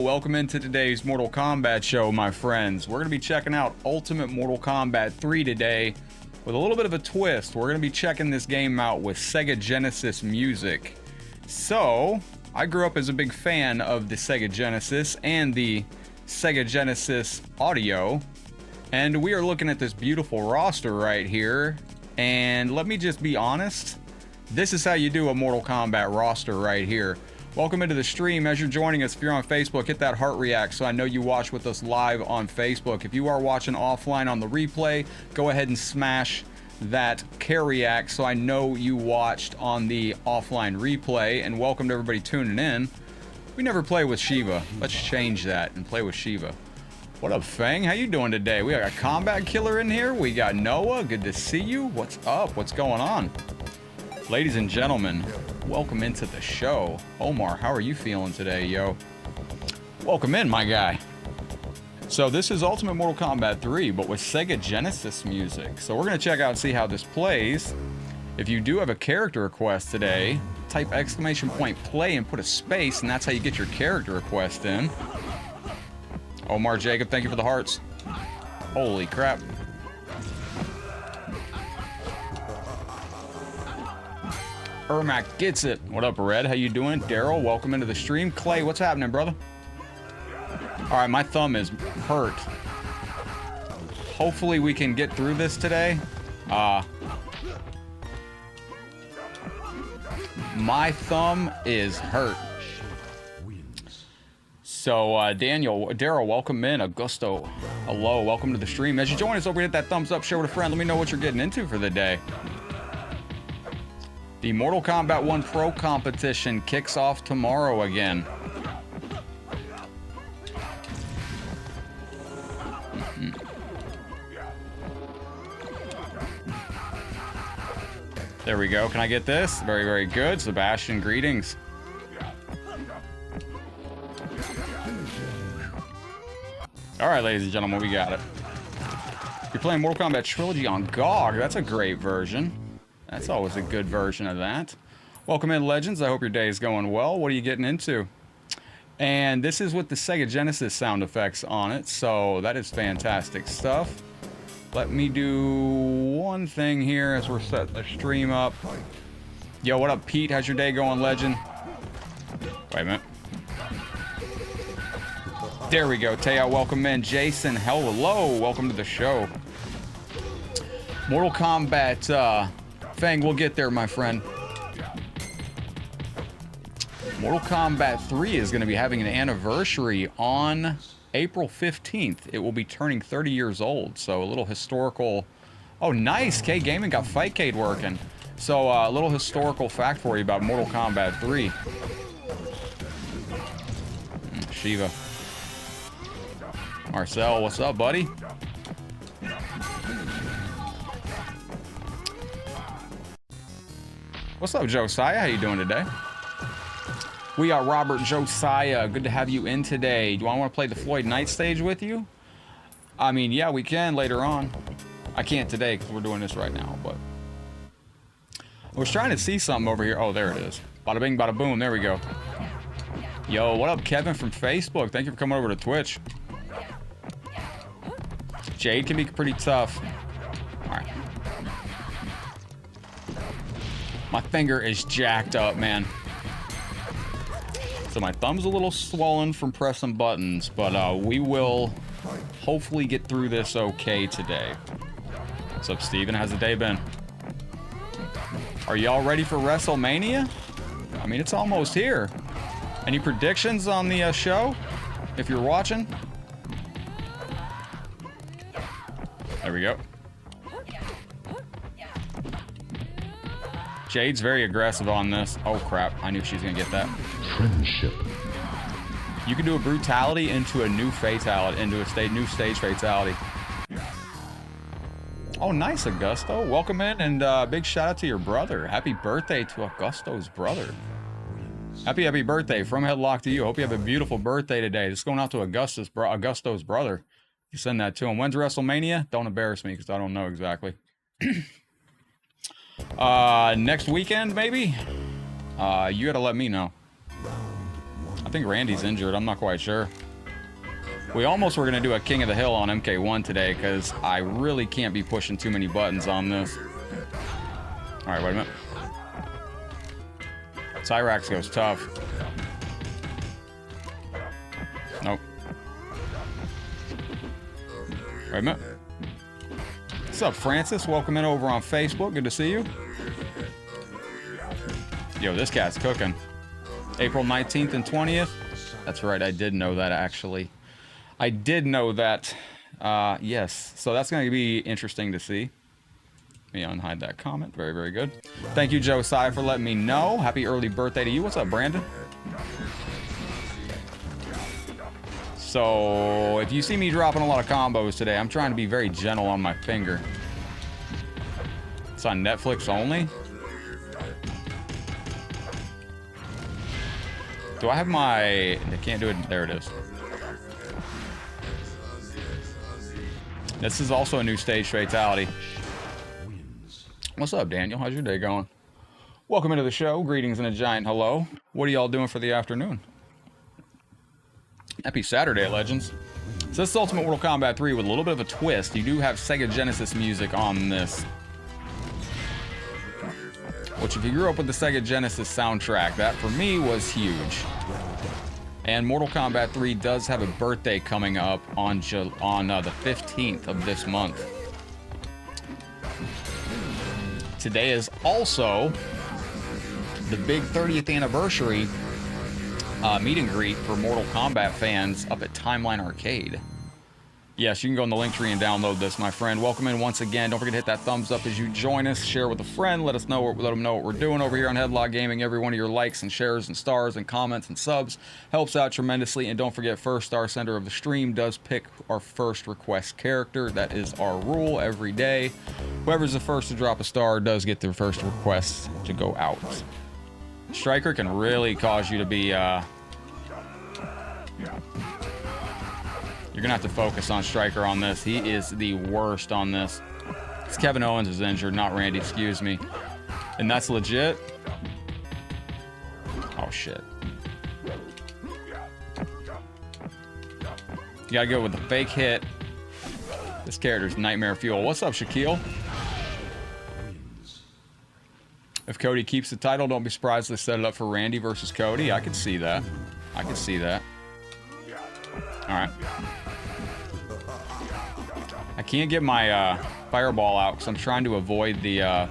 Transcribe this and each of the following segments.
Welcome into today's Mortal Kombat show, my friends. We're going to be checking out Ultimate Mortal Kombat 3 today with a little bit of a twist. We're going to be checking this game out with Sega Genesis music. So, I grew up as a big fan of the Sega Genesis and the Sega Genesis audio, and we are looking at this beautiful roster right here. And let me just be honest, this is how you do a Mortal Kombat roster right here. Welcome into the stream. As you're joining us, if you're on Facebook, hit that heart react so I know you watch with us live on Facebook. If you are watching offline on the replay, go ahead and smash that care react so I know you watched on the offline replay. And welcome to everybody tuning in. We never play with Shiva. Let's change that and play with Shiva. What up, Fang? How you doing today? We got a combat killer in here. We got Noah. Good to see you. What's up? What's going on? Ladies and gentlemen, welcome into the show. Omar, how are you feeling today, yo? Welcome in, my guy. So this is Ultimate Mortal Kombat 3, but with Sega Genesis music. So we're going to check out and see how this plays. If you do have a character request today, type !play and put a space, and that's how you get your character request in. Omar Jacob, thank you for the hearts. Holy crap. Ermac gets it. What up, Red? How you doing? Daryl, welcome into the stream. Clay, what's happening, brother? All right, my thumb is hurt. Hopefully we can get through this today. My thumb is hurt. So, Daryl, welcome in. Augusto, hello, welcome to the stream. As you join us over, hit that thumbs up, share with a friend. Let me know what you're getting into for the day. The Mortal Kombat 1 Pro competition kicks off tomorrow again. There we go. Can I get this? Very, very good. Sebastian, greetings. All right, ladies and gentlemen, we got it. You're playing Mortal Kombat Trilogy on GOG. That's a great version. That's always a good version of that. Welcome in, Legends. I hope your day is going well. What are you getting into? And this is with the Sega Genesis sound effects on it, so that is fantastic stuff. Let me do one thing here as we're setting the stream up. Yo, what up, Pete? How's your day going, Legend? Wait a minute. There we go. Taya, welcome in. Jason, hello. Welcome to the show. Mortal Kombat, Fang, we'll get there, my friend. Mortal Kombat 3 is going to be having an anniversary on April 15th. It will be turning 30 years old, so a little historical... Oh, nice! K Gaming got Fightcade working. So, a little historical fact for you about Mortal Kombat 3. Shiva. Marcel, what's up, buddy? What's up, Josiah? How you doing today? We got Robert Josiah. Good to have you in today. Do I want to play the Floyd Knight stage with you? I mean, yeah, we can later on. I can't today because we're doing this right now, but... I was trying to see something over here. Oh, there it is. Bada bing, bada boom. There we go. Yo, what up, Kevin from Facebook? Thank you for coming over to Twitch. Jade can be pretty tough. All right. My finger is jacked up, man. So my thumb's a little swollen from pressing buttons, but we will hopefully get through this okay today. What's up, Steven? How's the day been? Are y'all ready for WrestleMania? I mean, it's almost here. Any predictions on the show? If you're watching? There we go. Jade's very aggressive on this. Oh crap, I knew she was gonna get that. Friendship. You can do a brutality into a new fatality, into a new stage fatality. Oh, nice, Augusto. Welcome in, and big shout out to your brother. Happy birthday to Augusto's brother. Happy birthday from Headlock to you. Hope you have a beautiful birthday today. This is going out to Augusto's brother. You send that to him. When's WrestleMania? Don't embarrass me because I don't know exactly. Next weekend, maybe? You gotta let me know. I I think Randy's injured. I'm not quite sure. We almost were going to do a King of the Hill on MK1 today because I really can't be pushing too many buttons on this. All right, wait a minute. Cyrax goes tough. Nope. Wait a minute. What's up, Francis? Welcome in over on Facebook. Good to see you. Yo, this cat's cooking. April 19th and 20th. That's right, I did know that, actually. I did know that. Yes, so that's going to be interesting to see. Let me unhide that comment. Very, very good. Thank you, Josiah, for letting me know. Happy early birthday to you. What's up, Brandon? So, if you see me dropping a lot of combos today, I'm trying to be very gentle on my finger. It's on Netflix only. Do I have my... I can't do it. There it is. This is also a new stage fatality. What's up, Daniel? How's your day going? Welcome into the show. Greetings and a giant hello. What are y'all doing for the afternoon? Happy Saturday, Legends. So this is Ultimate Mortal Kombat 3 with a little bit of a twist. You do have Sega Genesis music on this. Which, if you grew up with the Sega Genesis soundtrack, that for me was huge. And Mortal Kombat 3 does have a birthday coming up on the 15th of this month. Today is also the big 30th anniversary meet and greet for Mortal Kombat fans up at Timeline Arcade. Yes, you can go in the link tree and download this, my friend. Welcome in once again. Don't forget to hit that thumbs up as you join us. Share with a friend. Let them know what we're doing over here on Headlock Gaming. Every one of your likes and shares and stars and comments and subs helps out tremendously. And don't forget, first star sender of the stream does pick our first request character. That is our rule every day. Whoever's the first to drop a star does get their first request to go out. Striker can really cause you to be... You're going to have to focus on Striker on this. He is the worst on this. It's Kevin Owens is injured, not Randy, excuse me. And that's legit. Oh, shit. You got to go with the fake hit. This character's nightmare fuel. What's up, Shaquille? If Cody keeps the title, don't be surprised they set it up for Randy versus Cody. I could see that. I could see that. All right. I can't get my fireball out because I'm trying to avoid the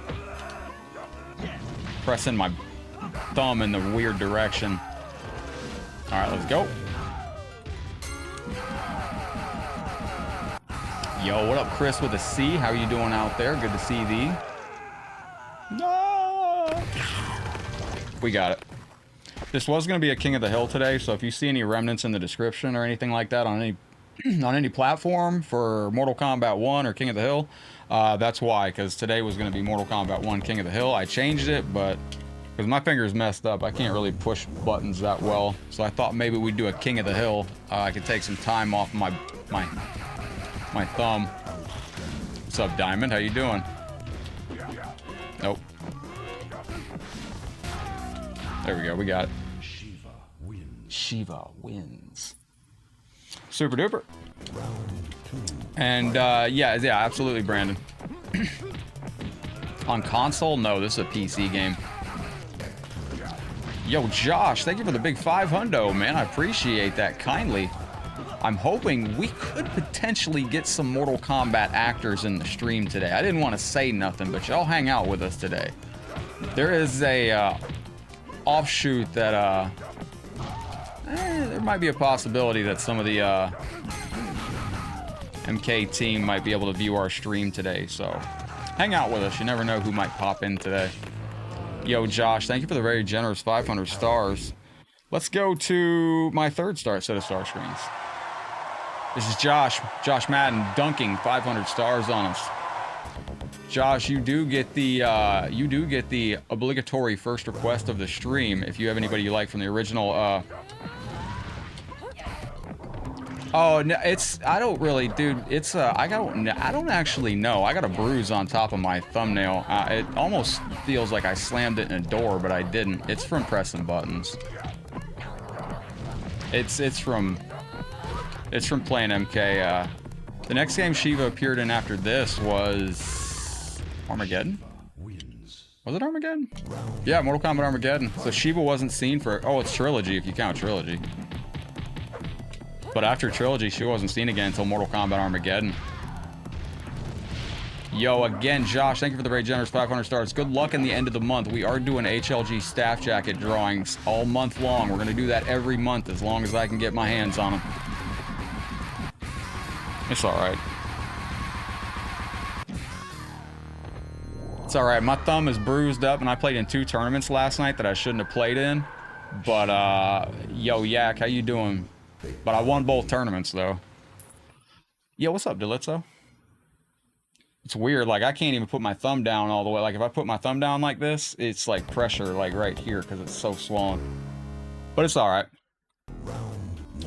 pressing my thumb in the weird direction. All right, let's go. Yo, what up, Chris with a C? How you doing out there? Good to see thee. No! We got it. This was going to be a King of the Hill today, so if you see any remnants in the description or anything like that on any platform for Mortal Kombat 1 or King of the Hill, that's why, because today was going to be Mortal Kombat 1 King of the Hill. I changed it, but because my finger's messed up, I can't really push buttons that well, so I thought maybe we'd do a King of the Hill. I could take some time off my thumb. What's up, Diamond? How you doing? Nope. There we go, we got it. Shiva wins. Super duper. And yeah, absolutely, Brandon. On console, no, this is a PC game. Yo, Josh, thank you for the big 500, man. I appreciate that kindly. I'm hoping we could potentially get some Mortal Kombat actors in the stream today. I didn't want to say nothing, but y'all hang out with us today. There is a offshoot that there might be a possibility that some of the MK team might be able to view our stream today, so hang out with us. You never know who might pop in today. Yo, Josh, thank you for the very generous 500 stars. Let's go to my third set of star screens. This is Josh Madden dunking 500 stars on us. Josh, you do get the obligatory first request of the stream if you have anybody you like from the original. Oh no, I don't really, dude. It's I don't actually know. I got a bruise on top of my thumbnail. It almost feels like I slammed it in a door, but I didn't. It's from pressing buttons. It's from playing MK. The next game Shiva appeared in after this was Armageddon. Was it Armageddon? Yeah, Mortal Kombat Armageddon. So Shiva wasn't seen for... Oh, it's Trilogy if you count Trilogy. But after Trilogy, she wasn't seen again until Mortal Kombat Armageddon. Yo, again, Josh, thank you for the very generous 500 stars. Good luck in the end of the month. We are doing HLG staff jacket drawings all month long. We're going to do that every month as long as I can get my hands on them. It's all right. It's all right. My thumb is bruised up, and I played in 2 tournaments last night that I shouldn't have played in. But, yo, Yak, how you doing? But I won both tournaments, though. Yo, what's up, Delitzo? It's weird. Like, I can't even put my thumb down all the way. Like, if I put my thumb down like this, it's, like, pressure, like, right here, because it's so swollen. But it's all right.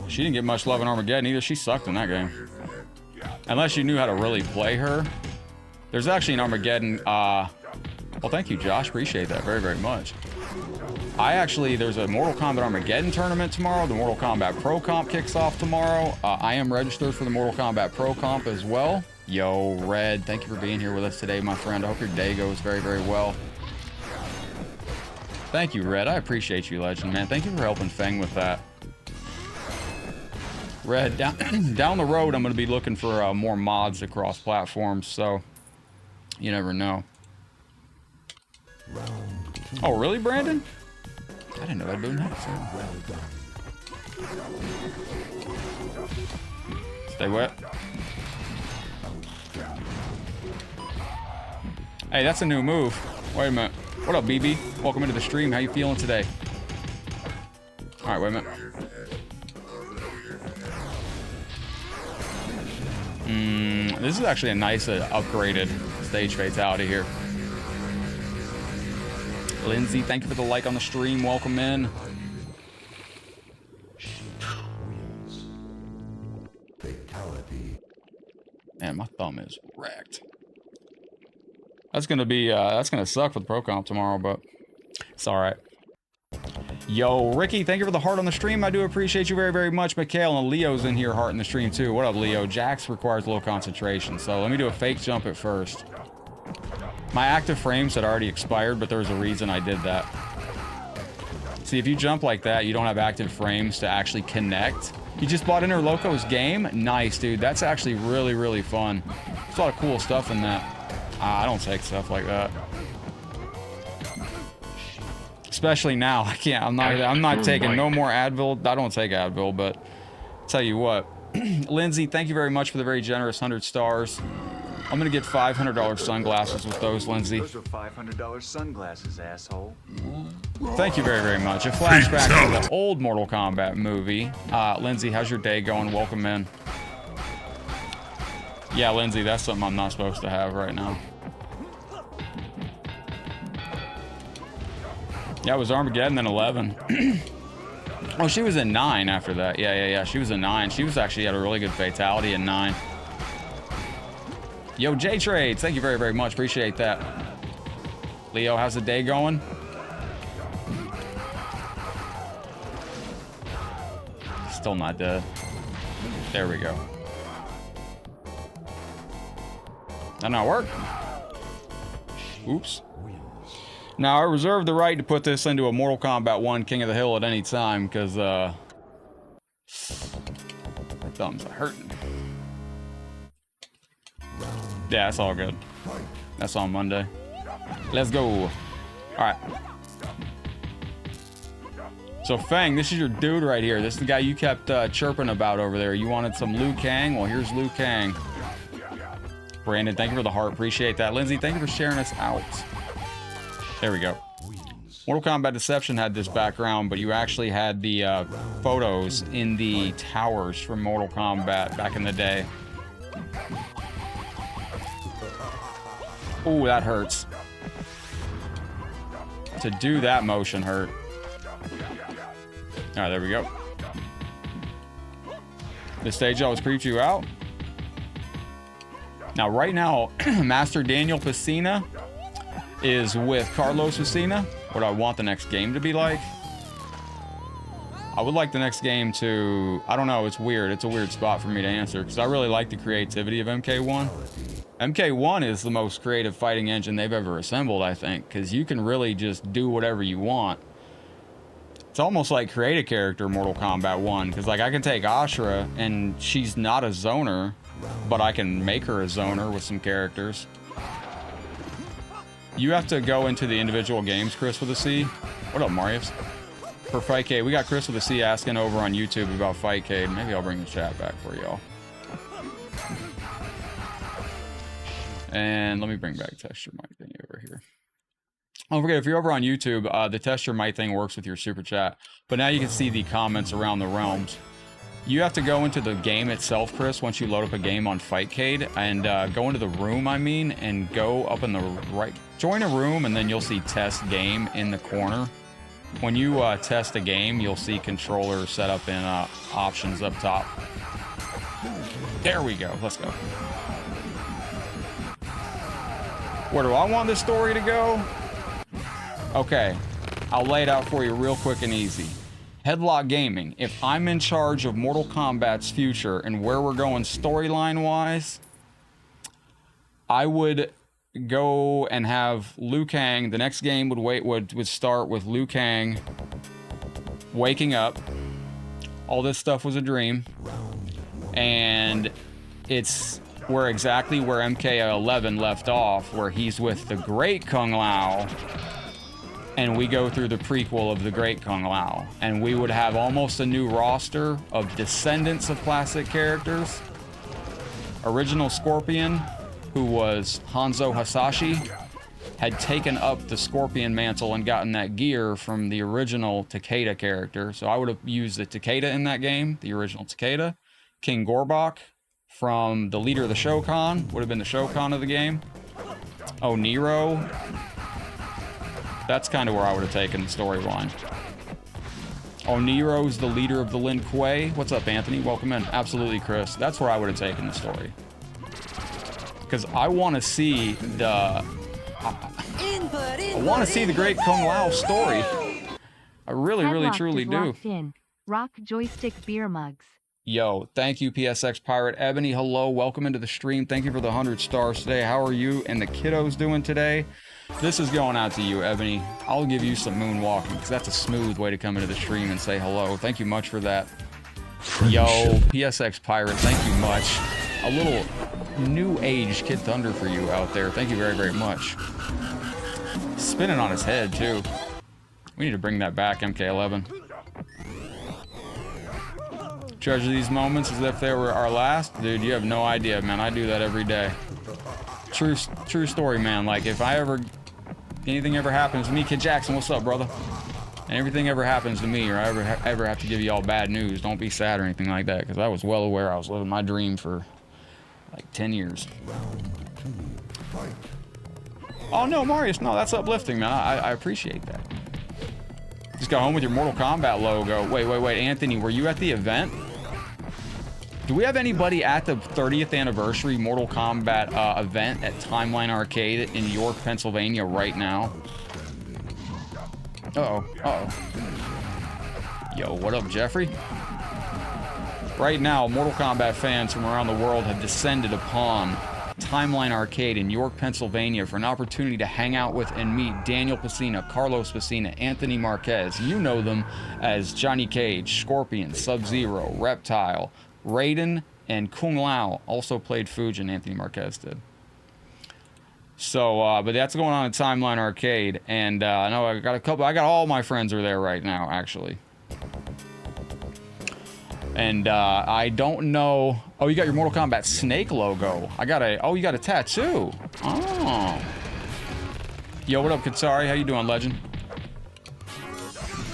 She didn't get much love in Armageddon either. She sucked in that game. Unless you knew how to really play her. There's actually an Armageddon, well, thank you, Josh. Appreciate that very, very much. There's a Mortal Kombat Armageddon tournament tomorrow. The Mortal Kombat Pro Comp kicks off tomorrow. I am registered for the Mortal Kombat Pro Comp as well. Yo, Red, thank you for being here with us today, my friend. I hope your day goes very, very well. Thank you, Red. I appreciate you, Legend, man. Thank you for helping Feng with that. Red, down the road, I'm going to be looking for more mods across platforms, so... You never know. Oh, really, Brandon? I didn't know I'd do that. Stay wet. Hey, that's a new move. Wait a minute. What up, BB? Welcome into the stream. How you feeling today? All right, wait a minute. This is actually a nice upgraded stage fatality here. Lindsay, thank you for the like on the stream. Welcome in. Man, my thumb is wrecked. That's gonna suck for the Pro Comp tomorrow, but it's all right. Yo, Ricky, thank you for the heart on the stream. I do appreciate you very, very much. Mikhail and Leo's in here, heart in the stream too. What up, Leo? Jax requires a little concentration, so let me do a fake jump at first. My active frames had already expired, but there was a reason I did that. See, if you jump like that, you don't have active frames to actually connect. You just bought Interloco's game? Nice, dude. That's actually really, really fun. There's a lot of cool stuff in that. I don't take stuff like that. Especially now, I can't. I'm not taking no more Advil. I don't take Advil, but I'll tell you what. Lindsay, thank you very much for the very generous 100 stars. I'm gonna get $500 sunglasses with those, Lindsay. Those are $500 sunglasses, asshole. Thank you very, very much. A flashback to the old Mortal Kombat movie. Lindsay, how's your day going? Welcome in. Yeah, Lindsay, that's something I'm not supposed to have right now. Yeah, it was Armageddon, then 11. Oh, she was in 9 after that. Yeah. She was in 9. She was actually had a really good fatality in 9. Yo, J-Trades, thank you very, very much. Appreciate that. Leo, how's the day going? Still not dead. There we go. That not work? Oops. Now, I reserve the right to put this into a Mortal Kombat 1 King of the Hill at any time, because, my thumbs are hurting. Yeah, that's all good. That's on Monday. Let's go. Alright. So, Fang, this is your dude right here. This is the guy you kept chirping about over there. You wanted some Liu Kang? Well, here's Liu Kang. Brandon, thank you for the heart. Appreciate that. Lindsay, thank you for sharing us out. There we go. Mortal Kombat Deception had this background, but you actually had the photos in the towers from Mortal Kombat back in the day. Ooh, that hurts. To do that motion hurt. Alright, there we go. This stage always creeps you out. Now, right now, Master Daniel Pacina is with Carlos Pacina. What do I want the next game to be like? I would like the next game to, I don't know, it's weird. It's a weird spot for me to answer because I really like the creativity of MK1. MK1 is the most creative fighting engine they've ever assembled, I think, because you can really just do whatever you want. It's almost like create a character Mortal Kombat 1, because like I can take Ashura and she's not a zoner, but I can make her a zoner with some characters. You have to go into the individual games, Chris with a C. What up, Marius? For Fightcade, we got Chris with a C asking over on YouTube about Fightcade. Maybe I'll bring the chat back for y'all. And let me bring back texture mic thing over here. Don't forget, if you're over on YouTube, the texture mic thing works with your super chat. But now you can see the comments around the realms. You have to go into the game itself, Chris, once you load up a game on Fightcade, and go into the room, and go up in the right. Join a room, and then you'll see test game in the corner. When you test a game, you'll see controller set up in options up top. There we go. Let's go. Where do I want this story to go? Okay, I'll lay it out for you real quick and easy. Headlock Gaming, if I'm in charge of Mortal Kombat's future and where we're going storyline-wise, I would go and have Liu Kang. The next game would start with Liu Kang waking up. All this stuff was a dream, and it's exactly where MK11 left off, where he's with the Great Kung Lao, and we go through the prequel of the Great Kung Lao, and we would have almost a new roster of descendants of classic characters. Original Scorpion, who was Hanzo Hasashi, had taken up the Scorpion mantle and gotten that gear from the original Takeda character. So I would have used the Takeda in that game, the original Takeda. King Gorbak from the leader of the Shokan, would have been the Shokan of the game. Oh, Nero. That's kind of where I would have taken the storyline. Oh, Nero's the leader of the Lin Kuei. What's up, Anthony? Welcome in. Absolutely, Chris. That's where I would have taken the story. Because I want to see the... I want to see the Great Kung Lao story. I really, really, truly do. Rock joystick beer mugs. Yo, thank you, PSX Pirate. Ebony, hello. Welcome into the stream. Thank you for the 100 stars today. How are you and the kiddos doing today? This is going out to you, Ebony. I'll give you some moonwalking, because that's a smooth way to come into the stream and say hello. Thank you much for that. Yo, PSX Pirate, thank you much. A little new age Kid Thunder for you out there. Thank you very, very much. Spinning on his head, too. We need to bring that back, MK11. Treasure these moments as if they were our last. Dude, you have no idea, man. I do that every day. True story, man. Like, if anything ever happens to me, Kid Jackson, what's up, brother? And everything ever happens to me, or I ever have to give you all bad news, don't be sad or anything like that, because I was well aware I was living my dream for like 10 years. Oh no, Marius, no, that's uplifting, man. I appreciate that. Just got home with your Mortal Kombat logo. Wait, Anthony, were you at the event? Do we have anybody at the 30th anniversary Mortal Kombat event at Timeline Arcade in York, Pennsylvania right now? Uh-oh. Yo, what up, Jeffrey? Right now, Mortal Kombat fans from around the world have descended upon Timeline Arcade in York, Pennsylvania for an opportunity to hang out with and meet Daniel Pacina, Carlos Pacina, Anthony Marquez. You know them as Johnny Cage, Scorpion, Sub-Zero, Reptile, Raiden, and Kung Lao. Also played Fujin, Anthony Marquez did. So, but that's going on at Timeline Arcade, and I know I got all my friends are there right now, actually. And I don't know. Oh, you got your Mortal Kombat Snake logo. Oh, you got a tattoo. Oh. Yo, what up, Katsari? How you doing, legend?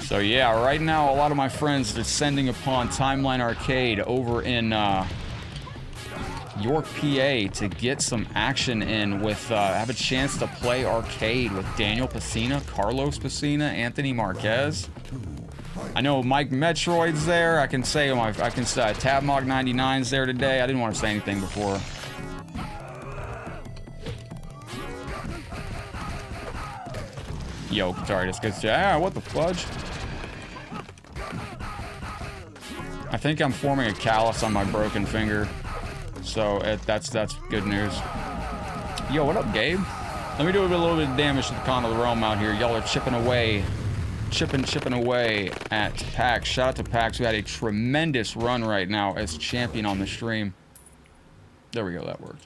So yeah, right now a lot of my friends are descending upon Timeline Arcade over in York, PA to get some action in with, have a chance to play arcade with Daniel Pacina, Carlos Pacina, Anthony Marquez. I know Mike Metroid's there. I can say Tabmog 99's there today. I didn't want to say anything before. Yo, sorry, this gets what the fudge? I think I'm forming a callus on my broken finger. So that's good news. Yo, what up, Gabe? Let me do a little bit of damage to the Kahn of the Realm out here. Y'all are chipping away. Chipping away at Pax. Shout out to Pax, who had a tremendous run right now as champion on the stream. There we go, that worked.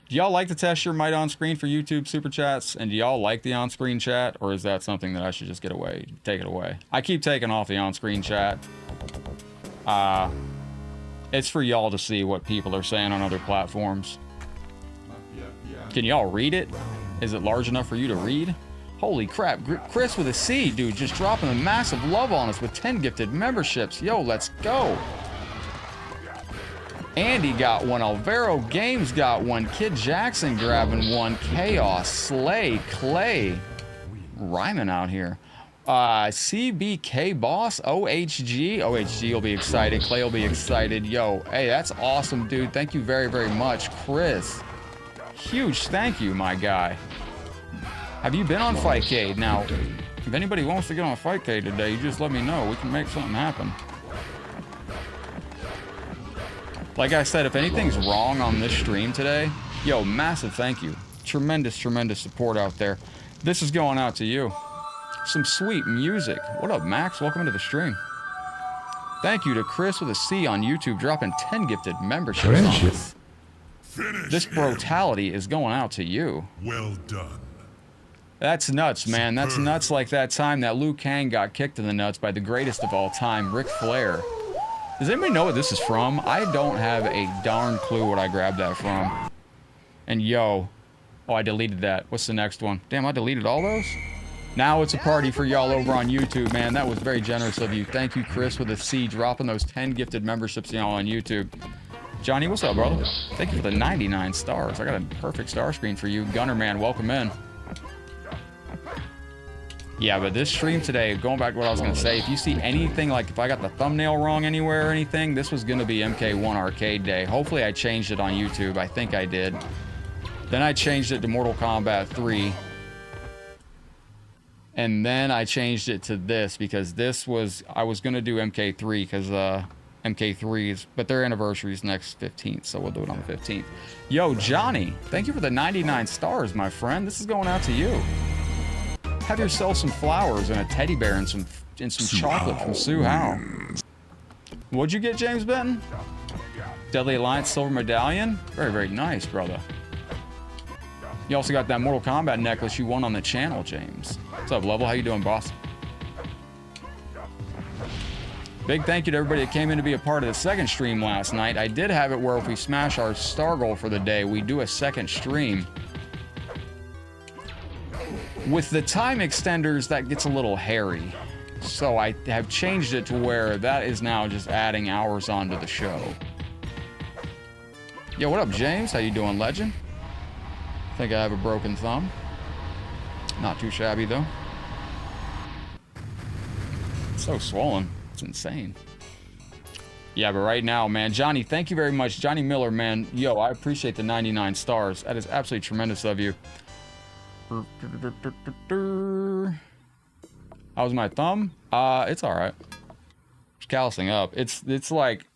Do y'all like to test your might on screen for YouTube super chats? And do y'all like the on-screen chat? Or is that something that I should just take it away? I keep taking off the on-screen chat. It's for y'all to see what people are saying on other platforms. Can y'all read it? Is it large enough for you to read? Holy crap, Chris with a C, dude, just dropping a massive love on us with 10 gifted memberships. Yo, let's go. Andy got one, Alvaro Games got one, Kid Jackson grabbing one, Chaos, Slay, Clay, rhyming out here. CBK Boss, OHG will be excited, Clay will be excited. Yo, hey, that's awesome, dude. Thank you very, very much, Chris. Huge thank you, my guy. Have you been on Fightcade? Now, if anybody wants to get on Fightcade today, you just let me know. We can make something happen. Like I said, if anything's wrong on this stream today, yo, massive thank you. Tremendous, tremendous support out there. This is going out to you. Some sweet music. What up, Max? Welcome into the stream. Thank you to Chris with a C on YouTube, dropping 10 gifted memberships on us. This brutality is going out to you. Well done. That's nuts, man. That's nuts like that time that Liu Kang got kicked in the nuts by the greatest of all time, Ric Flair. Does anybody know what this is from? I don't have a darn clue what I grabbed that from. And yo, oh, I deleted that. What's the next one? Damn, I deleted all those? Now it's a party for y'all over on YouTube, man. That was very generous of you. Thank you, Chris, with a C, dropping those 10 gifted memberships y'all on YouTube. Johnny, what's up, brother? Thank you for the 99 stars. I got a perfect star screen for you. Gunner, man, welcome in. Yeah, but this stream today, going back to what I was going to say, if you see anything, like if I got the thumbnail wrong anywhere or anything, this was going to be MK1 Arcade Day. Hopefully I changed it on YouTube. I think I did. Then I changed it to Mortal Kombat 3. And then I changed it to this because this was, I was going to do MK3 because MK3's, but their anniversary is next 15th, so we'll do it on the 15th. Yo, Johnny, thank you for the 99 stars, my friend. This is going out to you. Have yourself some flowers and a teddy bear and some chocolate from Sue How. What'd you get, James Benton? Deadly Alliance silver medallion. Very, very nice, brother. You also got that Mortal Kombat necklace you won on the channel, James. What's up, Level? How you doing, boss? Big thank you to everybody that came in to be a part of the second stream last night. I did have it where if we smash our star goal for the day, we do a second stream. With the time extenders, that gets a little hairy. So I have changed it to where that is now just adding hours onto the show. Yo, what up, James? How you doing, legend? Think I have a broken thumb. Not too shabby, though. It's so swollen. It's insane. Yeah, but right now, man, Johnny, thank you very much. Johnny Miller, man. Yo, I appreciate the 99 stars. That is absolutely tremendous of you. How's my thumb? It's all right. It's callousing up. It's like,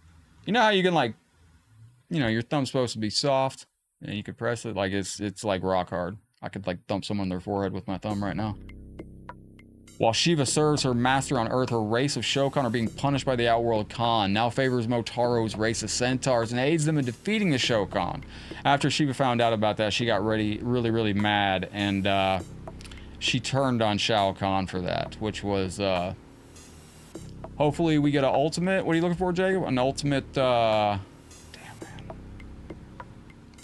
you know how you can like, you know, your thumb's supposed to be soft and you can press it like it's like rock hard. I could like thump someone in their forehead with my thumb right now. While Shiva serves her master on Earth, her race of Shokan are being punished by the outworld Kahn. Now favors Motaro's race of centaurs and aids them in defeating the Shokan. After Shiva found out about that, she got really mad, and she turned on Shao Kahn for that, which was, hopefully we get an ultimate. What are you looking for, Jacob? An ultimate, damn, man.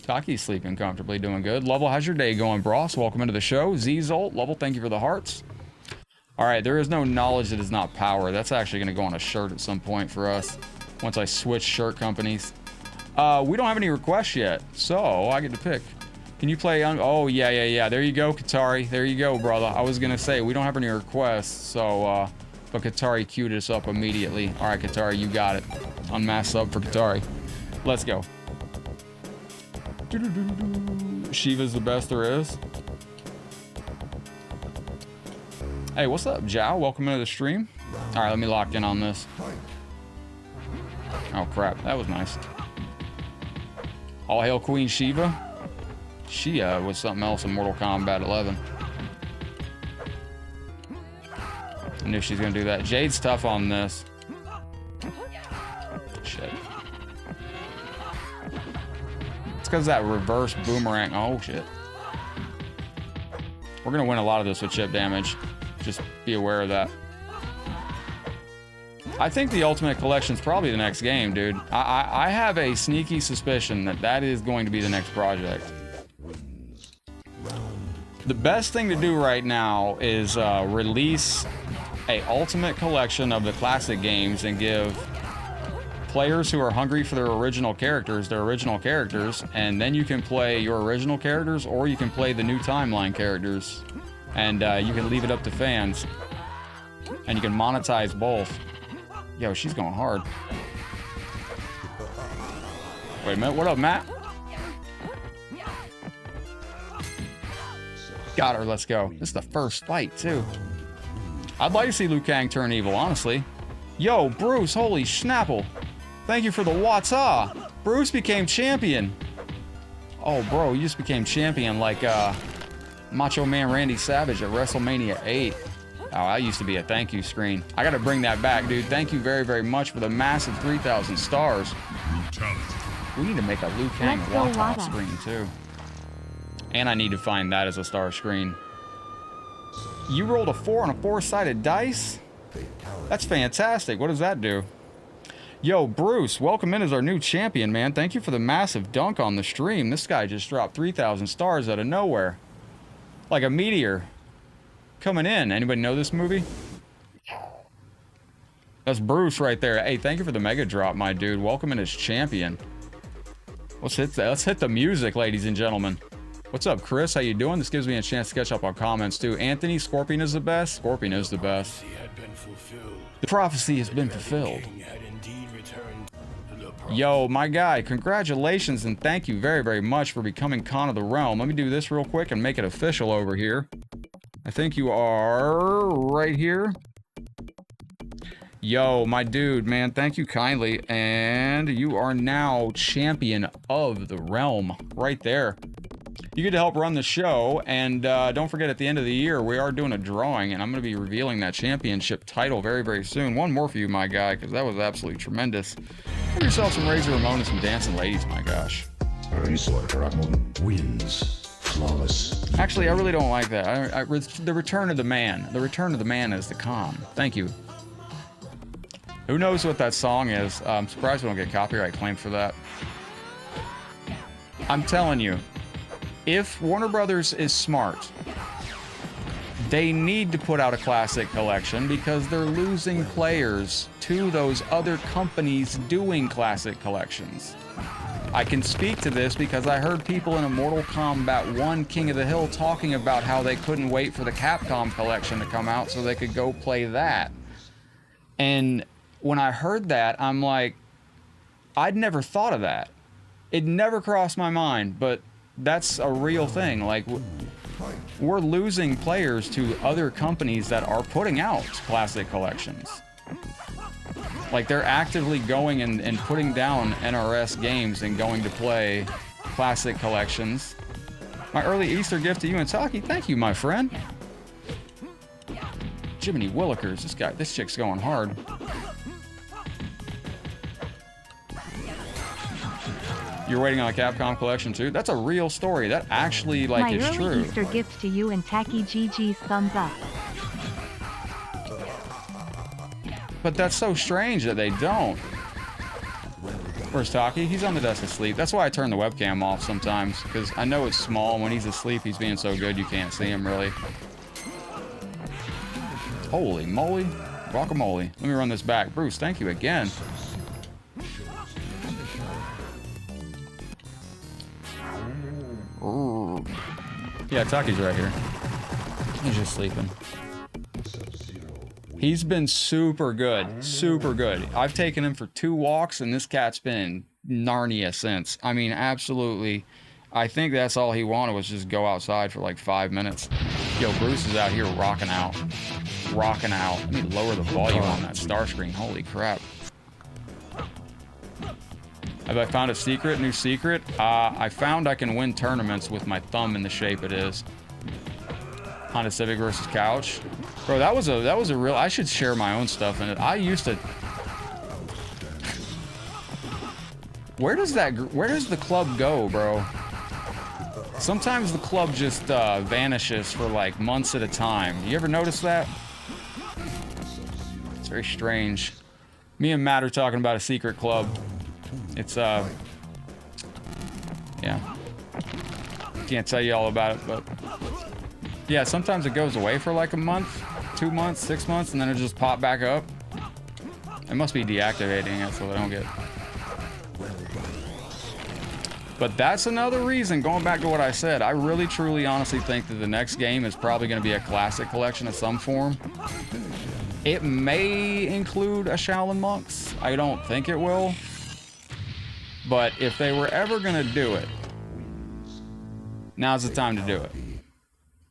Taki's sleeping comfortably, doing good. Level, how's your day going, Bros? Welcome into the show. Z-Zolt, Level, thank you for the hearts. All right, there is no knowledge that is not power. That's actually going to go on a shirt at some point for us once I switch shirt companies. We don't have any requests yet, so I get to pick. Can you play on? Oh, yeah. There you go, Katari. There you go, brother. I was going to say, we don't have any requests, so, but Katari queued us up immediately. All right, Katari, you got it. Unmasked sub for Katari. Let's go. Shiva's the best there is. Hey, what's up, Zhao? Welcome into the stream. All right, let me lock in on this. Oh crap, that was nice. All hail Queen Shiva. She was something else in Mortal Kombat 11. I knew she's gonna do that. Jade's tough on this. Shit. It's because that reverse boomerang. Oh shit. We're gonna win a lot of this with chip damage. Just be aware of that. I think the Ultimate Collection's probably the next game, dude. I have a sneaky suspicion that that is going to be the next project. The best thing to do right now is release a Ultimate Collection of the classic games and give players who are hungry for their original characters, and then you can play your original characters, or you can play the new timeline characters, and you can leave it up to fans, and you can monetize both. Yo, she's going hard. Wait a minute, what up, Matt? Got her, let's go. This is the first fight, too. I'd like to see Liu Kang turn evil, honestly. Yo, Bruce, holy schnapple. Thank you for the what's-up. Bruce became champion. Oh, bro, you just became champion like Macho Man Randy Savage at WrestleMania 8. Oh, I used to be a thank you screen. I gotta bring that back, dude. Thank you very, very much for the massive 3,000 stars. We need to make a Liu Kang Wata screen, too. And I need to find that as a star screen. You rolled a 4 on a 4-sided dice? That's fantastic. What does that do? Yo, Bruce, welcome in as our new champion, man. Thank you for the massive dunk on the stream. This guy just dropped 3,000 stars out of nowhere. Like a meteor. Coming in. Anybody know this movie? That's Bruce right there. Hey, thank you for the mega drop, my dude. Welcome in as champion. Let's hit the music, ladies and gentlemen. What's up, Chris? How you doing? This gives me a chance to catch up on comments, too. Anthony, Scorpion is the best? Scorpion is the best. The prophecy has been fulfilled. Yo, my guy, congratulations and thank you very, very much for becoming Kahn of the Realm. Let me do this real quick and make it official over here. I think you are right here. Yo, my dude, man, thank you kindly. And you are now champion of the realm right there. You get to help run the show. And don't forget, at the end of the year, we are doing a drawing. And I'm going to be revealing that championship title very, very soon. One more for you, my guy, because that was absolutely tremendous. Have yourself some Razor Ramon and some dancing ladies, my gosh. Wins. Flawless. Actually, I really don't like that. The Return of the Man. The Return of the Man is the Kahn. Thank you. Who knows what that song is? I'm surprised we don't get copyright claim for that. I'm telling you, if Warner Brothers is smart, they need to put out a classic collection because they're losing players to those other companies doing classic collections. I can speak to this because I heard people in a Mortal Kombat 1 King of the Hill talking about how they couldn't wait for the Capcom collection to come out so they could go play that. And when I heard that, I'm like, I'd never thought of that. It never crossed my mind, but that's a real thing. Like, we're losing players to other companies that are putting out classic collections. Like, they're actively going and putting down NRS games and going to play classic collections. My early Easter gift to you and Taki. Thank you, my friend. Jiminy Willikers. This chick's going hard. You're waiting on a Capcom collection too? That's a real story. That actually, like, is true. My early Easter gift to you and Taki GG's thumbs up. But that's so strange that they don't. Where's Taki? He's on the desk asleep. That's why I turn the webcam off sometimes, because I know it's small. When he's asleep, he's being so good you can't see him, really. Holy moly. Guacamole. Let me run this back. Bruce, thank you again. Ooh. Yeah, Taki's right here. He's just sleeping. He's been super good. Super good. I've taken him for 2 walks, and this cat's been Narnia since. I mean, absolutely. I think that's all he wanted was just go outside for like 5 minutes. Yo, Bruce is out here rocking out. Rocking out. Let me lower the volume on that star screen. Holy crap. Have I found a secret? New secret? I found I can win tournaments with my thumb in the shape it is. Honda Civic versus Couch. Bro, that was a real... I should share my own stuff in it. I used to... Where does the club go, bro? Sometimes the club just vanishes for like months at a time. You ever notice that? It's very strange. Me and Matt are talking about a secret club. It's yeah. Can't tell you all about it, but yeah, sometimes it goes away for like a month, 2 months, 6 months, and then it just pop back up. It must be deactivating it so they don't get... But that's another reason, going back to what I said, I really, truly, honestly think that the next game is probably going to be a classic collection of some form. It may include a Shaolin Monks. I don't think it will. But if they were ever going to do it, now's the time to do it.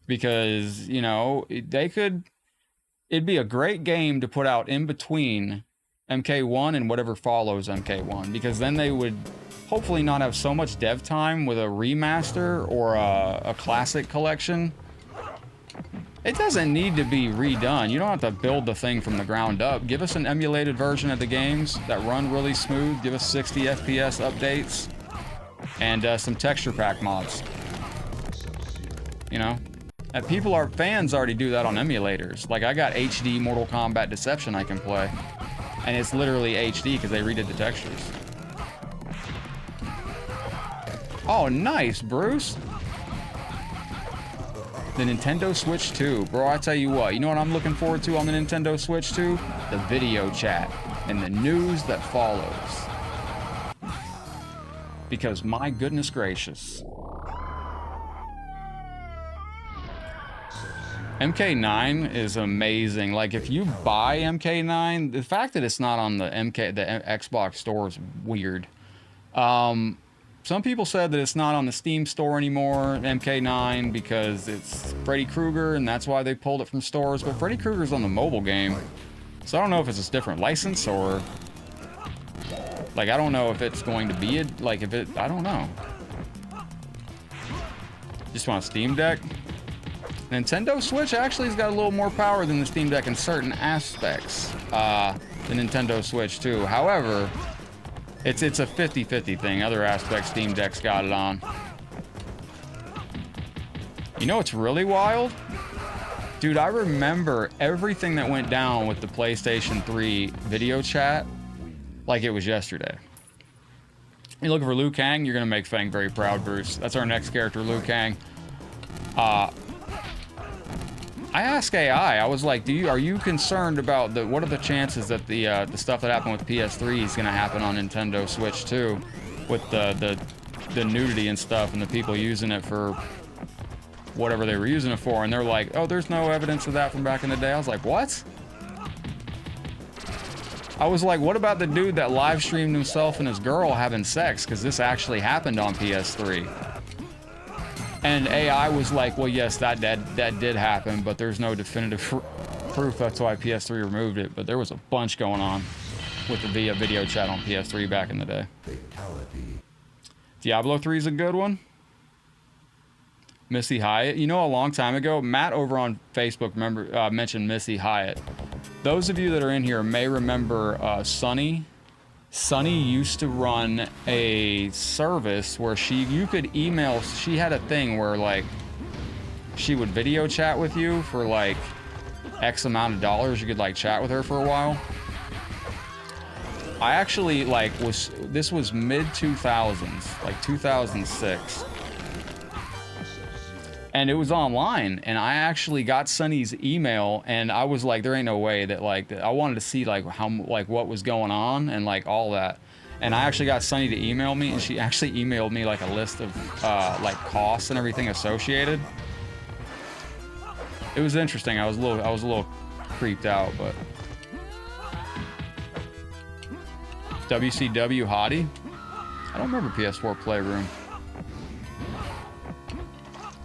Because, you know, it'd be a great game to put out in between MK1 and whatever follows MK1. Because then they would... hopefully not have so much dev time with a remaster or a classic collection. It doesn't need to be redone. You don't have to build the thing from the ground up. Give us an emulated version of the games that run really smooth. Give us 60 FPS updates and some texture pack mods. You know? And fans already do that on emulators. Like I got HD Mortal Kombat Deception I can play. And it's literally HD because they redid the textures. Oh, nice, Bruce. The Nintendo Switch 2. Bro, I tell you what, you know what I'm looking forward to on the Nintendo Switch 2? The video chat and the news that follows. Because my goodness gracious. MK9 is amazing. Like, if you buy MK9, the fact that it's not on the Xbox store is weird. Some people said that it's not on the Steam store anymore, MK9, because it's Freddy Krueger, and that's why they pulled it from stores. But Freddy Krueger's on the mobile game, so I don't know if it's a different license or... like, I don't know if it's going to be I don't know. Just want a Steam Deck? Nintendo Switch actually has got a little more power than the Steam Deck in certain aspects. The Nintendo Switch, too. However... It's a 50-50 thing. Other aspects, Steam Deck's got it on. You know what's really wild? Dude, I remember everything that went down with the PlayStation 3 video chat like it was yesterday. You're looking for Liu Kang? You're going to make Fang very proud, Bruce. That's our next character, Liu Kang. I asked AI, I was like, are you concerned about what are the chances that the stuff that happened with PS3 is gonna happen on Nintendo Switch 2 with the nudity and stuff and the people using it for whatever they were using it for? And they're like, oh, there's no evidence of that from back in the day. I was like, what? I was like, what about the dude that live streamed himself and his girl having sex? Because this actually happened on PS3. And AI was like, well, yes, that did happen, but there's no definitive proof. That's why PS3 removed it. But there was a bunch going on with the video chat on PS3 back in the day. Fatality. Diablo 3 is a good one. Missy Hyatt. You know, a long time ago, Matt over on Facebook mentioned Missy Hyatt. Those of you that are in here may remember Sunny. Sunny used to run a service where you could email. She had a thing where like she would video chat with you for like X amount of dollars. You could like chat with her for a while. I actually like this was mid 2000s, like 2006. And it was online, and I actually got Sunny's email, and I was like, there ain't no way that I wanted to see like what was going on and like all that. And I actually got Sunny to email me, and she actually emailed me like a list of like costs and everything associated. It was interesting. I was a little creeped out, but WCW Hottie? I don't remember PS4 Playroom.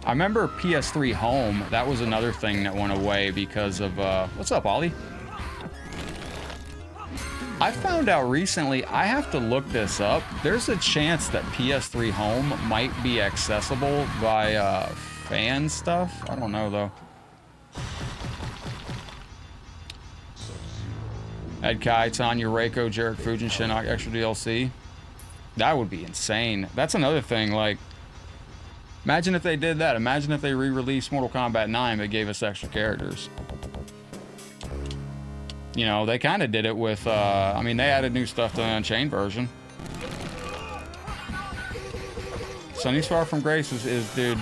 I remember PS3 Home. That was another thing that went away because of what's up, Ollie? I found out recently, I have to look this up. There's a chance that PS3 Home might be accessible via fan stuff. I don't know though. Ed Kai, Tanya, Reiko, Jarek Fujin, Shinnok, extra DLC. That would be insane. That's another thing, like, imagine if they did that. Imagine if they re-released Mortal Kombat 9 but gave us extra characters. You know, they kind of did it with, I mean, they added new stuff to the Unchained version. Sunny's Far From Grace is, dude,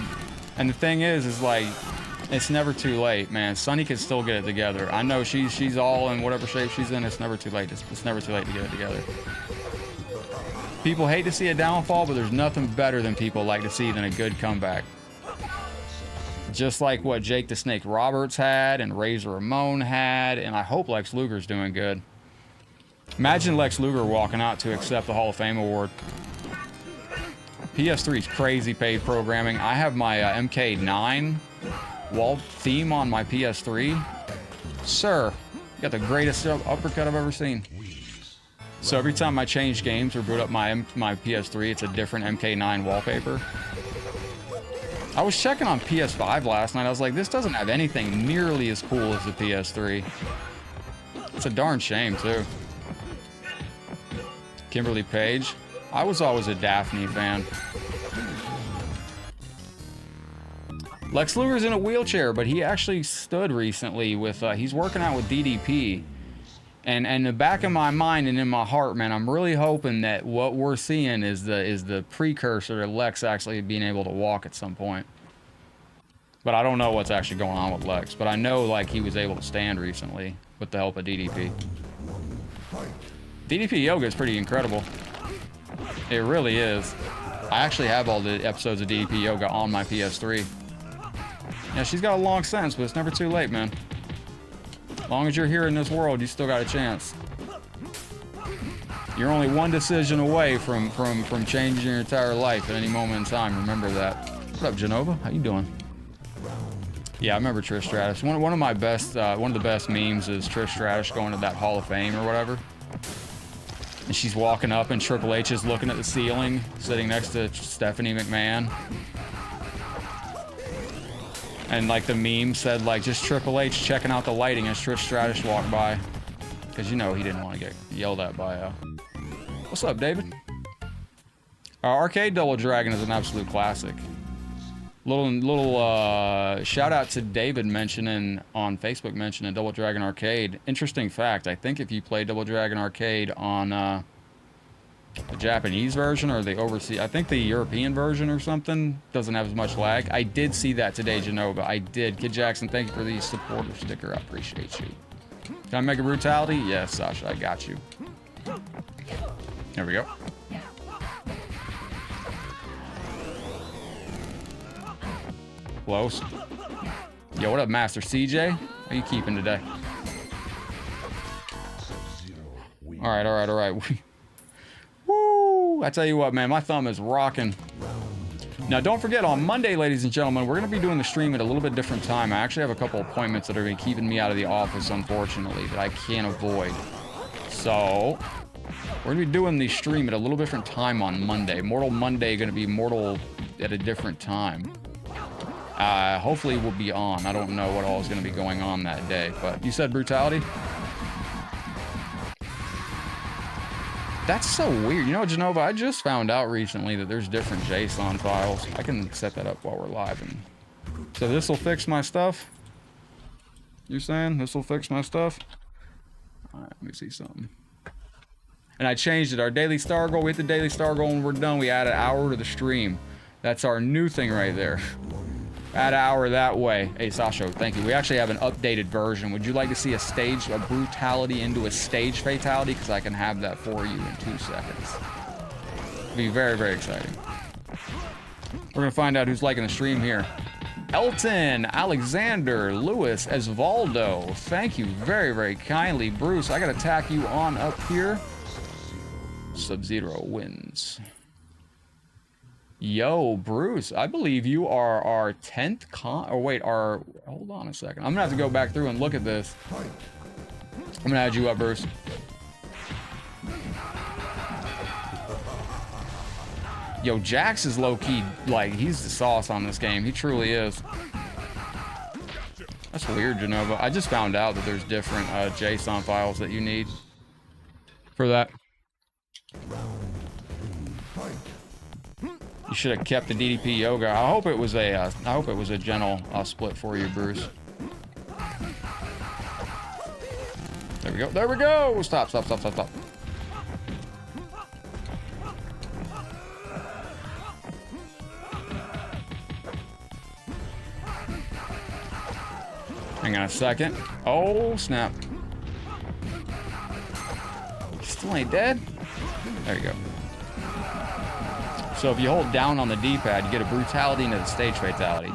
and the thing is like, it's never too late, man. Sunny can still get it together. I know she's all in whatever shape she's in. It's never too late. It's never too late to get it together. People hate to see a downfall, but there's nothing better than people like to see than a good comeback. Just like what Jake the Snake Roberts had and Razor Ramon had, and I hope Lex Luger's doing good. Imagine Lex Luger walking out to accept the Hall of Fame award. PS3's crazy paid programming. I have my MK9 wall theme on my PS3. Sir, you got the greatest uppercut I've ever seen. So every time I change games or boot up my PS3, it's a different MK9 wallpaper. I was checking on PS5 last night. I was like, this doesn't have anything nearly as cool as the PS3. It's a darn shame, too. Kimberly Page. I was always a Daphne fan. Lex Luger's in a wheelchair, but he actually stood recently with, he's working out with DDP. And in the back of my mind and in my heart, man, I'm really hoping that what we're seeing is the precursor to Lex actually being able to walk at some point. But I don't know what's actually going on with Lex. But I know, like, he was able to stand recently with the help of DDP. DDP Yoga is pretty incredible. It really is. I actually have all the episodes of DDP Yoga on my PS3. Yeah, she's got a long sentence, but it's never too late, man. As long as you're here in this world, you still got a chance. You're only one decision away from changing your entire life at any moment in time. Remember that. What up, Genova? How you doing? Yeah, I remember Trish Stratus. One of my best, one of the best memes is Trish Stratus going to that Hall of Fame or whatever. And she's walking up and Triple H is looking at the ceiling, sitting next to Stephanie McMahon. And like the meme said, like, just Triple H checking out the lighting as Trish Stratus walked by. Because, you know, he didn't want to get yelled at by, What's up, David? Arcade Double Dragon is an absolute classic. Little shout out to David mentioning on Facebook, mentioning Double Dragon Arcade. Interesting fact, I think if you play Double Dragon Arcade on the Japanese version or the overseas, I think the European version or something doesn't have as much lag. I did see that today, Genova. I did. Kid Jackson, thank you for the supporter sticker. I appreciate you. Can I make a brutality? Yes, Sasha, I got you. There we go. Close. Yo, what up, Master CJ? How you keeping today? All right. Woo! I tell you what, man, my thumb is rocking. Now, don't forget, on Monday, ladies and gentlemen, we're going to be doing the stream at a little bit different time. I actually have a couple appointments that are going to be keeping me out of the office, unfortunately, that I can't avoid. So, we're going to be doing the stream at a little different time on Monday. Mortal Monday going to be Mortal at a different time. Hopefully we'll be on. I don't know what all is going to be going on that day, but you said brutality? That's so weird. You know, Genova, I just found out recently that there's different JSON files. I can set that up while we're live. So this will fix my stuff? You're saying this will fix my stuff? All right, let me see something. And I changed it. Our daily star goal, we hit the daily star goal and we're done. We add an hour to the stream. That's our new thing right there. Add an hour that way. Hey, Sasha, thank you. We actually have an updated version. Would you like to see a brutality into a stage fatality? Because I can have that for you in 2 seconds. It'll be very, very exciting. We're going to find out who's liking the stream here. Elton, Alexander, Lewis, Esvaldo. Thank you very, very kindly. Bruce, I got to tack you on up here. Sub-Zero wins. Yo, Bruce, I believe you are our 10th hold on a second. I'm gonna have to go back through and look at this. I'm gonna add you up, Bruce. Yo, Jax is low-key, like, he's the sauce on this game. He truly is. That's weird, Genova. I just found out that there's different JSON files that you need for that. You should have kept the DDP yoga. I hope it was a gentle split for you, Bruce. There we go. There we go. Stop. Hang on a second. Oh, snap. Still ain't dead? There you go. So if you hold down on the D-pad, you get a brutality into the stage fatality.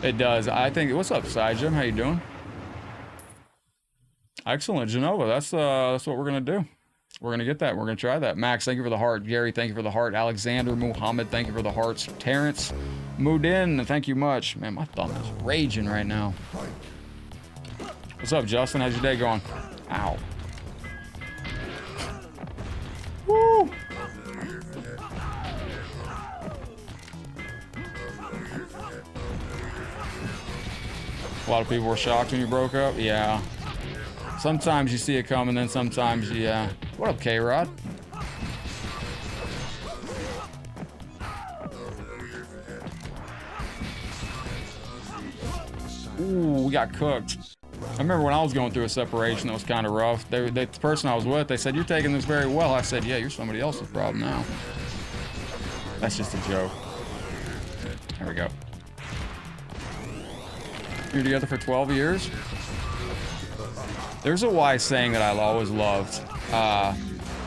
It does. I think. What's up, Side Jim? How you doing? Excellent, Genova. That's what we're gonna do. We're gonna get that. We're gonna try that. Max, thank you for the heart. Gary, thank you for the heart. Alexander Muhammad, thank you for the hearts. Terrence, Mudin, thank you much. Man, my thumb is raging right now. What's up, Justin? How's your day going? Ow. Woo! A lot of people were shocked when you broke up. Yeah. Sometimes you see it coming, then sometimes you, What up, K-Rod? Ooh, we got cooked. I remember when I was going through a separation that was kind of rough. The person I was with, they said, "You're taking this very well." I said, "Yeah, you're somebody else's problem now." That's just a joke. There we go. You're together for 12 years? There's a wise saying that I always loved.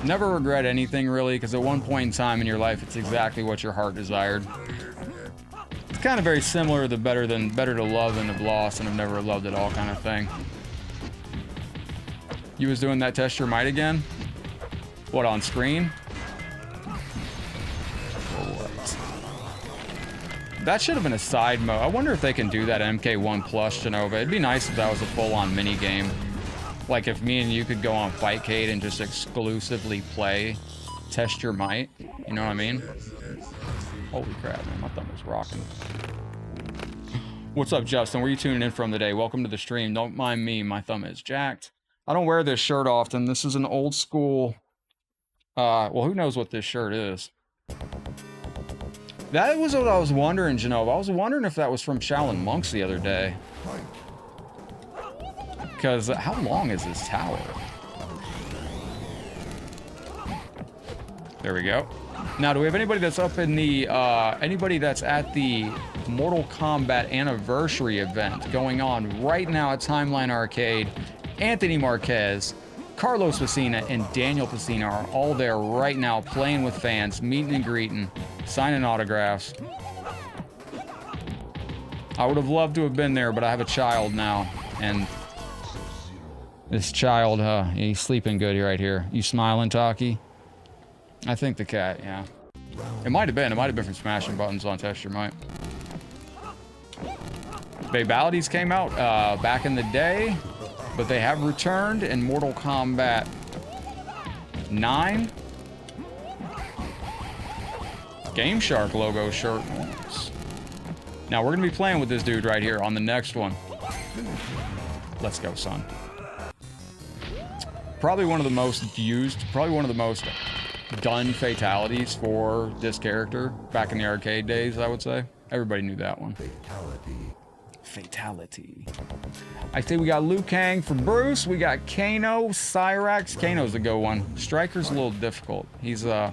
Never regret anything, really, because at one point in time in your life, it's exactly what your heart desired. It's kind of very similar to the better to love than have lost and have never loved at all kind of thing. You was doing that test your might again? What, on screen? That should have been a side mode. I wonder if they can do that MK1 Plus, Genova. It'd be nice if that was a full-on mini-game. Like if me and you could go on Fightcade and just exclusively play Test Your Might. You know what I mean? Holy crap, man. My thumb is rocking. What's up, Justin? Where are you tuning in from today? Welcome to the stream. Don't mind me. My thumb is jacked. I don't wear this shirt often. This is an old school... well, who knows what this shirt is? That was what I was wondering, Genova. I was wondering if that was from Shaolin Monks the other day. Because how long is this tower? There we go. Now, do we have anybody that's up in the, anybody that's at the Mortal Kombat anniversary event going on right now at Timeline Arcade? Anthony Marquez, Carlos Pacina, and Daniel Pacina are all there right now playing with fans, meeting and greeting, signing autographs. I would have loved to have been there, but I have a child now, and this child, he's sleeping good right here. You smiling, Taki? I think the cat, yeah. It might have been from smashing buttons on Test Your Might. Fatalities came out back in the day, but they have returned in Mortal Kombat 9. Game Shark logo shirt. Now we're gonna be playing with this dude right here on the next one. Let's go, son. Probably one of the most used, probably one of the most done fatalities for this character back in the arcade days, I would say. Everybody knew that one. Fatality. I say we got Liu Kang for Bruce. We got Kano, Cyrax. Kano's a good one. Striker's a little difficult. He's Now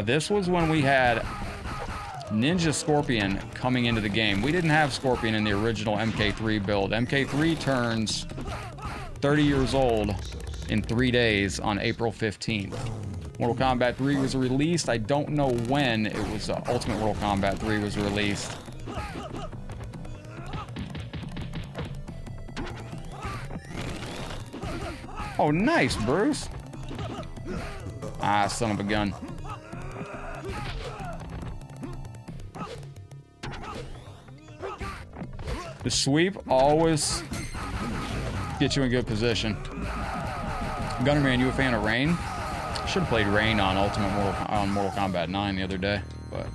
this was when we had Ninja Scorpion coming into the game. We didn't have Scorpion in the original MK3 build. MK3 turns 30 years old in 3 days on April 15th. Mortal Kombat 3 was released. I don't know when it was Ultimate Mortal Kombat 3 was released. Oh, nice, Bruce. Ah, son of a gun. The sweep always gets you in good position. Gunnerman, you a fan of Rain? Should have played Rain on Mortal Kombat 9 the other day, but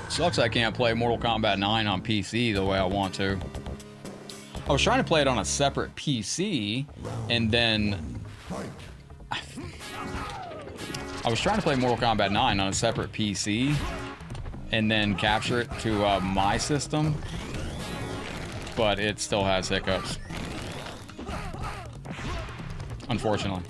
sucks I can't play Mortal Kombat 9 on PC the way I want to. I was trying to play it on a separate PC, and then I was trying to play Mortal Kombat 9 on a separate PC, and then capture it to my system, but it still has hiccups, unfortunately.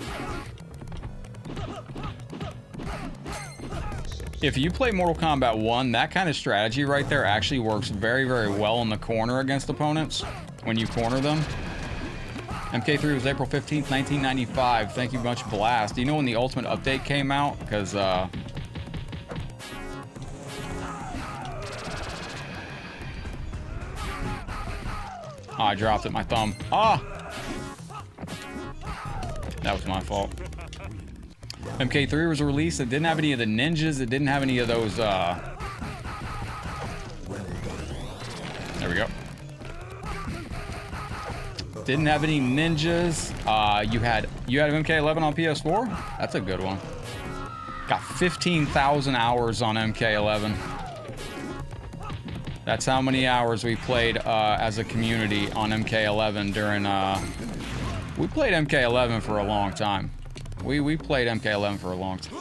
If you play Mortal Kombat 1, that kind of strategy right there actually works very, very well in the corner against opponents when you corner them. MK3 was April 15th, 1995. Thank you much, Blast. Do you know when the Ultimate Update came out? Because, oh, I dropped it, my thumb. Ah! That was my fault. MK3 was released. It didn't have any of the ninjas. It didn't have any of those, there we go. Didn't have any ninjas. You had MK11 on PS4? That's a good one. Got 15,000 hours on MK11. That's how many hours we played as a community on MK11 during we played MK11 for a long time. We played MK11 for a long time.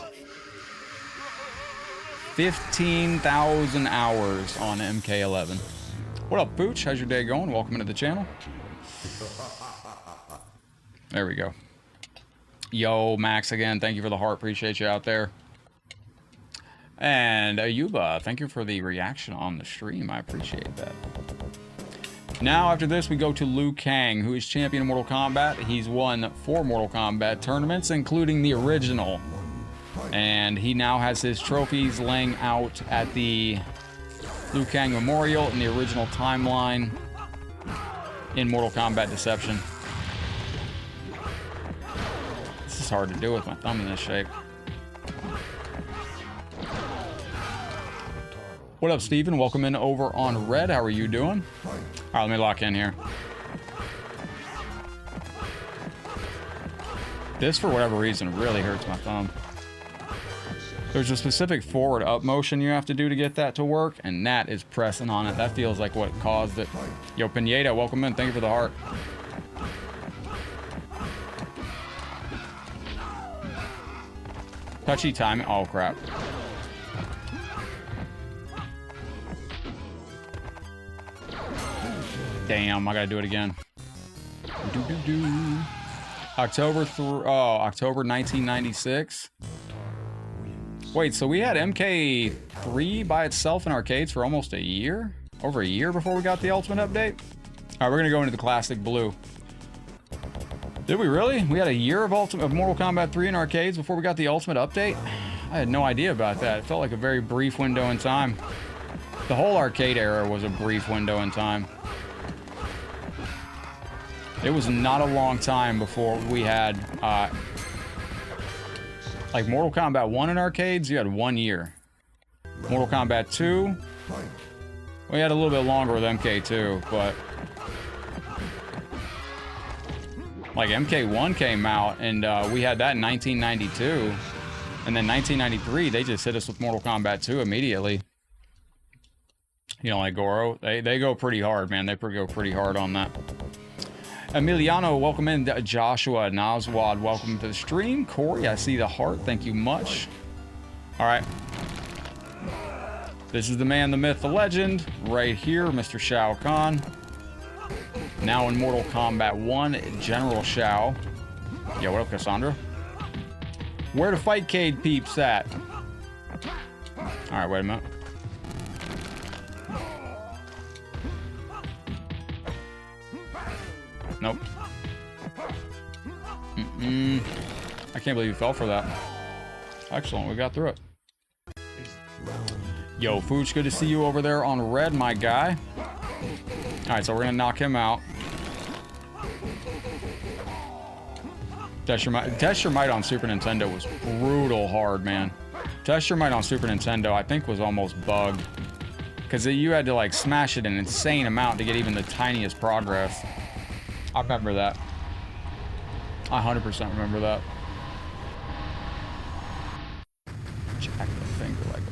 15,000 hours on MK11. What up, Pooch? How's your day going? Welcome into the channel. There we go. Yo, Max again. Thank you for the heart. Appreciate you out there. And Ayuba, thank you for the reaction on the stream. I appreciate that. Now, after this, we go to Liu Kang, who is champion of Mortal Kombat. He's won 4 Mortal Kombat tournaments, including the original. And he now has his trophies laying out at the Liu Kang Memorial in the original timeline in Mortal Kombat Deception. This is hard to do with my thumb in this shape. What up, Steven? Welcome in over on Red. How are you doing? All right, let me lock in here. This, for whatever reason, really hurts my thumb. There's a specific forward up motion you have to do to get that to work, and that is pressing on it. That feels like what caused it. Yo, Pineda, welcome in. Thank you for the heart. Touchy time. Oh, crap. Damn, I gotta do it again. October 1996. Wait, so we had MK3 by itself in arcades for almost a year? Over a year before we got the Ultimate Update? Alright, we're gonna go into the Classic Blue. Did we really? We had a year of Mortal Kombat 3 in arcades before we got the Ultimate Update? I had no idea about that. It felt like a very brief window in time. The whole arcade era was a brief window in time. It was not a long time before we had, like Mortal Kombat 1 in arcades, you had 1 year. Mortal Kombat 2, we had a little bit longer with MK2, but like MK1 came out and we had that in 1992. And then 1993, they just hit us with Mortal Kombat 2 immediately. You know, like Goro, they go pretty hard, man. They go pretty hard on that. Emiliano, welcome in. Joshua, Naswad, welcome to the stream. Corey, I see the heart. Thank you much. All right. This is the man, the myth, the legend, right here, Mr. Shao Kahn. Now in Mortal Kombat 1, General Shao. Yeah, what up, Cassandra? Where the Fightcade peeps at? All right, wait a minute. Nope. I can't believe you fell for that. Excellent, we got through it. Yo, Fooch, good to see you over there on Red, my guy. Alright, so we're gonna knock him out. Test Your Might on Super Nintendo was brutal hard, man. Test Your Might on Super Nintendo, I think, was almost bugged. Because you had to, like, smash it an insane amount to get even the tiniest progress. I remember that. I 100% remember that. Jack the finger like...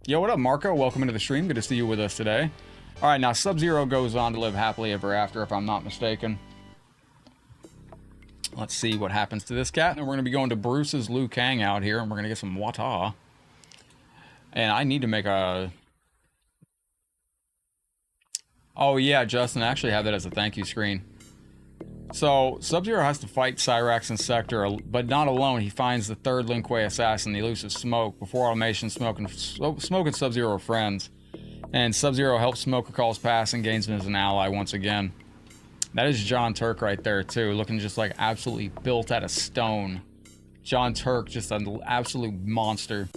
Yo, what up, Marco? Welcome into the stream. Good to see you with us today. All right, now Sub-Zero goes on to live happily ever after, if I'm not mistaken. Let's see what happens to this cat. And we're going to be going to Bruce's Liu Kang out here, and we're going to get some Wata. And I need to make a... Oh, yeah, Justin, I actually have that as a thank you screen. So, Sub-Zero has to fight Cyrax and Sector, but not alone. He finds the third Lin Kuei assassin, the elusive Smoke. Before Automation, Smoke and Sub-Zero are friends. And Sub-Zero helps Smoke recall his past and gains him as an ally once again. That is John Turk right there, too, looking just like absolutely built out of stone. John Turk, just an absolute monster.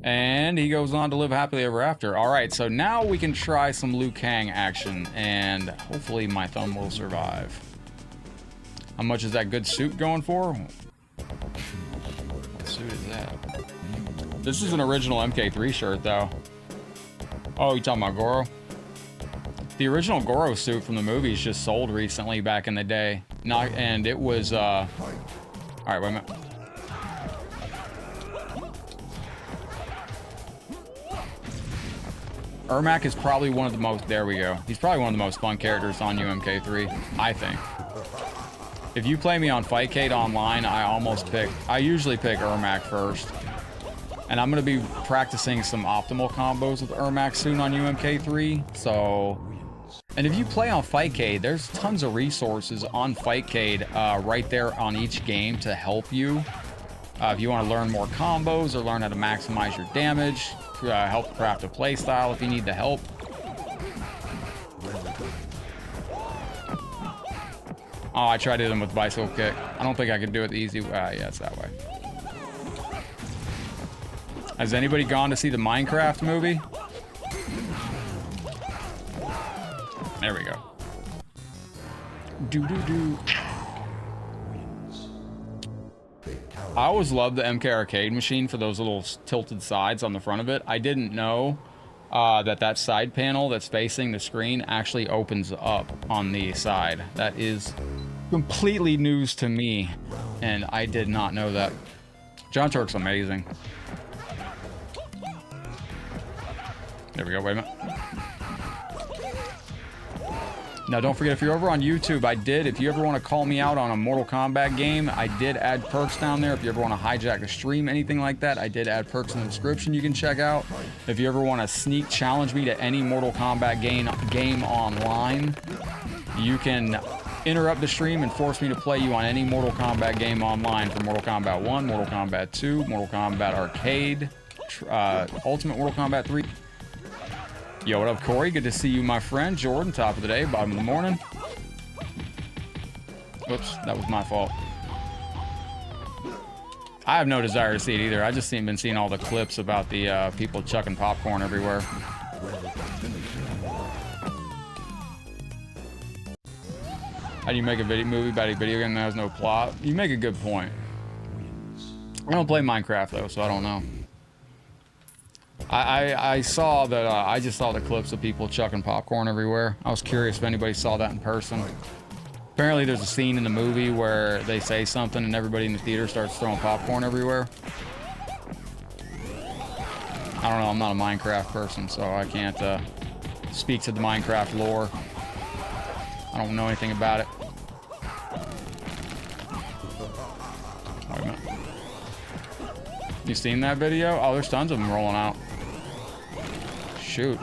And he goes on to live happily ever after. All right, so now we can try some Liu Kang action, and hopefully my thumb will survive. How much is that good suit going for? What suit is that? This is an original MK3 shirt, though. Oh, you talking about Goro? The original Goro suit from the movies just sold recently back in the day. And it was, All right, wait a minute. Ermac is probably one of the most... There we go. He's probably one of the most fun characters on UMK3, I think. If you play me on Fightcade online, I usually pick Ermac first. And I'm going to be practicing some optimal combos with Ermac soon on UMK3, so... And if you play on Fightcade, there's tons of resources on Fightcade right there on each game to help you. If you want to learn more combos or learn how to maximize your damage, help craft a playstyle if you need the help. Oh, I tried to hit him with bicycle kick. I don't think I could do it the easy way. Yeah, it's that way. Has anybody gone to see the Minecraft movie? There we go. Do. I always loved the MK arcade machine for those little tilted sides on the front of it. I didn't know that side panel that's facing the screen actually opens up on the side. That is completely news to me, and I did not know that. John Turk's amazing. There we go, wait a minute. Now, don't forget, if you're over on YouTube, if you ever want to call me out on a Mortal Kombat game, I did add perks down there. If you ever want to hijack the stream, anything like that, I did add perks in the description you can check out. If you ever want to sneak challenge me to any Mortal Kombat game online, you can interrupt the stream and force me to play you on any Mortal Kombat game online for Mortal Kombat 1, Mortal Kombat 2, Mortal Kombat Arcade, Ultimate Mortal Kombat 3. Yo, what up, Corey? Good to see you, my friend. Jordan, top of the day, bottom of the morning. Oops, that was my fault. I have no desire to see it either. I just been seeing all the clips about the people chucking popcorn everywhere. How do you make a movie about a video game that has no plot? You make a good point. I don't play Minecraft, though, so I don't know. I saw that, I just saw the clips of people chucking popcorn everywhere. I was curious if anybody saw that in person. Apparently there's a scene in the movie where they say something and everybody in the theater starts throwing popcorn everywhere. I don't know, I'm not a Minecraft person, so I can't speak to the Minecraft lore. I don't know anything about it. Wait a minute. You seen that video? Oh, there's tons of them rolling out. Shoot.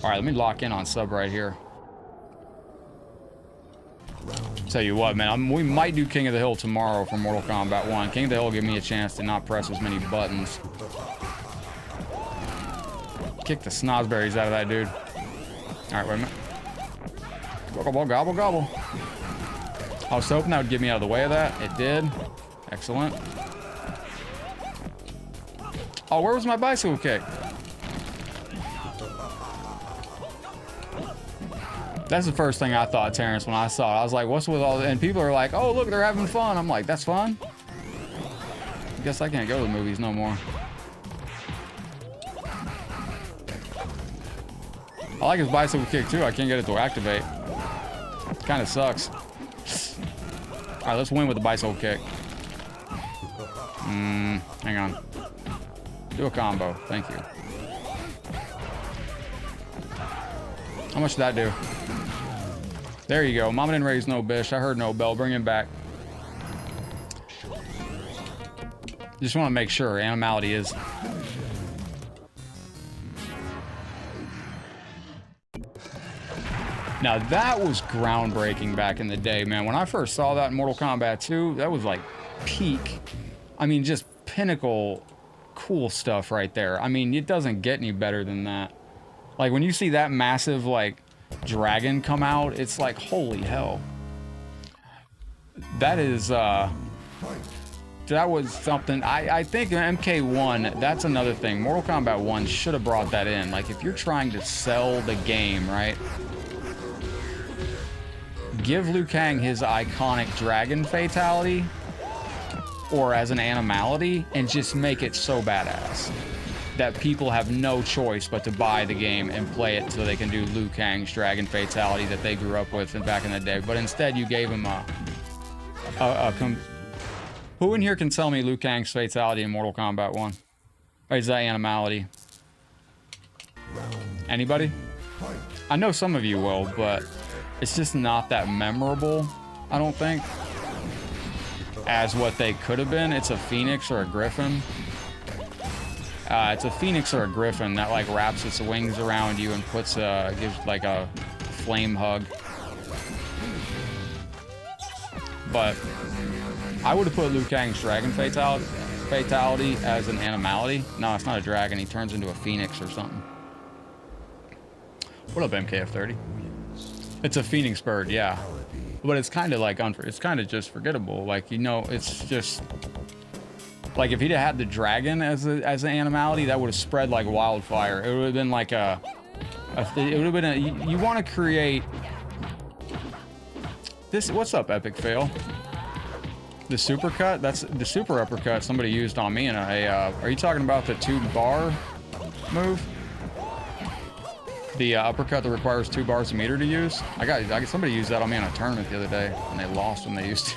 All right, let me lock in on sub right here. Tell you what, man, we might do King of the Hill tomorrow for Mortal Kombat 1. King of the Hill will give me a chance to not press as many buttons. Kick the snozberries out of that dude. All right, wait a minute. Gobble, gobble, gobble. I was hoping that would get me out of the way of that. It did. Excellent. Oh, where was my bicycle kick? That's the first thing I thought, Terrence, when I saw it. I was like, what's with all... And people are like, oh, look, they're having fun. I'm like, that's fun? I guess I can't go to the movies no more. I like his bicycle kick, too. I can't get it to activate. Kind of sucks. All right, let's win with the bicycle kick. Hang on. Do a combo. Thank you. How much did that do? There you go. Mama didn't raise no bish. I heard no bell. Bring him back. Just want to make sure. Animality is... Now, that was groundbreaking back in the day, man. When I first saw that in Mortal Kombat 2, that was like peak. I mean, just pinnacle cool stuff right there. I mean, it doesn't get any better than that. Like, when you see that massive, like, dragon come out, it's like, holy hell. That is, that was something. I think MK1, that's another thing. Mortal Kombat 1 should have brought that in. Like, if you're trying to sell the game, right? Give Liu Kang his iconic dragon fatality, or as an animality, and just make it so badass that people have no choice but to buy the game and play it so they can do Liu Kang's dragon fatality that they grew up with back in the day. But instead, you gave him who in here can tell me Liu Kang's fatality in Mortal Kombat 1? Or is that animality? Anybody? I know some of you will, but it's just not that memorable, I don't think, as what they could have been. It's a phoenix or a griffin. It's a phoenix or a griffin that like wraps its wings around you and puts gives like a flame hug. But I would have put Liu Kang's dragon fatality as an animality. No, it's not a dragon. He turns into a phoenix or something. What up, MKF30? It's a phoenix bird, yeah. But it's kind of like it's kind of just forgettable. Like, you know, it's just like if he'd have had the dragon as an animality, that would have spread like wildfire. It would have been like it would have been you want to create this. What's up, epic fail? The super cut? That's the super uppercut somebody used on me in a are you talking about the 2-bar move? The uppercut that requires 2 bars a meter to use. I got somebody used that on me in a tournament the other day, and they lost when they used it.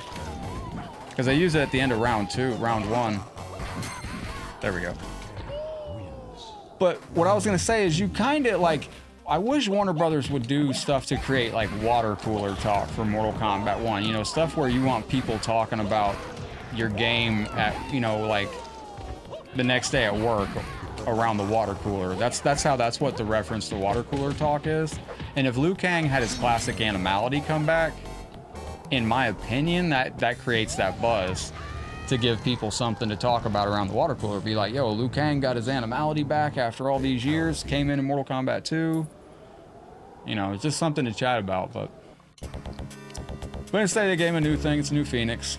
Because they used it at the end of round 1. There we go. But what I was gonna say is, you kind of like, I wish Warner Brothers would do stuff to create like water cooler talk for Mortal Kombat 1. You know, stuff where you want people talking about your game at, you know, like the next day at work around the water cooler. That's what the reference to water cooler talk is. And if Liu Kang had his classic animality come back, in my opinion, that creates that buzz to give people something to talk about around the water cooler. Be like, yo, Liu Kang got his animality back after all these years, came in Mortal Kombat 2. You know, it's just something to chat about. But instead they gave him a new thing. It's a new Phoenix.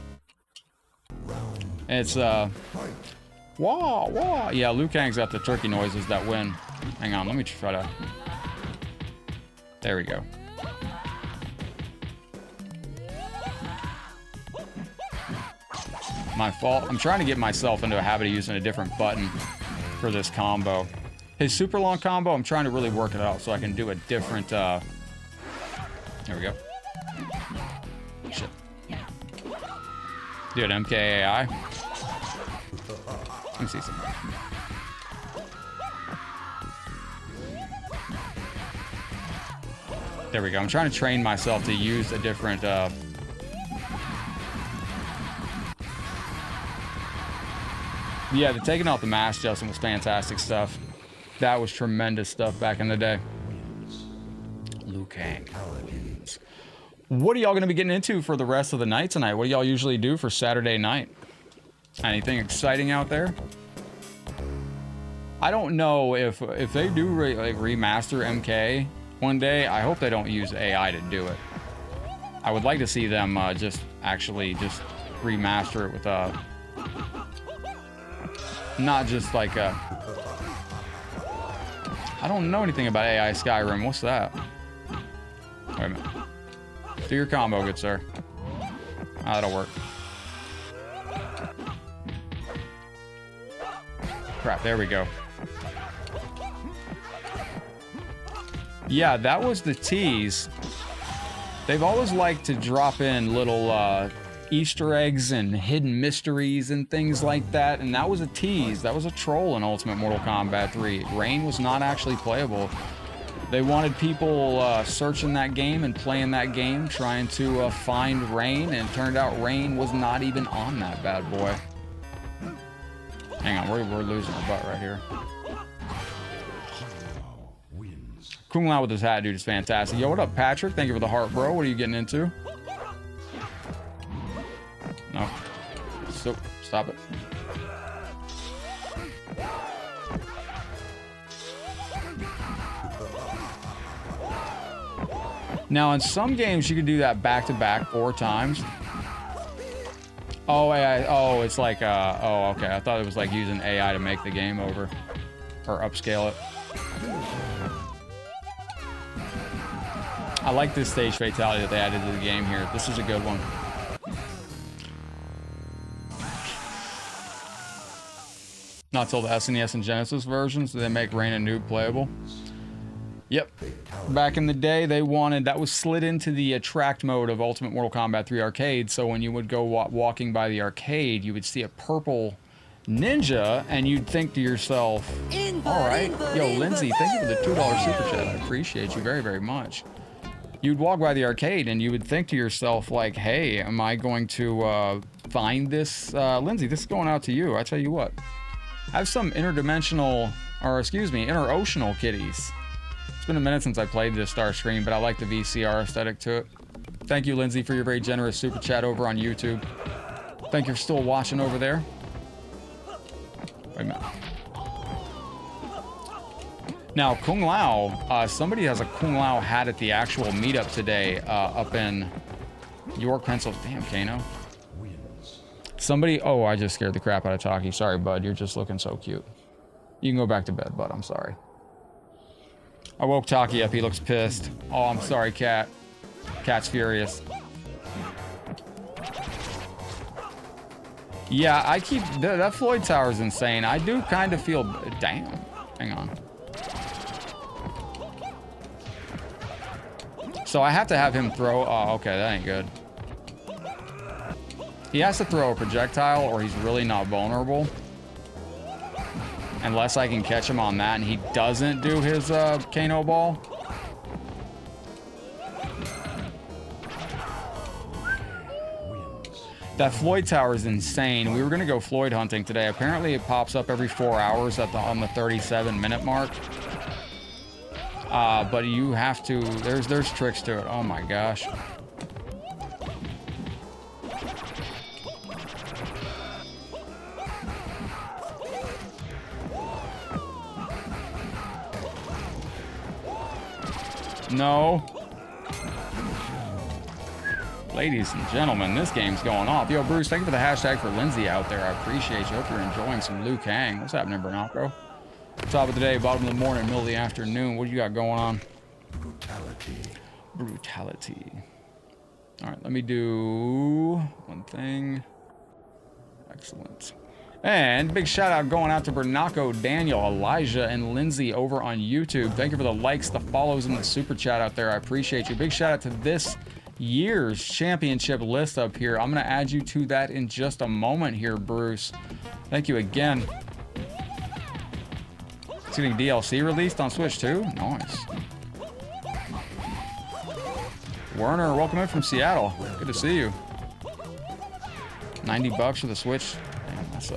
And it's wah, wah. Yeah, Liu Kang's got the turkey noises that win. Hang on, let me try to... There we go. My fault. I'm trying to get myself into a habit of using a different button for this combo. His super long combo, I'm trying to really work it out so I can do a different... There we go. Shit. Dude, MKAI. Let me see something. There we go. I'm trying to train myself to use a different yeah, the taking off the mask, Justin, was fantastic stuff. That was tremendous stuff back in the day. Liu Kang. What are y'all going to be getting into for the rest of the night tonight? What do y'all usually do for Saturday night? Anything exciting out there? I don't know if they do like remaster MK one day. I hope they don't use AI to do it. I would like to see them just remaster it with not just like a... I don't know anything about AI Skyrim. What's that? Wait a minute. Do your combo, good sir. Ah, that'll work. Crap, there we go. Yeah, that was the tease. They've always liked to drop in little Easter eggs and hidden mysteries and things like that, and that was a tease. That was a troll in Ultimate Mortal Kombat 3. Rain was not actually playable. They wanted people searching that game and playing that game, trying to find Rain, and it turned out Rain was not even on that bad boy. Hang on, we're losing our butt right here. Kung Lao with his hat, dude, is fantastic. Yo, what up, Patrick? Thank you for the heart, bro. What are you getting into? No. So, stop it. Now, in some games, you can do that back-to-back 4 times. Oh, AI. Oh, it's like, oh, okay. I thought it was like using AI to make the game over. Or upscale it. I like this stage fatality that they added to the game here. This is a good one. Not till the SNES and Genesis versions do they make Rain and Noob playable. Yep. Back in the day, they wanted... That was slid into the attract mode of Ultimate Mortal Kombat 3 Arcade, so when you would go walking by the arcade, you would see a purple ninja, and you'd think to yourself, alright, yo, Lindsay, thank you for the $2 super chat. I appreciate you very, very much. You'd walk by the arcade, and you would think to yourself, like, hey, am I going to find this? Lindsay, this is going out to you. I tell you what. I have some interoceanal kitties. It's been a minute since I played this Starscream, but I like the VCR aesthetic to it. Thank you, Lindsay, for your very generous super chat over on YouTube. Thank you for still watching over there. Wait a minute. Now, Kung Lao, somebody has a Kung Lao hat at the actual meetup today up in York, Pennsylvania. Damn, Kano. Somebody, oh, I just scared the crap out of Taki. Sorry, bud, you're just looking so cute. You can go back to bed, bud, I'm sorry. I woke Taki up, he looks pissed. Oh, I'm sorry, Cat. Cat's furious. Yeah, I keep, that Floyd Tower is insane. I do kind of feel, damn, hang on. So I have to have him throw, oh, okay, that ain't good. He has to throw a projectile or he's really not vulnerable. Unless I can catch him on that and he doesn't do his Kano ball. That Floyd Tower is insane. We were gonna go Floyd hunting today. Apparently it pops up every 4 hours on the 37-minute mark. But you have to, there's tricks to it. Oh my gosh. No. Ladies and gentlemen, this game's going off. Yo, Bruce, thank you for the hashtag for Lindsay out there. I appreciate you. Hope you're enjoying some Liu Kang. What's happening, Bernacco? Top of the day, bottom of the morning, middle of the afternoon. What do you got going on? Brutality. Brutality. All right, let me do one thing. Excellent. And big shout out going out to Bernacco, Daniel, Elijah, and Lindsay over on YouTube. Thank you for the likes, the follows, and the super chat out there. I appreciate you. Big shout out to this year's championship list up here. I'm going to add you to that in just a moment here, Bruce. Thank you again. It's getting DLC released on Switch too? Nice. Werner, welcome in from Seattle. Good to see you. $90 for the Switch. Damn, that's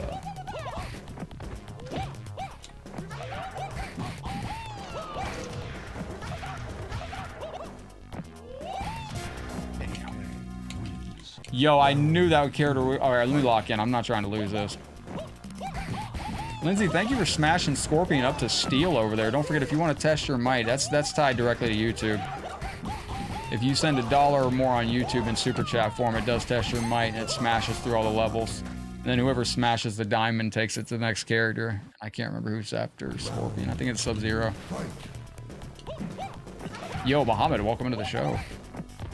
Yo, I knew that would carry to... Alright, let me lock in. I'm not trying to lose this. Lindsay, thank you for smashing Scorpion up to steel over there. Don't forget, if you want to test your might, that's tied directly to YouTube. If you send $1 or more on YouTube in Super Chat form, it does test your might, and it smashes through all the levels. And then whoever smashes the diamond takes it to the next character. I can't remember who's after Scorpion. I think it's Sub-Zero. Yo, Muhammad, welcome into the show.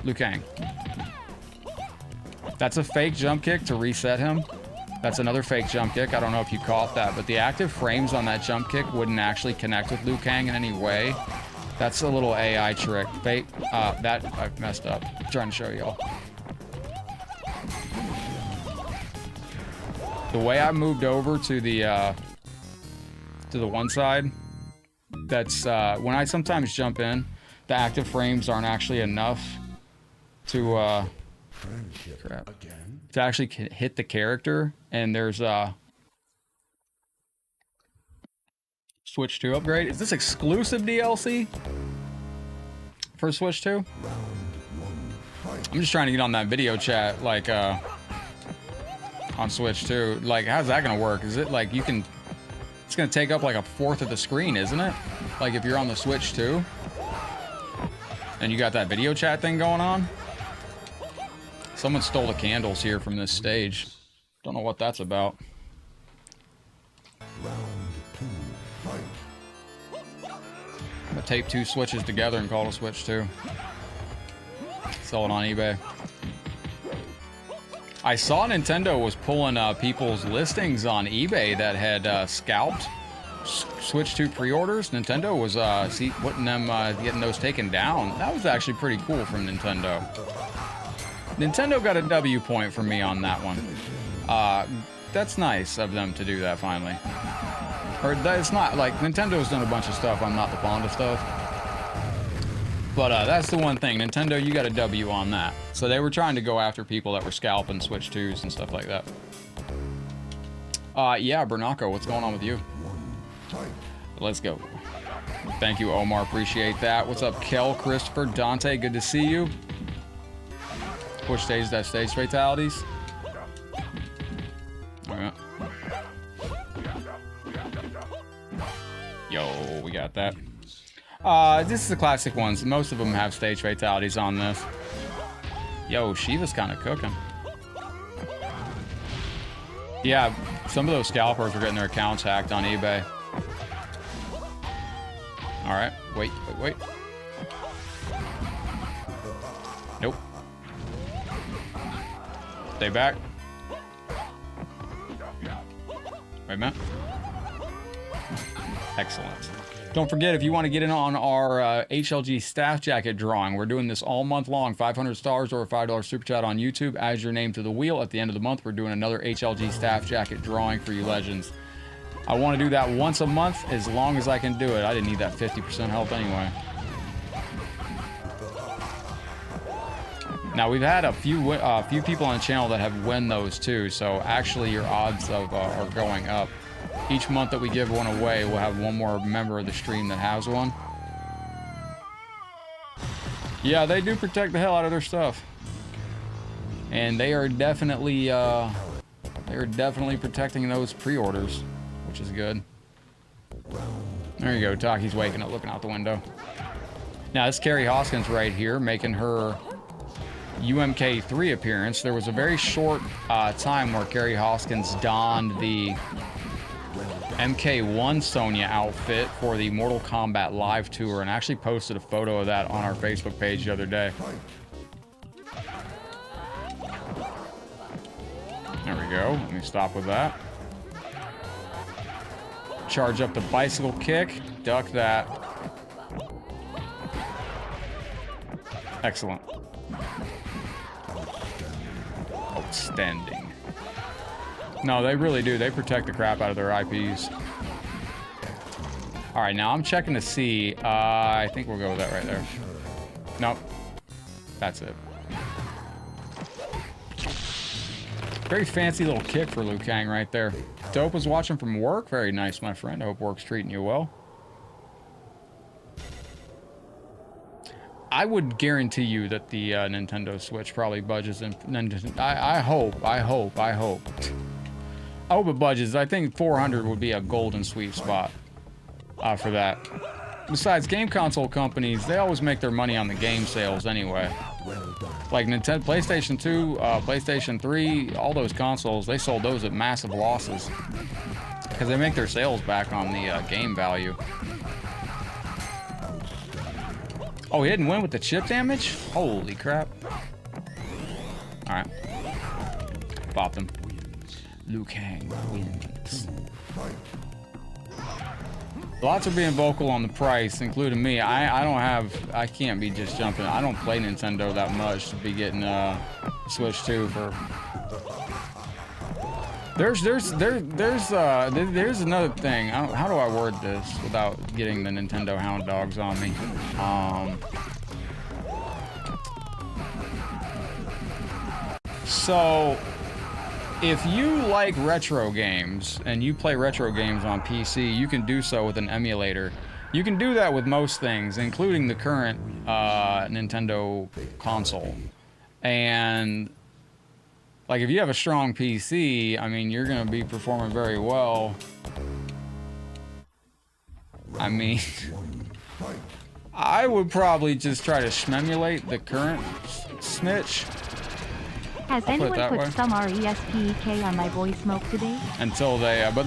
Liu Kang. That's a fake jump kick to reset him. That's another fake jump kick. I don't know if you caught that, but the active frames on that jump kick wouldn't actually connect with Liu Kang in any way. That's a little AI trick. Fake. That I messed up. I'm trying to show y'all. The way I moved over to the one side, that's when I sometimes jump in, the active frames aren't actually enough to to actually hit the character, and there's Switch 2 upgrade. Is this exclusive DLC for Switch 2? I'm just trying to get on that video chat, like on Switch 2. Like, how's that gonna work? Is it like you can? It's gonna take up like a fourth of the screen, isn't it? Like if you're on the Switch 2 and you got that video chat thing going on. Someone stole the candles here from this stage. Don't know what that's about. I'm gonna tape 2 switches together and call it a Switch 2. Sell it on eBay. I saw Nintendo was pulling people's listings on eBay that had scalped Switch 2 pre-orders. Nintendo was putting them, getting those taken down. That was actually pretty cool from Nintendo. Nintendo got a W point from me on that one. That's nice of them to do that finally. Or it's not like Nintendo's done a bunch of stuff I'm not the fond of stuff. But that's the one thing. Nintendo, you got a W on that. So they were trying to go after people that were scalping Switch 2s and stuff like that. Yeah, Bernaco, what's going on with you? Let's go. Thank you, Omar. Appreciate that. What's up, Kel, Christopher, Dante? Good to see you. Which stage that stage fatalities? Alright. Yo, we got that. This is the classic ones. Most of them have stage fatalities on this. Yo, Shiva's kind of cooking. Yeah, some of those scalpers are getting their accounts hacked on eBay. Alright, wait. Nope. Stay back. Wait a minute. Excellent. Don't forget, if you want to get in on our HLG staff jacket drawing, we're doing this all month long. 500 stars or a $5 super chat on YouTube. Add your name to the wheel. At the end of the month, we're doing another HLG staff jacket drawing for you legends. I want to do that once a month as long as I can do it. I didn't need that 50% help anyway. Now, we've had a few people on the channel that have won those too, so actually your odds of are going up. Each month that we give one away, we'll have one more member of the stream that has one. Yeah, they do protect the hell out of their stuff. And they are definitely protecting those pre-orders, which is good. There you go, Taki's waking up, looking out the window. Now, this is Carrie Hoskins right here, making her UMK3 appearance. There was a very short time where Carrie Hoskins donned the MK1 Sonya outfit for the Mortal Kombat live tour and actually posted a photo of that on our Facebook page the other day. There we go. Let me stop with that. Charge up the bicycle kick. Duck that. Excellent. Outstanding. No, they really do. They protect the crap out of their IPs. All right, now I'm checking to see. I think we'll go with that right there. Nope. That's it. Very fancy little kick for Liu Kang right there. Dope was watching from work. Very nice, my friend. I hope work's treating you well. I would guarantee you that the Nintendo Switch probably budges in. I hope it budges. I think 400 would be a golden sweet spot for that. Besides, game console companies, they always make their money on the game sales anyway. Like Nintendo, PlayStation 2, PlayStation 3, all those consoles, they sold those at massive losses because they make their sales back on the game value. Oh, he didn't win with the chip damage? Holy crap. Alright. Popped him. Liu Kang wins. Lots are being vocal on the price, including me. I can't be just jumping. I don't play Nintendo that much to be getting Switch 2 for. There's another thing. How do I word this without getting the Nintendo hound dogs on me? So, if you like retro games and you play retro games on PC, you can do so with an emulator. You can do that with most things, including the current Nintendo console. And like, if you have a strong PC, I mean, you're gonna be performing very well. I mean, I would probably just try to shmemulate the current Switch. Has anyone put some RESPEK on my voice smoke today? Until they, but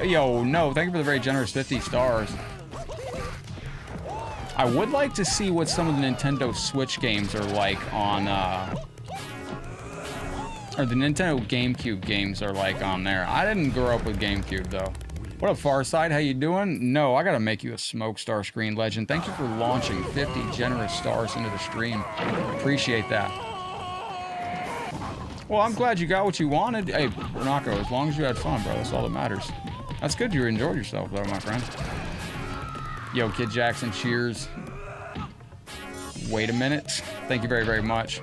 yo, no, thank you for the very generous 50 stars. I would like to see what some of the Nintendo Switch games are like on, or the Nintendo GameCube games are like on there. I didn't grow up with GameCube though. What up, Farside? How you doing? No, I gotta make you a Smoke Star Screen legend. Thank you for launching 50 generous stars into the stream. Appreciate that. Well, I'm glad you got what you wanted. Hey, Renako, as long as you had fun, bro, that's all that matters. That's good you enjoyed yourself, though, my friend. Yo, Kid Jackson, cheers. Wait a minute. Thank you very, very much.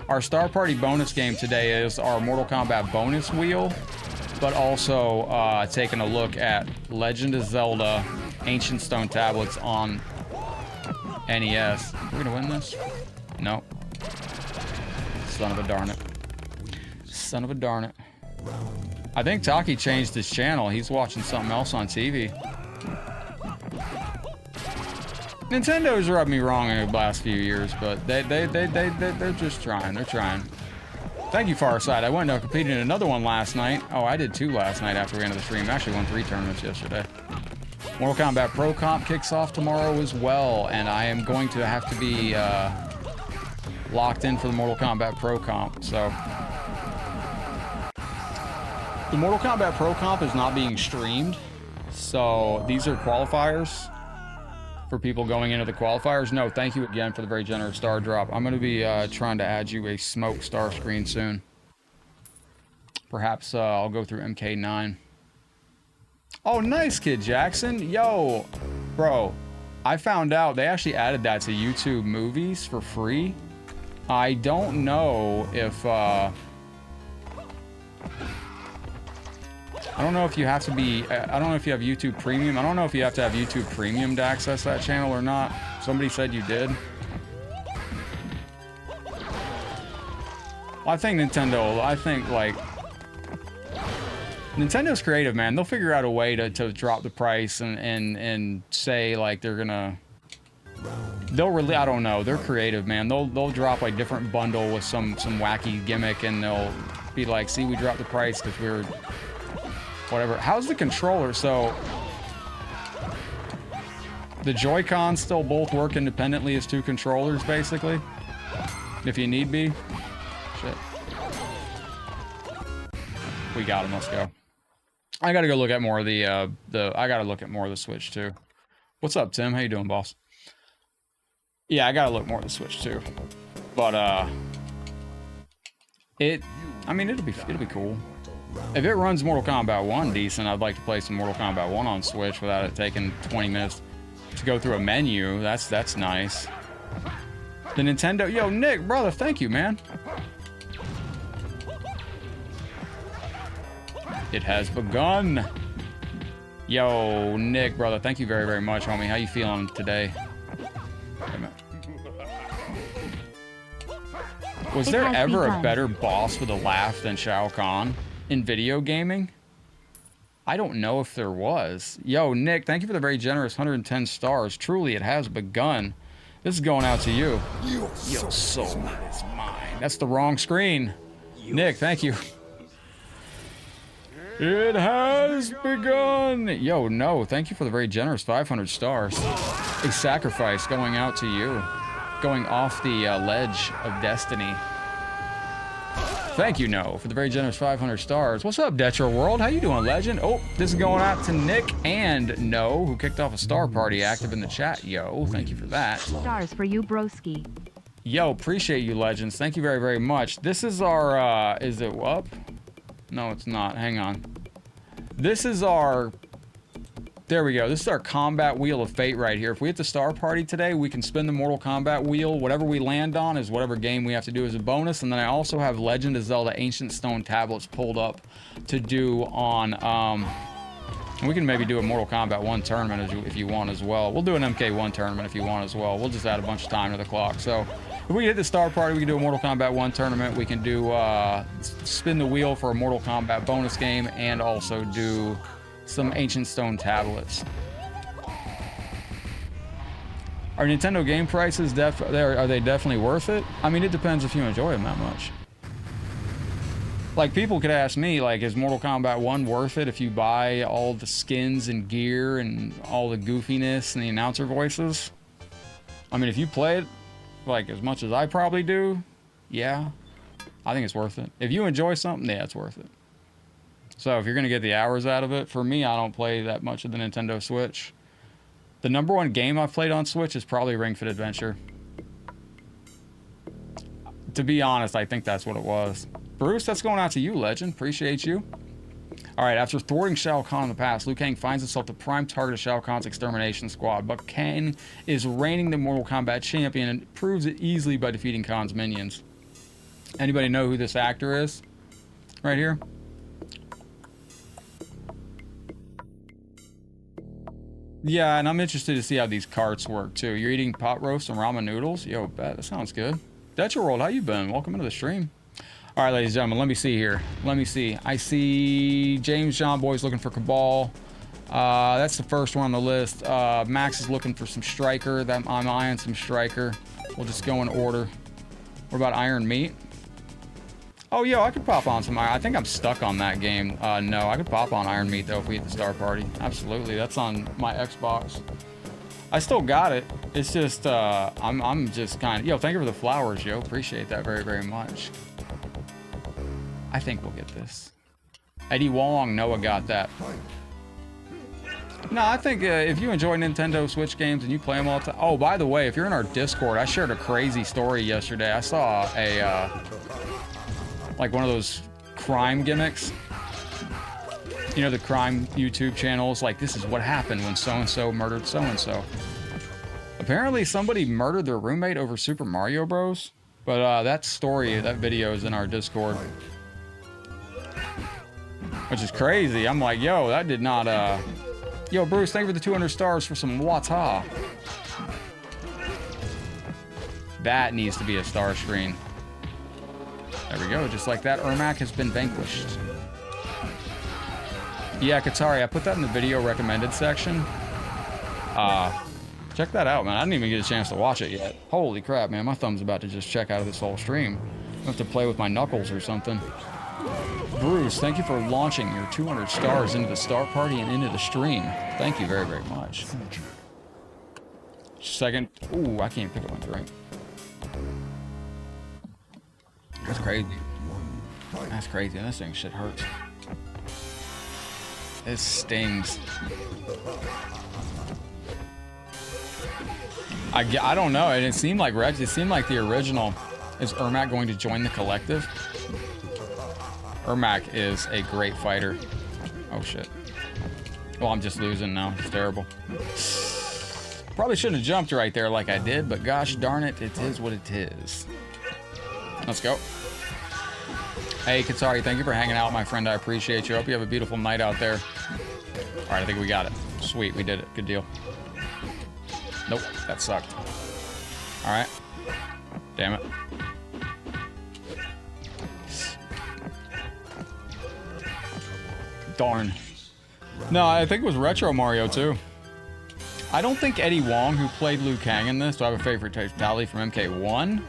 Our Star Party bonus game today is our Mortal Kombat bonus wheel, but also taking a look at Legend of Zelda Ancient Stone Tablets on NES. We're gonna win this? No. Son of a darn it. Son of a darn it. I think Taki changed his channel. He's watching something else on TV. Nintendo's rubbed me wrong in the last few years, but they're just trying. They're trying. Thank you, Farside. I went and competed in another one last night. Oh, I did 2 last night after we ended the stream. I actually won 3 tournaments yesterday. Mortal Kombat Pro Comp kicks off tomorrow as well, and I am going to have to be locked in for the Mortal Kombat Pro Comp, so. The Mortal Kombat Pro Comp is not being streamed, so these are qualifiers for people going into the qualifiers. No, thank you again for the very generous star drop. I'm going to be trying to add you a Smoke Star Screen soon. Perhaps I'll go through MK9. Oh, nice, Kid Jackson. Yo, bro, I found out they actually added that to YouTube movies for free. I don't know if... I don't know if you have to be, I don't know if you have YouTube Premium. I don't know if you have to have YouTube Premium to access that channel or not. Somebody said you did. Well, I think Nintendo, like, Nintendo's creative, man. They'll figure out a way to drop the price and say, like, they're gonna, they'll really, I don't know. They're creative, man. They'll drop a different bundle with some wacky gimmick, and they'll be like, see, we dropped the price because we're, whatever. How's the controller? So the Joy-Cons still both work independently as 2 controllers, basically, if you need be. Shit. We got him. Let's go. I gotta go look at more of the I gotta look at more of the Switch too. What's up, Tim? How you doing, boss? Yeah, I gotta look more at the Switch too. But I mean, it'll be cool. If it runs Mortal Kombat 1 decent, I'd like to play some Mortal Kombat 1 on Switch without it taking 20 minutes to go through a menu. That's nice. The Nintendo... Yo, Nick, brother, thank you, man. It has begun. Yo, Nick, brother, thank you very, very much, homie. How you feeling today? Wait a minute. Was there ever a better boss with a laugh than Shao Kahn in video gaming? I don't know if there was. Yo, Nick, thank you for the very generous 110 stars. Truly, it has begun. This is going out to you. Your soul is mine. That's the wrong screen. Nick, thank you. It has begun. Yo, no, thank you for the very generous 500 stars. A sacrifice going out to you. Going off the ledge of destiny. Thank you, No, for the very generous 500 stars. What's up, Detro World? How you doing, legend? Oh, this is going out to Nick and No, who kicked off a star party active in the chat. Yo, thank you for that. Stars for you, broski. Yo, appreciate you, legends. Thank you very, very much. This is our, is it up? No, it's not. Hang on. This is our... There we go. This is our combat wheel of fate right here. If we hit the star party today, we can spin the Mortal Kombat wheel. Whatever we land on is whatever game we have to do as a bonus. And then I also have Legend of Zelda Ancient Stone tablets pulled up to do on... we can maybe do a Mortal Kombat 1 tournament if you want as well. We'll do an MK1 tournament if you want as well. We'll just add a bunch of time to the clock. So if we hit the star party, we can do a Mortal Kombat 1 tournament. We can do spin the wheel for a Mortal Kombat bonus game and also do some Ancient Stone tablets. Are Nintendo game prices are they definitely worth it? I mean, it depends if you enjoy them that much. Like, people could ask me, like, is Mortal Kombat 1 worth it if you buy all the skins and gear and all the goofiness and the announcer voices? I mean, if you play it, like, as much as I probably do, yeah, I think it's worth it. If you enjoy something, yeah, it's worth it. So if you're going to get the hours out of it, for me, I don't play that much of the Nintendo Switch. The #1 game I've played on Switch is probably Ring Fit Adventure. To be honest, I think that's what it was. Bruce, that's going out to you, legend. Appreciate you. All right, after thwarting Shao Kahn in the past, Liu Kang finds himself the prime target of Shao Kahn's extermination squad, but Kahn is reigning the Mortal Kombat champion and proves it easily by defeating Kahn's minions. Anybody know who this actor is? Right here? Yeah, and I'm interested to see how these carts work, too. You're eating pot roast and ramen noodles? Yo, bet. That sounds good. Detro World, how you been? Welcome into the stream. All right, ladies and gentlemen, let me see here. Let me see. I see James John Boy's looking for Cabal. That's the first one on the list. Max is looking for some Striker. I'm eyeing some Striker. We'll just go in order. What about Iron Meat? Oh, yo, I could pop on some Iron. I think I'm stuck on that game. No, I could pop on Iron Meat, though, if we hit the Star Party. Absolutely. That's on my Xbox. I still got it. It's just, I'm just kind of... Yo, thank you for the flowers, yo. Appreciate that very, very much. I think we'll get this. Eddie Wong, Noah got that. No, I think if you enjoy Nintendo Switch games and you play them all the time... Oh, by the way, if you're in our Discord, I shared a crazy story yesterday. I saw a... like one of those crime gimmicks. You know, the crime YouTube channels, like, this is what happened when so-and-so murdered so-and-so. Apparently somebody murdered their roommate over Super Mario Bros. But that story, that video is in our Discord. Which is crazy. I'm like, yo, that did not, Yo, Bruce, thank you for the 200 stars for some Wata. That needs to be a star screen. There we go, just like that, Ermac has been vanquished. Yeah, Katari, I put that in the video recommended section. Check that out, man. I didn't even get a chance to watch it yet. Holy crap, man, my thumb's about to just check out of this whole stream. I have to play with my knuckles or something. Bruce, thank you for launching your 200 stars into the Star Party and into the stream. Thank you very, very much. Second, ooh, I can't pick up my drink. That's crazy. That's crazy. This thing shit hurts. It stings. I don't know. It seemed like Rex. It seemed like the original. Is Ermac going to join the collective? Ermac is a great fighter. Oh shit. Well, I'm just losing now. It's terrible. Probably shouldn't have jumped right there like I did, but gosh darn it, it is what it is. Let's go. Hey, Katari, thank you for hanging out, my friend. I appreciate you. I hope you have a beautiful night out there. All right, I think we got it. Sweet, we did it. Good deal. Nope, that sucked. All right. Damn it. Darn. No, I think it was Retro Mario, too. I don't think Eddie Wong, who played Liu Kang in this, do I have a favorite fatality from MK1?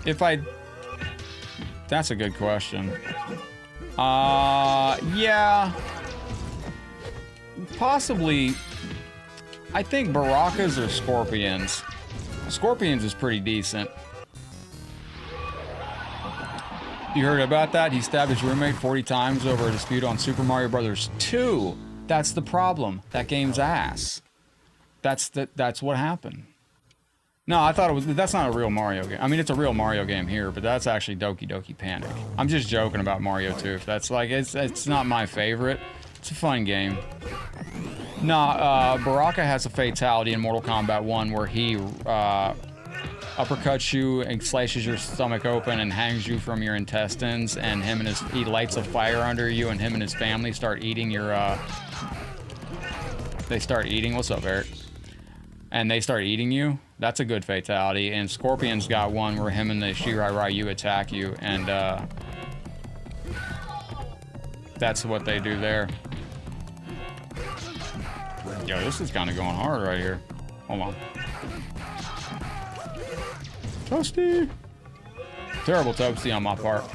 If I... That's a good question. Yeah. possibly, I think Baraka's or Scorpions. Scorpions is pretty decent. You heard about that? He stabbed his roommate 40 times over a dispute on Super Mario Brothers 2. That's the problem. That game's ass. That's what happened. No, I thought it was. That's not a real Mario game. I mean, it's a real Mario game here, but that's actually Doki Doki Panic. I'm just joking about Mario 2. That's like it's not my favorite. It's a fun game. Nah, Baraka has a fatality in Mortal Kombat 1 where he uppercuts you and slashes your stomach open and hangs you from your intestines, and he lights a fire under you, and him and his family start eating your they start eating. What's up, Eric? And they start eating you. That's a good fatality. And Scorpion's got one where him and the Shirai Ryu attack you, and that's what they do there. Yo, this is kind of going hard right here. Hold on. Toasty! Terrible toasty on my part.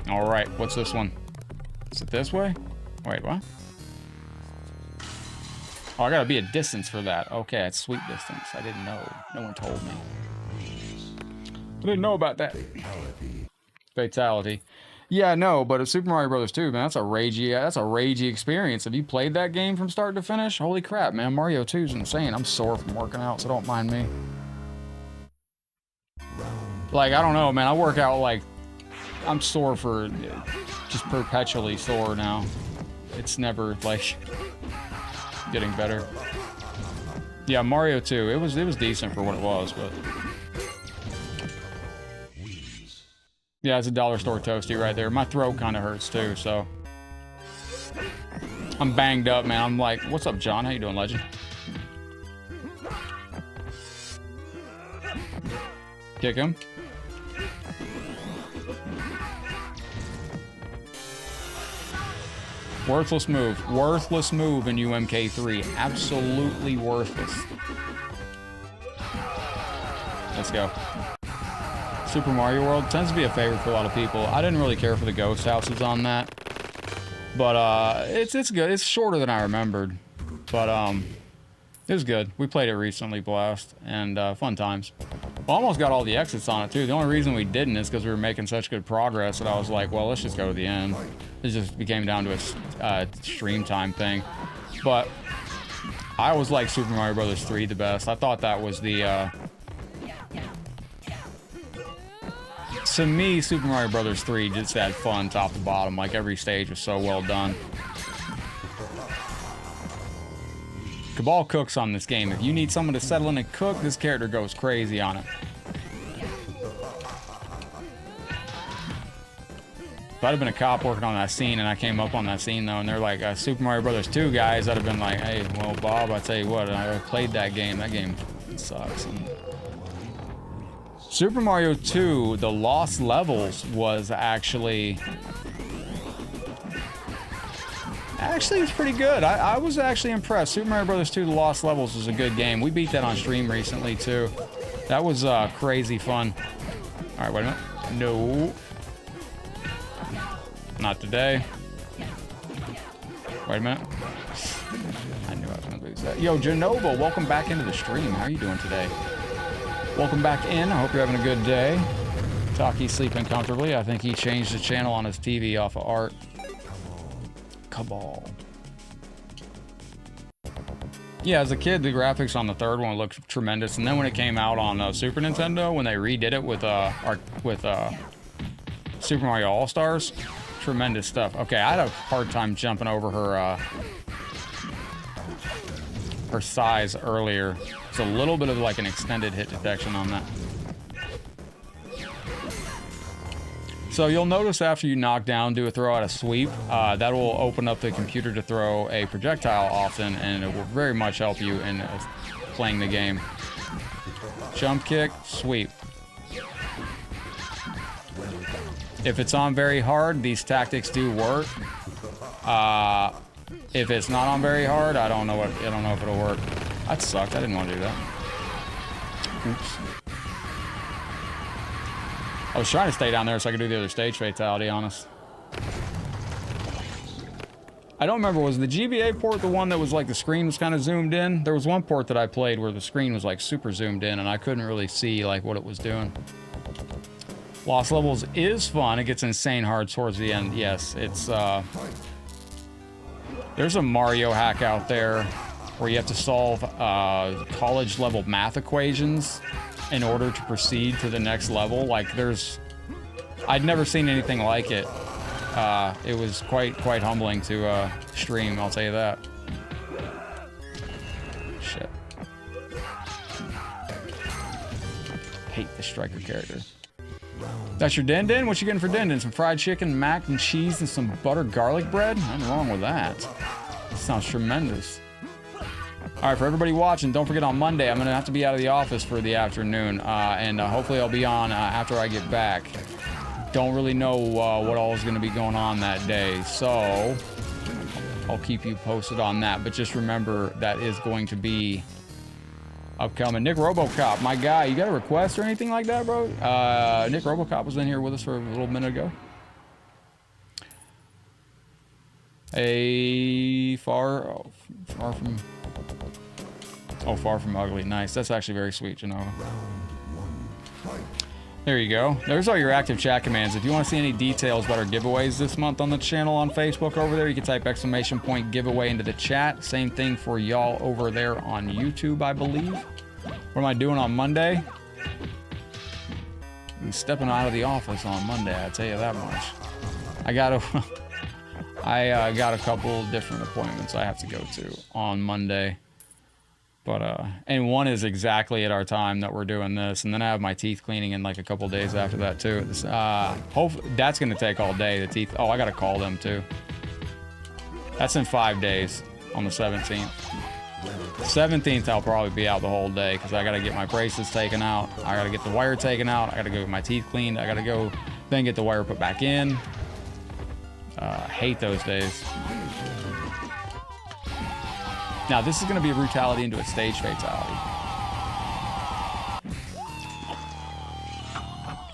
Alright, what's this one? Is it this way? Wait, what? Oh, I gotta be a distance for that. Okay, it's sweet distance. I didn't know. No one told me. I didn't know about that. Fatality. Yeah, no, but it's Super Mario Brothers 2, man, that's a ragey experience. Have you played that game from start to finish? Holy crap, man, Mario 2 is insane. I'm sore from working out, so don't mind me. Like, I don't know, man, I work out like, I'm sore for, just perpetually sore now. It's never, like, getting better. Yeah, Mario 2, it was decent for what it was, but... Yeah, it's a dollar store toasty right there. My throat kind of hurts too, so... I'm banged up, man. I'm like, what's up, John? How you doing, legend? Kick him. Worthless move. Worthless move in UMK3. Absolutely worthless. Let's go. Super Mario World tends to be a favorite for a lot of people. I didn't really care for the ghost houses on that. But it's good. It's shorter than I remembered. But it was good. We played it recently, blast, and fun times. We almost got all the exits on it too. The only reason we didn't is because we were making such good progress that I was like, well, let's just go to the end. It just became down to a stream time thing. But I always liked Super Mario Brothers 3 the best. I thought that was the to me, Super Mario Brothers 3 just had fun top to bottom. Like, every stage was so well done. Cabal cooks on this game. If you need someone to settle in and cook, this character goes crazy on it. If I'd have been a cop working on that scene and I came up on that scene, though, and they're like, Super Mario Brothers 2 guys, I'd have been like, hey, well, Bob, I tell you what, I played that game. That game sucks. And Super Mario 2, the Lost Levels was actually it's pretty good. I was actually impressed. Super Mario Brothers 2, the Lost Levels was a good game. We beat that on stream recently, too. That was crazy fun. All right, wait a minute. No. Not today. Wait a minute. I knew I was going to lose that. Yo, Genova, welcome back into the stream. How are you doing today? Welcome back in. I hope you're having a good day. Taki's sleeping comfortably. I think he changed the channel on his TV off of art. Cabal. Yeah, as a kid, the graphics on the third one looked tremendous, and then when it came out on Super Nintendo, when they redid it with Super Mario All-Stars, tremendous stuff. Okay, I had a hard time jumping over her size earlier. It's a little bit of like an extended hit detection on that. So you'll notice after you knock down, do a throw out a sweep, that will open up the computer to throw a projectile often, and it will very much help you in playing the game. Jump kick, sweep. If it's on very hard, these tactics do work. If it's not on very hard, I don't know if it'll work. That sucked. I didn't want to do that. Oops. I was trying to stay down there so I could do the other stage fatality, honest. I don't remember, was the GBA port the one that was like the screen was kind of zoomed in? There was one port that I played where the screen was like super zoomed in and I couldn't really see like what it was doing. Lost Levels is fun. It gets insane hard towards the end. Yes, it's there's a Mario hack out there where you have to solve college level math equations in order to proceed to the next level. Like I'd never seen anything like it. It was quite humbling to stream, I'll tell you that. Shit. Hate the striker character. That's your din din? What you getting for din din? Some fried chicken, mac and cheese, and some butter garlic bread? Nothing wrong with that. Sounds tremendous. Alright, for everybody watching, don't forget on Monday, I'm going to have to be out of the office for the afternoon. And hopefully I'll be on after I get back. Don't really know what all is going to be going on that day, so I'll keep you posted on that. But just remember, that is going to be upcoming. Nick Robocop, my guy, you got a request or anything like that, bro? Nick Robocop was in here with us for a little minute ago. Far from ugly. Nice. That's actually very sweet, you know. There you go. There's all your active chat commands. If you want to see any details about our giveaways this month on the channel on Facebook over there, you can type ! giveaway into the chat. Same thing for y'all over there on YouTube, I believe. What am I doing on Monday? I'm stepping out of the office on Monday, I tell you that much. I got a couple different appointments I have to go to on Monday. But, and one is exactly at our time that we're doing this. And then I have my teeth cleaning in like a couple days after that too. Hopefully that's going to take all day, the teeth. Oh, I got to call them too. That's in 5 days on the 17th. 17th, I'll probably be out the whole day because I got to get my braces taken out. I got to get the wire taken out. I got to go get my teeth cleaned. I got to go then get the wire put back in. Hate those days. Now, this is going to be a brutality into a stage fatality.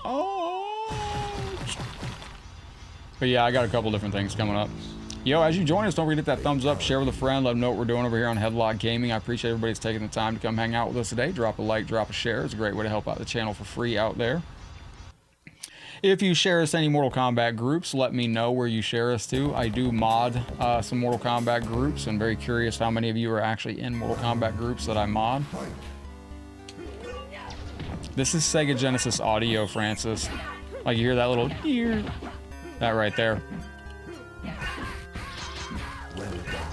Oh. But yeah, I got a couple different things coming up. Yo, as you join us, don't forget to hit that thumbs up, share with a friend, let them know what we're doing over here on Headlock Gaming. I appreciate everybody's taking the time to come hang out with us today. Drop a like, drop a share. It's a great way to help out the channel for free out there. If you share us to any Mortal Kombat groups, let me know where you share us to. I do mod some Mortal Kombat groups. I'm very curious how many of you are actually in Mortal Kombat groups that I mod. This is Sega Genesis audio, Francis. Like you hear that little ear, that right there.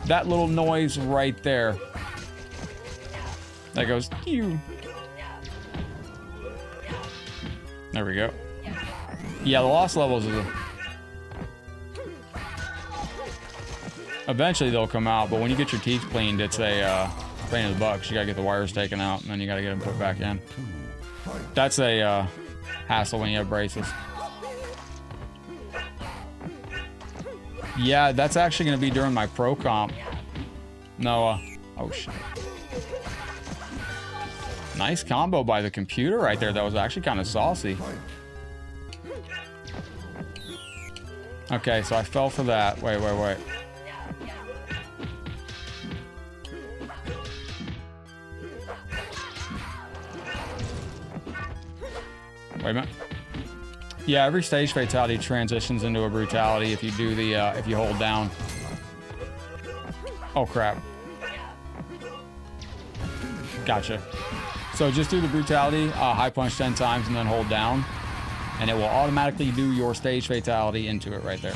That little noise right there. That goes ew. There we go. Yeah, the Lost Levels is eventually they'll come out, but when you get your teeth cleaned, it's a pain in the butt. You gotta get the wires taken out, and then you gotta get them put back in. That's a hassle when you have braces. Yeah, that's actually gonna be during my pro comp. No, oh shit. Nice combo by the computer right there. That was actually kind of saucy. Okay, so I fell for that. Wait. Wait a minute. Yeah, every stage fatality transitions into a brutality if you do the, if you hold down. Oh, crap. Gotcha. So just do the brutality, high punch 10 times and then hold down. And it will automatically do your stage fatality into it right there.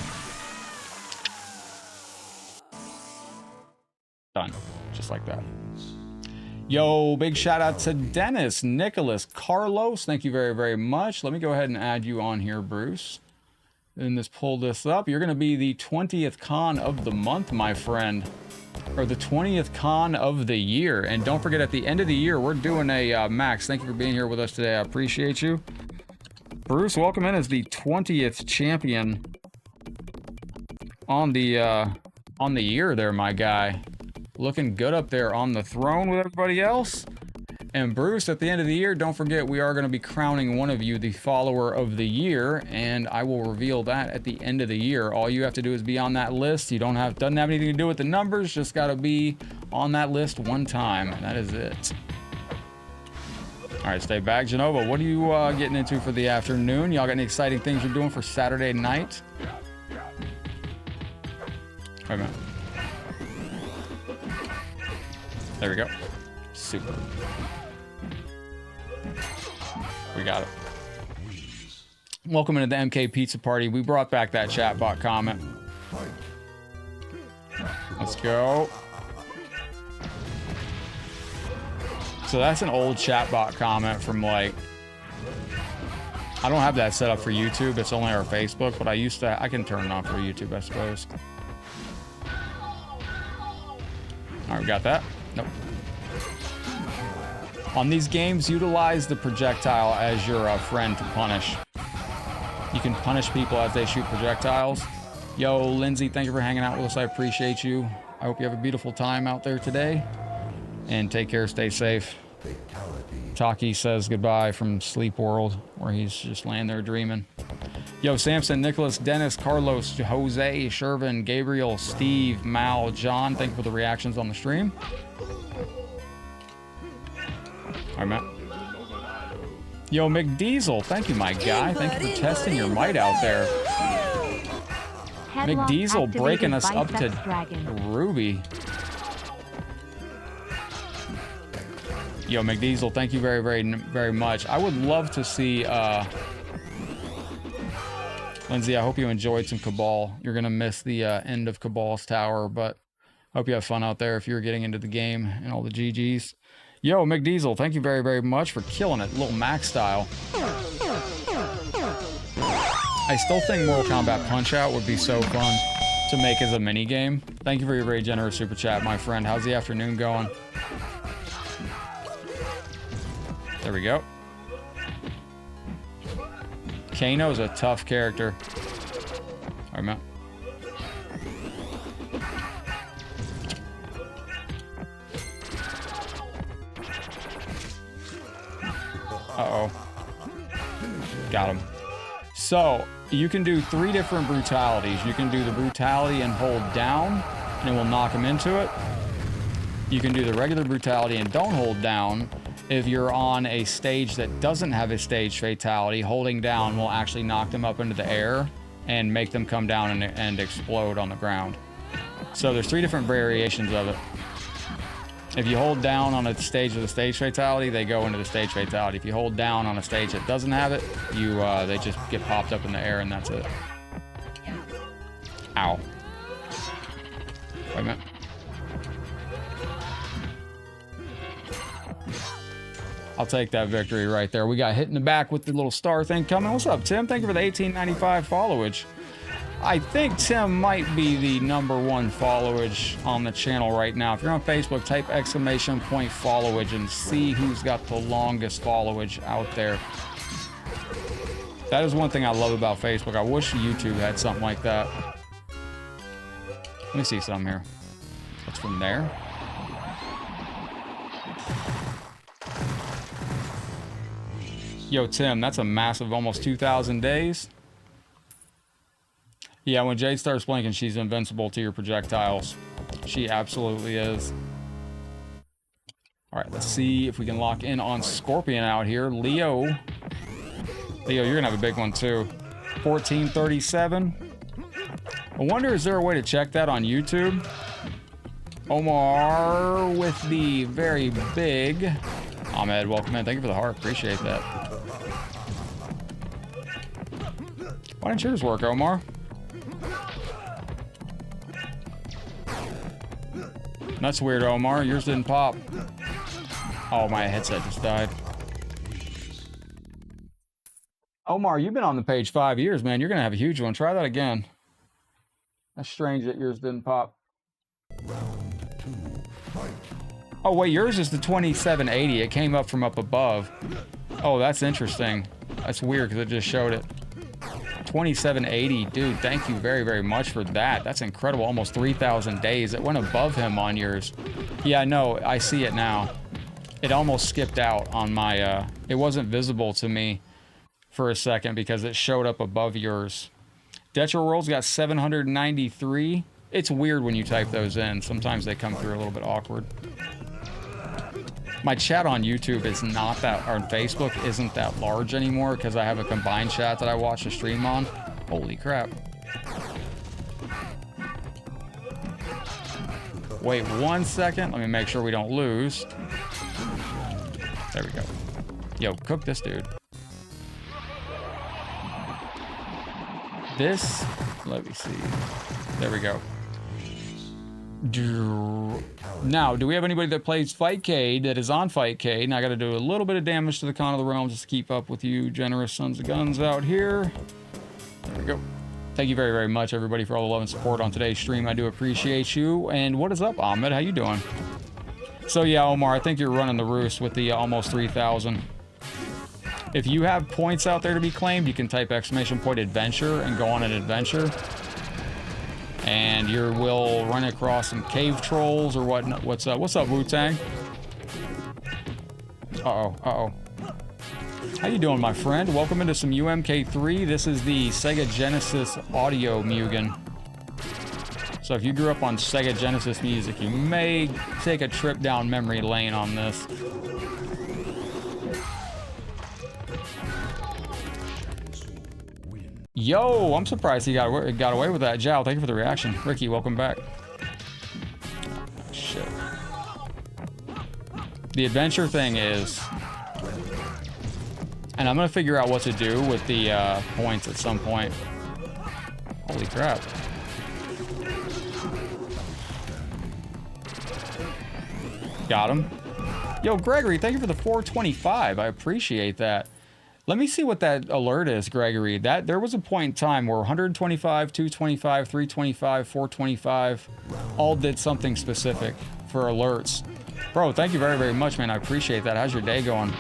Done. Just like that. Yo, big shout out to Dennis, Nicholas, Carlos. Thank you very, very much. Let me go ahead and add you on here, Bruce. And just pull this up. You're going to be the 20th Kahn of the month, my friend. Or the 20th Kahn of the year. And don't forget, at the end of the year, we're doing a Max. Thank you for being here with us today. I appreciate you. Bruce, welcome in as the 20th champion on the year there, my guy. Looking good up there on the throne with everybody else. And Bruce, at the end of the year, don't forget we are going to be crowning one of you the follower of the year, and I will reveal that at the end of the year. All you have to do is be on that list. You doesn't have anything to do with the numbers, just got to be on that list one time, and that is it. All right, stay back. Genova, what are you getting into for the afternoon? Y'all got any exciting things you're doing for Saturday night? Wait a minute. There we go. Super. We got it. Welcome into the MK Pizza Party. We brought back that chatbot comment. Let's go. So that's an old chatbot comment from like, I don't have that set up for YouTube. It's only our Facebook, but I can turn it on for YouTube, I suppose. All right, we got that. Nope. On these games, utilize the projectile as your friend to punish. You can punish people as they shoot projectiles. Yo, Lindsay, thank you for hanging out with us. I appreciate you. I hope you have a beautiful time out there today. And take care, stay safe. Taki says goodbye from Sleep World, where he's just laying there dreaming. Yo, Samson, Nicholas, Dennis, Carlos, Jose, Shervin, Gabriel, Steve, Mal, John, thank you for the reactions on the stream. All right, Matt. Yo, McDiesel, thank you, my guy. Thank you for testing your might out there. McDiesel breaking us up to Ruby. Yo, McDiesel, thank you very, very, very much. I would love to see, Lindsay, I hope you enjoyed some Cabal. You're going to miss the end of Cabal's Tower, but I hope you have fun out there if you're getting into the game and all the GGs. Yo, McDiesel, thank you very, very much for killing it. Little Max style. I still think Mortal Kombat Punch-Out would be so fun to make as a mini game. Thank you for your very generous super chat, my friend. How's the afternoon going? There we go. Kano's a tough character. All right, man. Uh-oh. Got him. So, you can do 3 different brutalities. You can do the brutality and hold down, and it will knock him into it. You can do the regular brutality and don't hold down. If you're on a stage that doesn't have a stage fatality, holding down will actually knock them up into the air and make them come down and explode on the ground. So there's 3 different variations of it. If you hold down on a stage with a stage fatality, they go into the stage fatality. If you hold down on a stage that doesn't have it, they just get popped up in the air and that's it. Ow. Wait a minute. I'll take that victory right there. We got hit in the back with the little star thing coming. What's up, Tim? Thank you for the 1895 followage. I think Tim might be the #1 followage on the channel right now. If you're on Facebook, type !followage and see who's got the longest followage out there. That is one thing I love about Facebook. I wish YouTube had something like that. Let me see something here. What's from there? Yo, Tim, that's a massive almost 2,000 days. Yeah, when Jade starts blinking, she's invincible to your projectiles. She absolutely is. All right, let's see if we can lock in on Scorpion out here. Leo, you're going to have a big one, too. 1437. I wonder, is there a way to check that on YouTube? Omar with the very big... Ahmed, welcome in. Thank you for the heart. Appreciate that. Why didn't yours work, Omar? That's weird, Omar. Yours didn't pop. Oh, my headset just died. Omar, you've been on the page 5 years, man. You're going to have a huge one. Try that again. That's strange that yours didn't pop. Oh, wait, yours is the 2780. It came up from up above. Oh, that's interesting. That's weird because it just showed it. 2780, dude, thank you very, very much for that. That's incredible. Almost 3,000 days. It went above him on yours. Yeah, I know. I see it now. It almost skipped out on my, it wasn't visible to me for a second because it showed up above yours. Detro World's got 793. It's weird when you type those in. Sometimes they come through a little bit awkward. My chat on YouTube is not that, or on Facebook isn't that large anymore because I have a combined chat that I watch the stream on. Holy crap. Wait 1 second. Let me make sure we don't lose. There we go. Yo, cook this dude. This, let me see. There we go. Now, do we have anybody that plays Fightcade, that is on Fightcade? And I got to do a little bit of damage to the Kahn of the Realm just to keep up with you generous sons of guns out here. There we go. Thank you very, very much, everybody, for all the love and support on today's stream. I do appreciate you. And what is up, Ahmed? How you doing? So, yeah, Omar, I think you're running the roost with the almost 3,000. If you have points out there to be claimed, you can type !adventure and go on an adventure. And you will run across some cave trolls or whatnot. What's up? What's up, Wu-Tang? Uh-oh, uh-oh. How you doing, my friend? Welcome into some UMK3. This is the Sega Genesis audio Mugen. So if you grew up on Sega Genesis music, you may take a trip down memory lane on this. Yo, I'm surprised he got away with that. Jow, thank you for the reaction. Ricky, welcome back. Shit. The adventure thing is... And I'm going to figure out what to do with the points at some point. Holy crap. Got him. Yo, Gregory, thank you for the 425. I appreciate that. Let me see what that alert is, Gregory. There was a point in time where 125, 225, 325, 425 all did something specific for alerts. Bro, thank you very, very much, man. I appreciate that. How's your day going?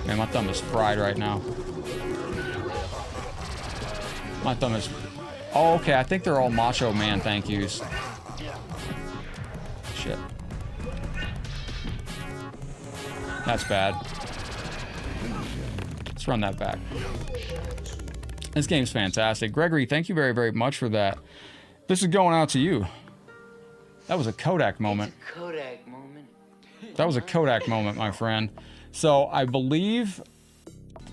Man, my thumb is fried right now. My thumb is... Oh, okay. I think they're all Macho Man thank yous. Shit. That's bad. Let's run that back. This game's fantastic. Gregory, thank you very, very much for that. This is going out to you. That was a Kodak moment. Kodak moment. That was a Kodak moment, my friend. So I believe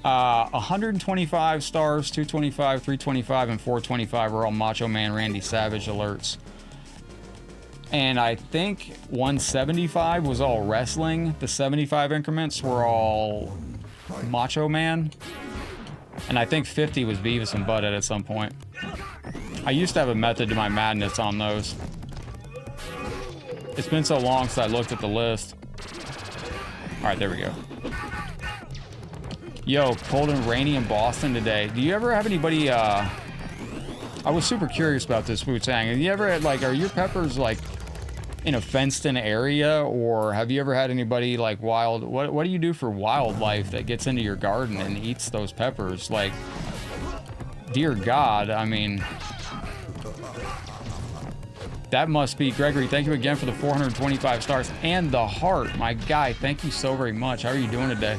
125 stars, 225, 325, and 425 are all Macho Man Randy Savage alerts. And I think 175 was all wrestling. The 75 increments were all Macho Man. And I think 50 was Beavis and Butthead at some point. I used to have a method to my madness on those. It's been so long since I looked at the list. Alright, there we go. Yo, cold and rainy in Boston today. Do you ever have anybody, I was super curious about this, Wu-Tang. Have you ever had, like, are your peppers, like, in a fenced-in area? Or have you ever had anybody, like, wild... What do you do for wildlife that gets into your garden and eats those peppers? Like, dear God, I mean... That must be... Gregory, thank you again for the 425 stars. And the heart. My guy, thank you so very much. How are you doing today?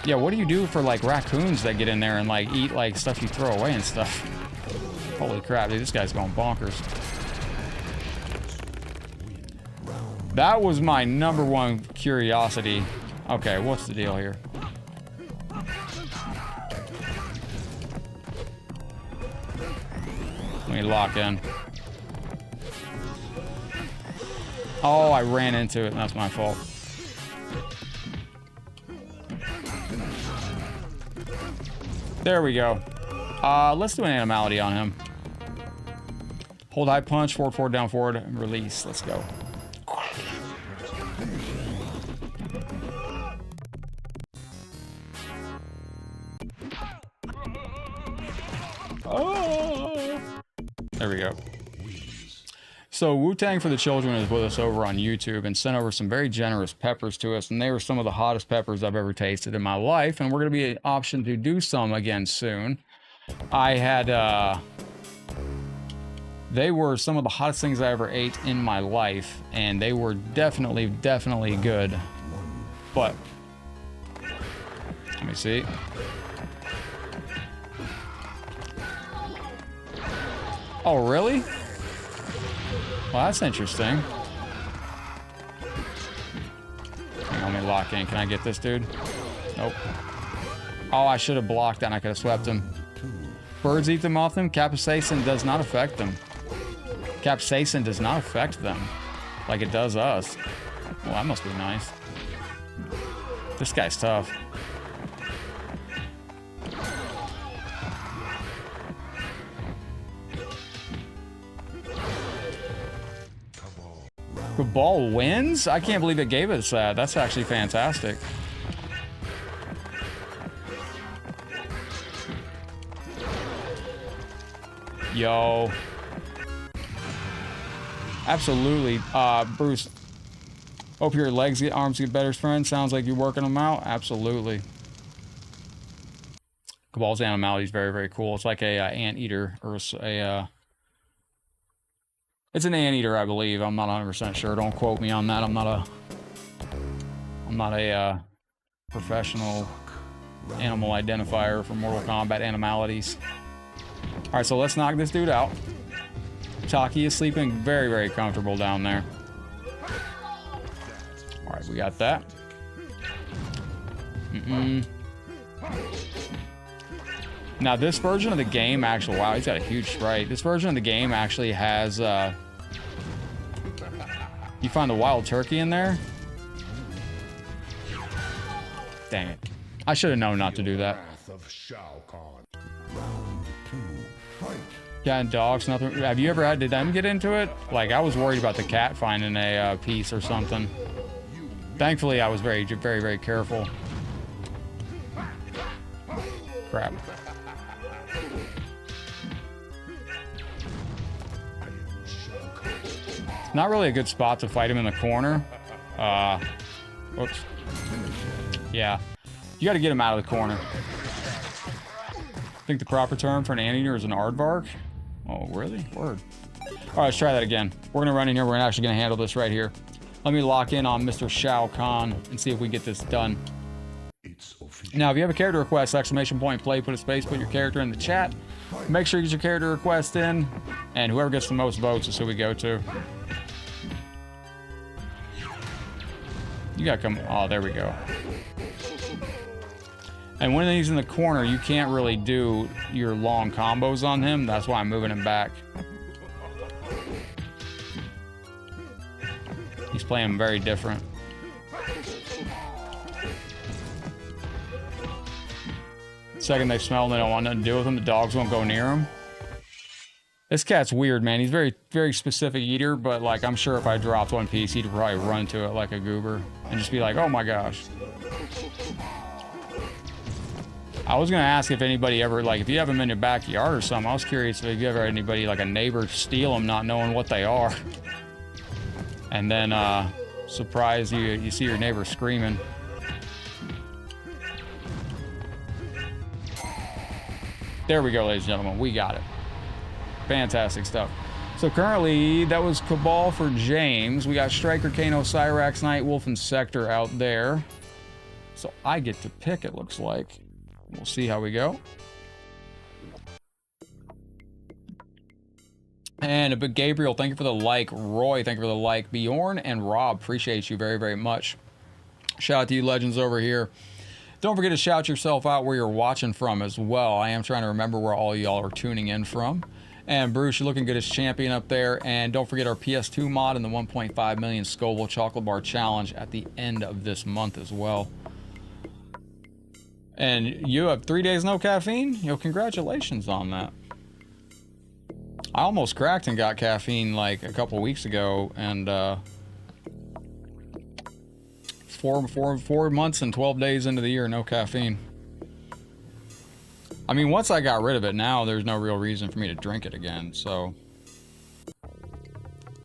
Yeah, what do you do for, like, raccoons that get in there and, like, eat, like, stuff you throw away and stuff? Holy crap, dude, this guy's going bonkers. That was my #1 curiosity. Okay, what's the deal here? Let me lock in. Oh, I ran into it, and that's my fault. There we go. Let's do an animality on him. Hold high punch, forward, down, forward, and release. Let's go. Oh. There we go. So Wu-Tang for the Children is with us over on YouTube and sent over some very generous peppers to us, and they were some of the hottest peppers I've ever tasted in my life, and we're going to be an option to do some again soon. I had They were some of the hottest things I ever ate in my life, and they were definitely good. But let me see. Oh, really? Well, that's interesting. Let me lock in. Can I get this dude? Nope. Oh, I should have blocked that and I could have swept him. Birds eat them off them. Capsaicin does not affect them. Capsaicin does not affect them like it does us. Well, that must be nice. This guy's tough. Cabal wins? I can't believe it gave us that. That's actually fantastic. Yo. Absolutely. Bruce, hope your arms get better, friend. Sounds like you're working them out. Absolutely. Cabal's animality is very cool. It's like a anteater, or it's an anteater, I believe. I'm not 100% sure. Don't quote me on that. I'm not a professional animal identifier for Mortal Kombat animalities. All right, so let's knock this dude out. Taki is sleeping very comfortable down there. All right, we got that. Now, this version of the game actually, wow, he's got a huge sprite. This version of the game actually has, you find the wild turkey in there? Dang it. I should have known not to do that. Cat and dogs, nothing. Have you ever did them get into it? Like, I was worried about the cat finding a piece or something. Thankfully, I was very careful. Crap. Not really a good spot to fight him in the corner. Whoops. Yeah. You gotta get him out of the corner. I think the proper term for an anteater is an aardvark. Oh, really? Word. All right, let's try that again. We're gonna run in here. We're actually gonna handle this right here. Let me lock in on Mr. Kahn and see if we get this done. Now, if you have a character request, exclamation point, play, put a space, put your character in the chat. Make sure you get your character request in, and whoever gets the most votes is who we go to. You gotta come. Oh, there we go. And when he's in the corner, you can't really do your long combos on him. That's why I'm moving him back. He's playing very different. The second they smell him, they don't want nothing to do with him. The dogs won't go near him. This cat's weird, man. He's very specific eater, but like I'm sure if I dropped one piece, he'd probably run to it like a goober and just be like, "Oh my gosh." I was gonna ask if anybody ever, like, if you have them in your backyard or something. I was curious if you ever had anybody, like a neighbor, steal them, not knowing what they are, and then surprise you see your neighbor screaming. There we go, ladies and gentlemen. We got it. Fantastic stuff. So currently, that was Cabal for James. We got Striker, Kano, Cyrax, Nightwolf, and Sector out there. So I get to pick, it looks like. We'll see how we go. And but Gabriel, thank you for the like. Roy, thank you for the like. Bjorn and Rob, appreciate you very much. Shout out to you legends over here. Don't forget to shout yourself out where you're watching from as well. I am trying to remember where all y'all are tuning in from. And Bruce, you're looking good as champion up there. And don't forget our PS2 mod and the 1.5 million Scoville Chocolate Bar Challenge at the end of this month as well. And you have 3 days no caffeine? Yo, congratulations on that. I almost cracked and got caffeine like a couple weeks ago, and 4 months and 12 days into the year, no caffeine. I mean, once I got rid of it, now there's no real reason for me to drink it again, so.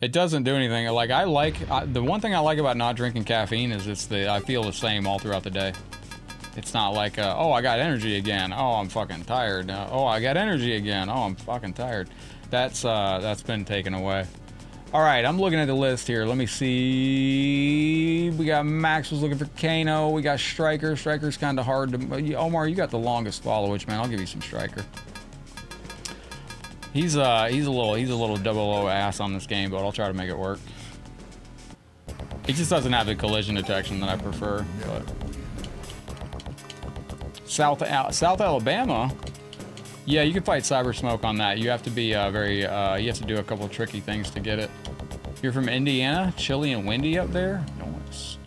It doesn't do anything. Like, the one thing I like about not drinking caffeine is I feel the same all throughout the day. It's not like, oh, I got energy again. Oh, I'm fucking tired. Oh, I got energy again. Oh, I'm fucking tired. That's been taken away. All right, I'm looking at the list here. Let me see. We got Max was looking for Kano. We got Striker. Striker's kind of hard to... Omar, you got the longest followage, man. I'll give you some Striker. He's a little double O ass on this game, but I'll try to make it work. He just doesn't have the collision detection that I prefer. But South Alabama. Yeah, you can fight Cyber Smoke on that. You have to be you have to do a couple of tricky things to get it. You're from Indiana, chilly and windy up there. Nice.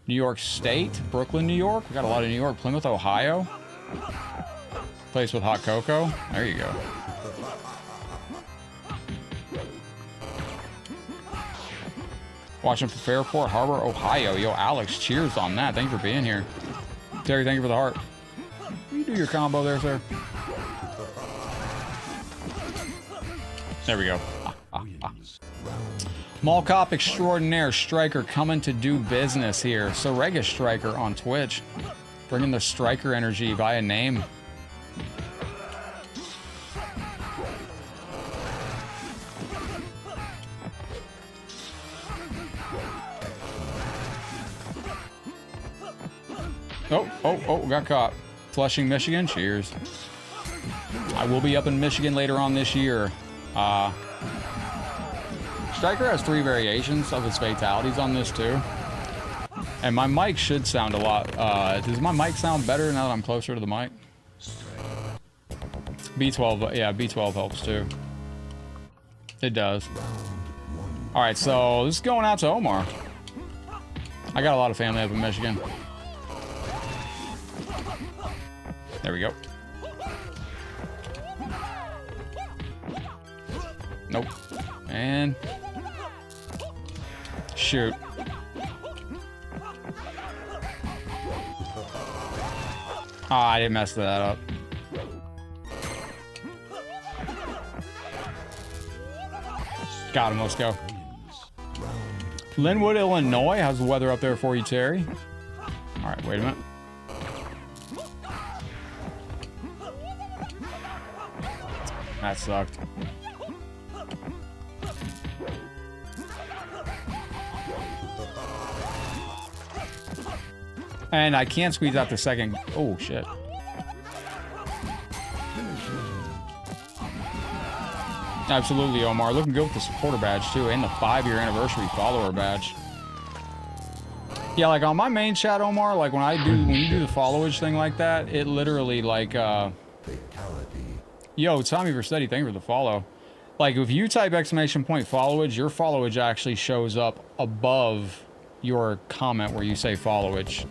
New York State, Brooklyn, New York. We got a lot of New York. Plymouth, Ohio. Place with hot cocoa. There you go. Watching from Fairport Harbor, Ohio. Yo, Alex, cheers on that. Thank you for being here. Terry, thank you for the heart. You do your combo there, sir. There we go. Mall Cop Extraordinaire Striker coming to do business here. Sorega Striker on Twitch. Bringing the Striker energy via name. Oh, got caught. Flushing, Michigan. Cheers. I will be up in Michigan later on this year. Striker has 3 variations of his fatalities on this too. And my mic should sound a lot. Does my mic sound better now that I'm closer to the mic? B12, yeah, B12 helps too. It does. Alright, so this is going out to Omar. I got a lot of family up in Michigan. There we go. Nope. And shoot. Ah, I didn't mess that up. Got him, let's go. Linwood, Illinois. How's the weather up there for you, Terry? All right, wait a minute. That sucked. And I can't squeeze out the second. Oh, shit. Absolutely, Omar. Looking good with the supporter badge, too. And the 5-year anniversary follower badge. Yeah, like on my main chat, Omar, like when you do the followage thing like that, it literally like, yo, Tommy Verstetti, thank you for the follow. Like, if you type exclamation point followage, your followage actually shows up above your comment where you say followage.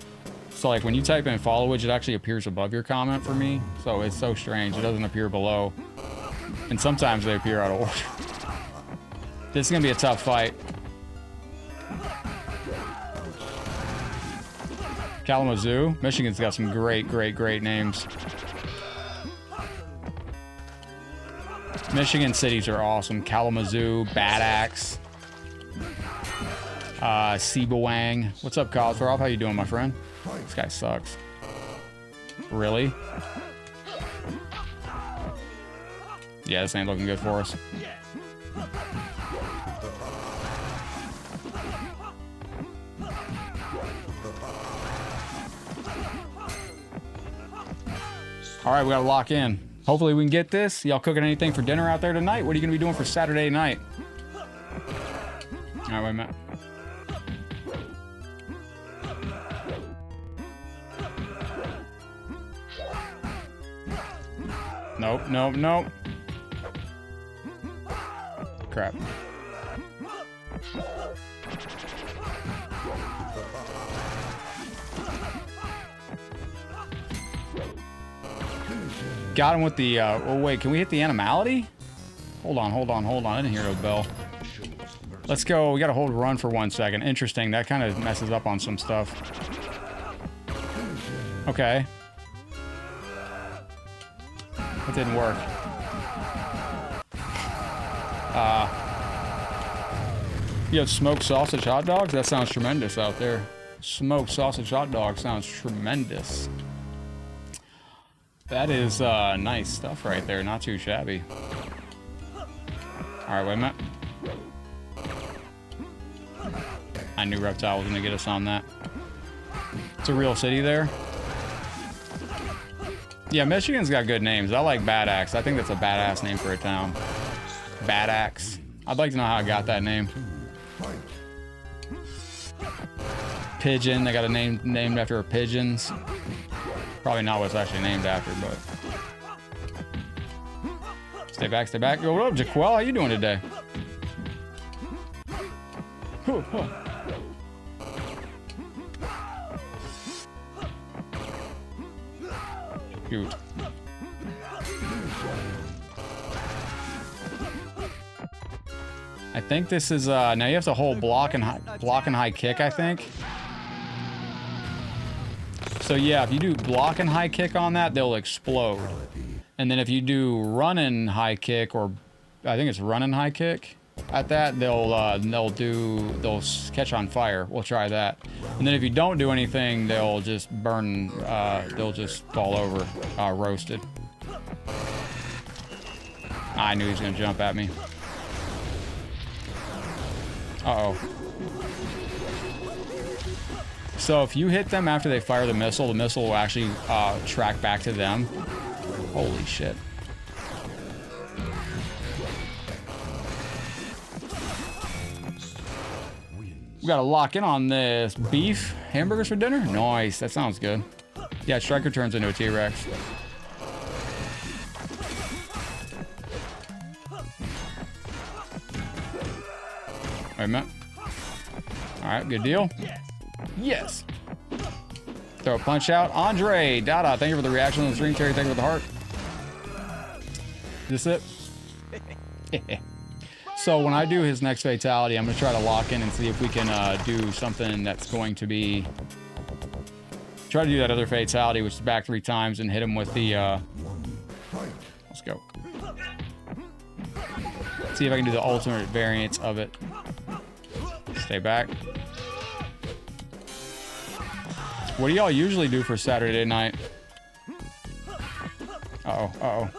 So, like, when you type in followage, it actually appears above your comment for me. So, it's so strange. It doesn't appear below. And sometimes they appear out of order. This is going to be a tough fight. Kalamazoo. Michigan's got some great names. Michigan cities are awesome. Kalamazoo, Bad Axe, Sebawang. What's up, Cosgrove? How you doing, my friend? This guy sucks. Really? Yeah, this ain't looking good for us. All right, we gotta lock in. Hopefully we can get this. Y'all cooking anything for dinner out there tonight? What are you gonna be doing for Saturday night? All right, wait a minute. Nope. Crap. Got him with the, oh wait, can we hit the animality? Hold on. I didn't hear no bell. Let's go. We got to hold run for 1 second. Interesting. That kind of messes up on some stuff. Okay. That didn't work. You have smoked sausage hot dogs? That sounds tremendous out there. Smoked sausage hot dog sounds tremendous. That is nice stuff right there. Not too shabby. All right, wait a minute. I knew Reptile was going to get us on that. It's a real city there. Yeah, Michigan's got good names. I like Bad Axe. I think that's a badass name for a town. Bad Axe. I'd like to know how I got that name. Pigeon. They got a name named after pigeons. Probably not what it's actually named after, but... Stay back, stay back. Yo, what up, Jaquel? How you doing today? Cute. I think this is now you have to hold block and high kick, I think. So yeah, if you do block and high kick on that, they'll explode. And then if you do run and high kick, or I think it's run and high kick at that, they'll catch on fire. We'll try that. And then if you don't do anything, they'll just burn. They'll just fall over, roasted. I knew he was gonna jump at me. Uh-oh. So if you hit them after they fire the missile will actually track back to them. Holy shit. We gotta lock in on this. Beef? Hamburgers for dinner? Nice, that sounds good. Yeah, Striker turns into a T-Rex. Wait a minute. Alright, good deal. Yes. Throw a punch out. Andre, Dada, thank you for the reaction on the stream. Terry, thank you for the heart. Is this it? So when I do his next fatality, I'm going to try to lock in and see if we can do something that's going to be... Try to do that other fatality, which is back 3 times, and hit him with the... Let's go. See if I can do the ultimate variant of it. Stay back. What do y'all usually do for Saturday night? Uh-oh, uh-oh.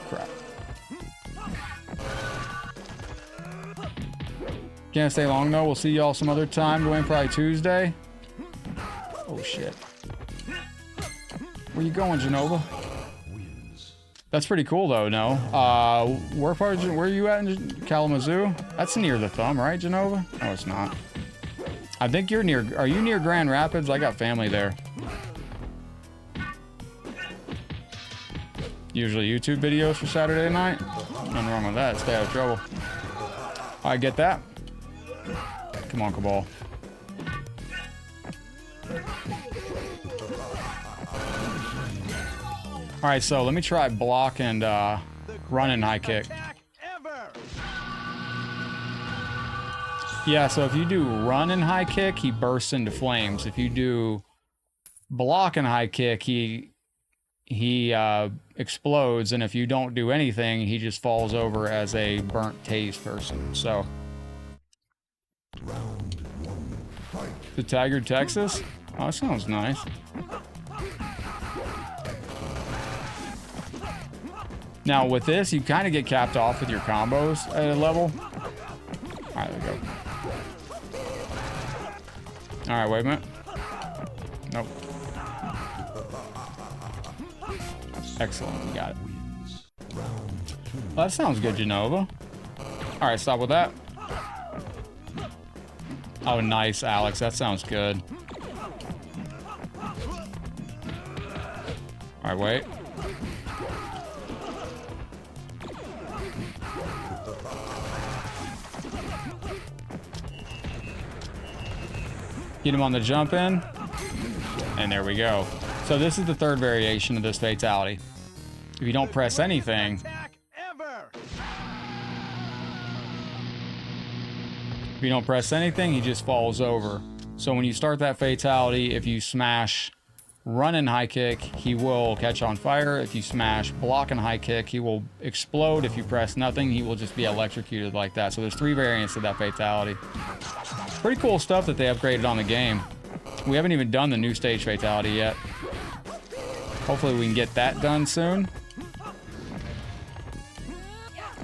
Crap. Can't stay long, though. We'll see y'all some other time. Going probably Tuesday. Oh, shit. Where you going, Genova? That's pretty cool, though, no? Where are you at in Kalamazoo? That's near the thumb, right, Genova? No, it's not. I think you're near... Are you near Grand Rapids? I got family there. Usually YouTube videos for Saturday night. Nothing wrong with that. Stay out of trouble. I get that. Come on, Cabal. Alright, so let me try block and run and high kick. Yeah, so if you do run and high kick, he bursts into flames. If you do block and high kick, he explodes, and if you don't do anything, he just falls over as a burnt tase person. So the Taggart, Texas? Oh, that sounds nice. Now with this, you kind of get capped off with your combos at a level. All right, there we go. All right, wait a minute. Nope. Excellent, we got it. Well, that sounds good, Genova. All right, stop with that. Oh, nice, Alex. That sounds good. All right, wait. Get him on the jump in. And there we go. So this is the third variation of this fatality. If you don't press anything... If you don't press anything, he just falls over. So when you start that fatality, if you smash run and high kick, he will catch on fire. If you smash block and high kick, he will explode. If you press nothing, he will just be electrocuted like that. So there's 3 variants of that fatality. Pretty cool stuff that they upgraded on the game. We haven't even done the new stage fatality yet. Hopefully we can get that done soon. All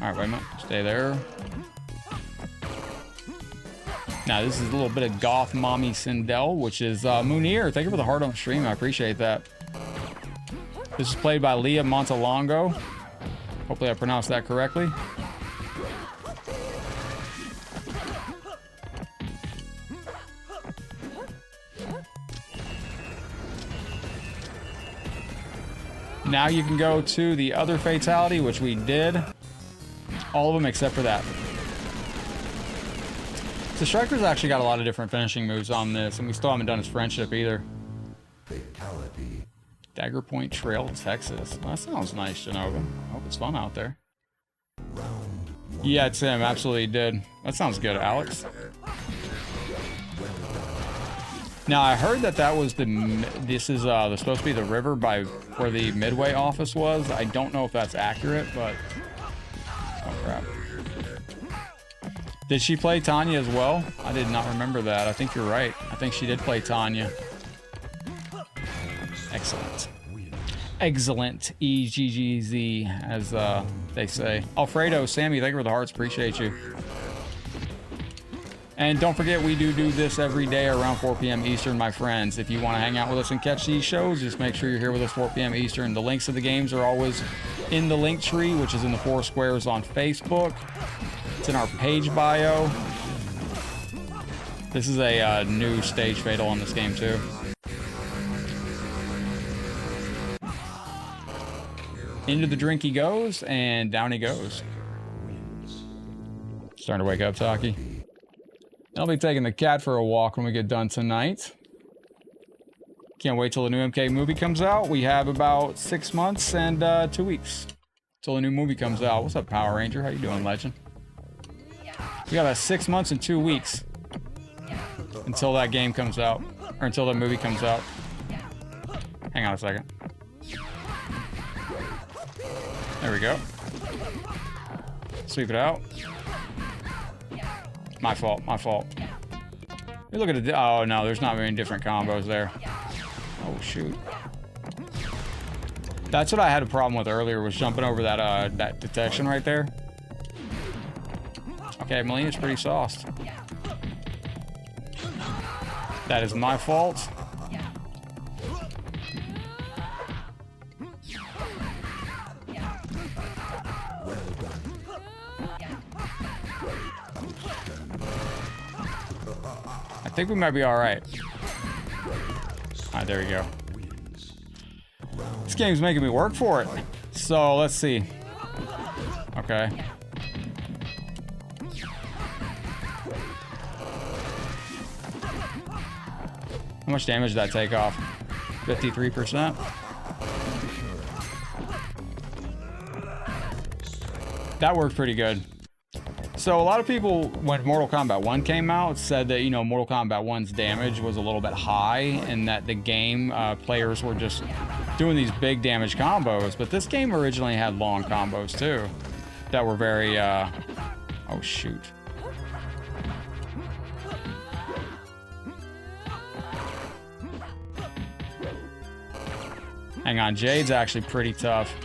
right, wait a minute. Stay there. Now, this is a little bit of Goth Mommy Sindel, which is Munir. Thank you for the heart on stream. I appreciate that. This is played by Leah Montalongo. Hopefully I pronounced that correctly. Now you can go to the other fatality, which we did. All of them except for that. The Striker's actually got a lot of different finishing moves on this, and we still haven't done his friendship either. Fatality. Dagger Point Trail, Texas. Well, that sounds nice, Genova. I hope it's fun out there. Yeah, Tim, absolutely did. That sounds good, Alex. Now, I heard that that was this is supposed to be the river by where the Midway office was. I don't know if that's accurate, but... Oh, crap. Did she play Tanya as well? I did not remember that. I think you're right. I think she did play Tanya. Excellent. Excellent. EGGZ, as they say. Alfredo, Sammy, thank you for the hearts. Appreciate you. And don't forget, we do this every day around 4 p.m. Eastern, my friends. If you want to hang out with us and catch these shows, just make sure you're here with us 4 p.m. Eastern. The links to the games are always in the link tree, which is in the 4 squares on Facebook. It's in our page bio. This is a new stage fatal on this game, too. Into the drink he goes, and down he goes. Starting to wake up, Taki. I'll be taking the cat for a walk when we get done tonight. Can't wait till the new MK movie comes out. We have about 6 months and 2 weeks till the new movie comes out. What's up, Power Ranger? How you doing, legend? We got about 6 months and 2 weeks until that game comes out, or until the movie comes out. Hang on a second. There we go. Sweep it out. My fault, my fault. You look at it. Oh no, there's not many different combos there. Oh shoot. That's what I had a problem with earlier, was jumping over that that detection right there. Okay, Melina's pretty sauced. That is my fault. I think we might be alright. Alright, there we go. This game's making me work for it. So, let's see. Okay. How much damage did that take off? 53%? That worked pretty good. So a lot of people, when Mortal Kombat 1 came out, said that, you know, Mortal Kombat 1's damage was a little bit high and that the game players were just doing these big damage combos. But this game originally had long combos too that were very, oh shoot. Hang on, Jade's actually pretty tough.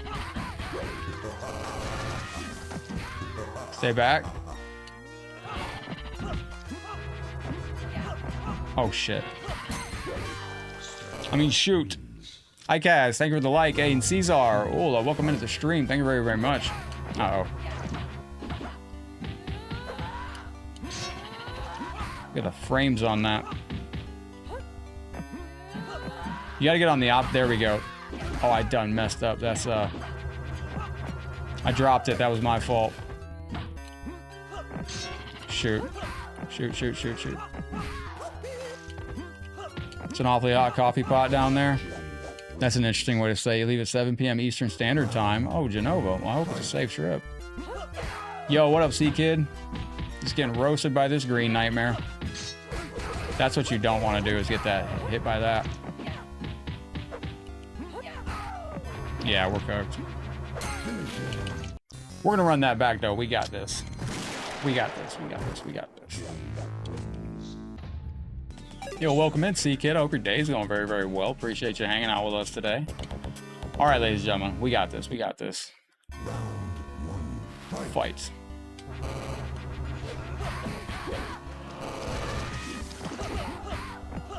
Stay back. Oh shit. I mean, shoot. Hi Kaz, thank you for the like. Hey, and Caesar, oh, welcome into the stream. Thank you very, very much. Uh-oh. Get the frames on that. You gotta get on the op. There we go. Oh, I done messed up. That's I dropped it. That was my fault. Shoot. Shoot, shoot, shoot, shoot. It's an awfully hot coffee pot down there. That's an interesting way to say you leave at 7 p.m. Eastern Standard Time. Oh, Genova. Well, I hope it's a safe trip. Yo, what up, C-Kid? Just getting roasted by this green nightmare. That's what you don't want to do, is get that hit by that. Yeah, we're cooked. We're gonna run that back though. We got this. We got this. We got this. We got this. Yo, welcome in, C-Kid. I hope your day's going very, very well. Appreciate you hanging out with us today. All right, ladies and gentlemen, we got this. We got this. Fight.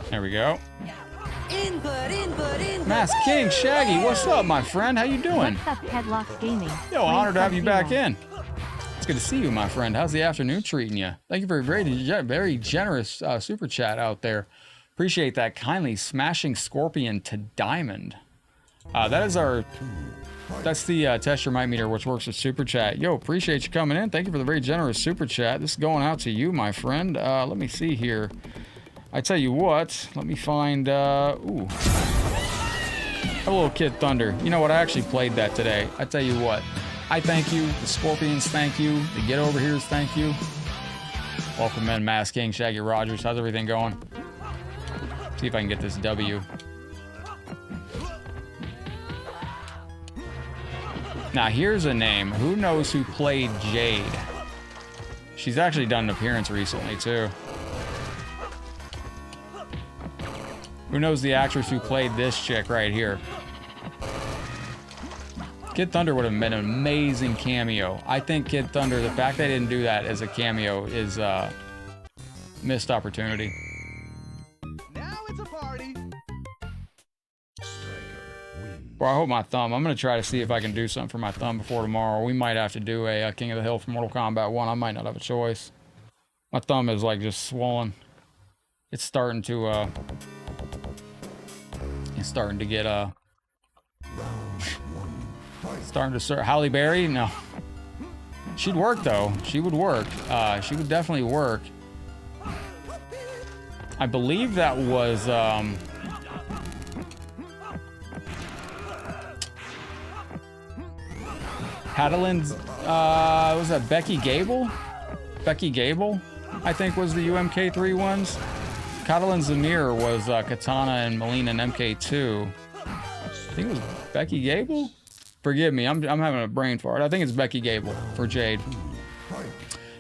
There we go. Input. Mask King Shaggy, what's up, my friend? How you doing? What's up, Headlock Gaming? Yo, honored to have you back in. It's good to see you, my friend. How's the afternoon treating you? Thank you for a very generous super chat out there. Appreciate that. Kindly smashing Scorpion to Diamond. That's the test your might meter, which works with super chat. Yo, appreciate you coming in. Thank you for the very generous super chat. This is going out to you, my friend. Let me see here. I tell you what, let me find, ooh. A little Kid Thunder. You know what, I actually played that today. I tell you what, I thank you. The Scorpions thank you. The Get Over Here's thank you. Welcome in, Mask King, Shaggy Rogers. How's everything going? See if I can get this W. Now, here's a name. Who knows who played Jade? She's actually done an appearance recently, too. Who knows the actress who played this chick right here? Kid Thunder would have been an amazing cameo. I think Kid Thunder, the fact they didn't do that as a cameo is a missed opportunity. Now it's a party. Bro, I hope my thumb. I'm going to try to see if I can do something for my thumb before tomorrow. We might have to do a King of the Hill for Mortal Kombat 1. I might not have a choice. My thumb is like just swollen. It's starting to get starting to start. Halle Berry? No. She'd work though. She would work. She would definitely work. I believe that was Catalan's was that Becky Gable? Becky Gable, I think, was the UMK3 ones. Catalan Zamir was Katana and Melina in MK2. I think it was Becky Gable? Forgive me, I'm having a brain fart. I think it's Becky Gable for Jade.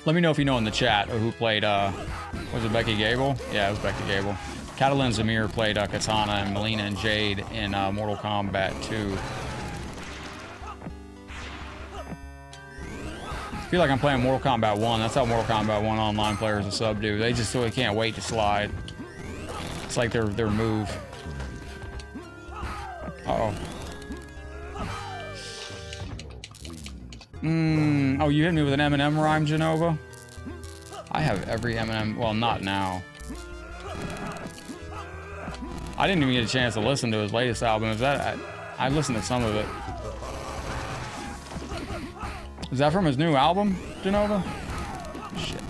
Let me know if you know in the chat who played, was it Becky Gable? Yeah, it was Becky Gable. Catalan Zamir played Katana and Melina and Jade in Mortal Kombat 2. I feel like I'm playing Mortal Kombat 1. That's how Mortal Kombat 1 online players and sub do. They just really can't wait to slide. It's like their move. Uh-oh. Oh, you hit me with an Eminem rhyme, Genova? I have every Eminem. Well, not now. I didn't even get a chance to listen to his latest album. Is that I listened to some of it. Is that from his new album, Genova? Shit.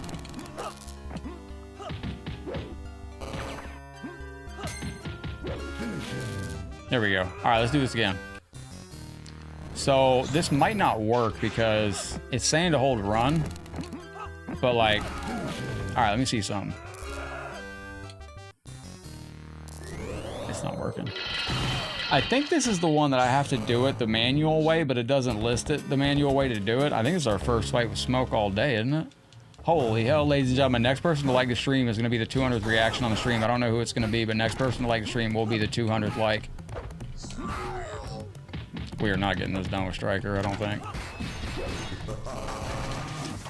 There we go. All right, let's do this again. So this might not work because it's saying to hold run, but like, all right, let me see something. It's not working. I think this is the one that I have to do it the manual way, but it doesn't list it the manual way to do it. I think it's our first fight with Smoke all day, isn't it? Holy hell, ladies and gentlemen. Next person to like the stream is going to be the 200th reaction on the stream. I don't know who it's going to be, but next person to like the stream will be the 200th like. We are not getting this done with Striker, I don't think.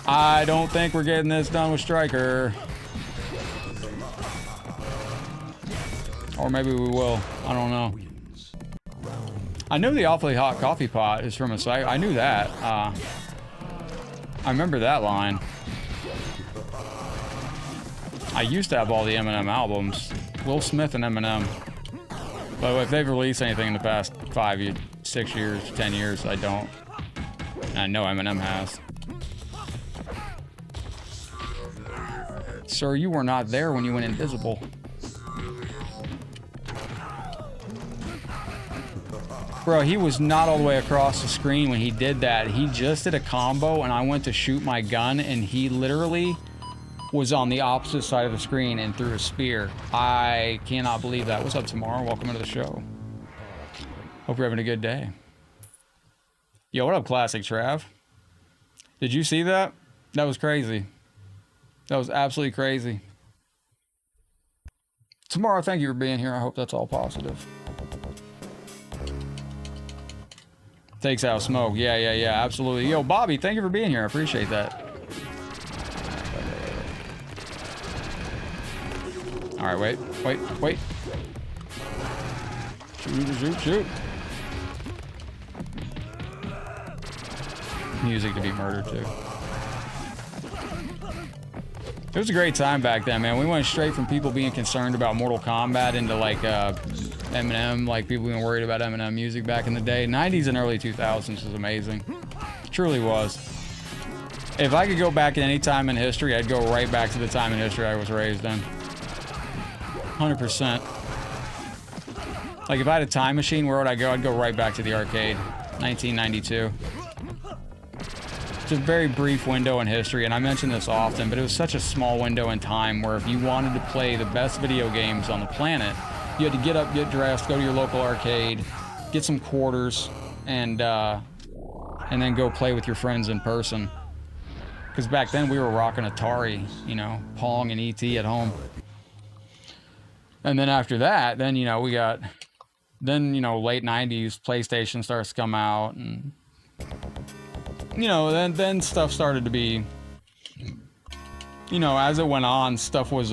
I don't think we're getting this done with Striker. Or maybe we will. I don't know. I know the awfully hot coffee pot is from a site. I knew that. I remember that line. I used to have all the Eminem albums. Will Smith and Eminem. But if they've released anything in the past 5 years, 6 years, 10 years, I don't. And I know Eminem has. Sir, you were not there when you went invisible. Bro, he was not all the way across the screen when he did that. He just did a combo and I went to shoot my gun and he literally was on the opposite side of the screen and threw a spear. I cannot believe that. What's up, Tomorrow? Welcome into the show. Hope you're having a good day. Yo, what up, Classic Trav? Did you see that? That was crazy. That was absolutely crazy. Tomorrow, thank you for being here. I hope that's all positive. Takes out smoke. Yeah, yeah, yeah, absolutely. Yo, Bobby, thank you for being here. I appreciate that. All right, wait. Shoot. Music to be murdered, too. It was a great time back then, man. We went straight from people being concerned about Mortal Kombat into, like, Eminem, like, people being worried about Eminem music back in the day. 90s and early 2000s was amazing. It truly was. If I could go back at any time in history, I'd go right back to the time in history I was raised in. 100%. Like, if I had a time machine, where would I go? I'd go right back to the arcade. 1992. It's a very brief window in history, and I mention this often, but it was such a small window in time where if you wanted to play the best video games on the planet, you had to get up, get dressed, go to your local arcade, get some quarters, and then go play with your friends in person. Because back then we were rocking Atari, you know, Pong and E.T. at home. And then after that, then, you know, we got, then, you know, late 90s, PlayStation starts to come out, and, you know, then stuff started to be, you know, as it went on, stuff was,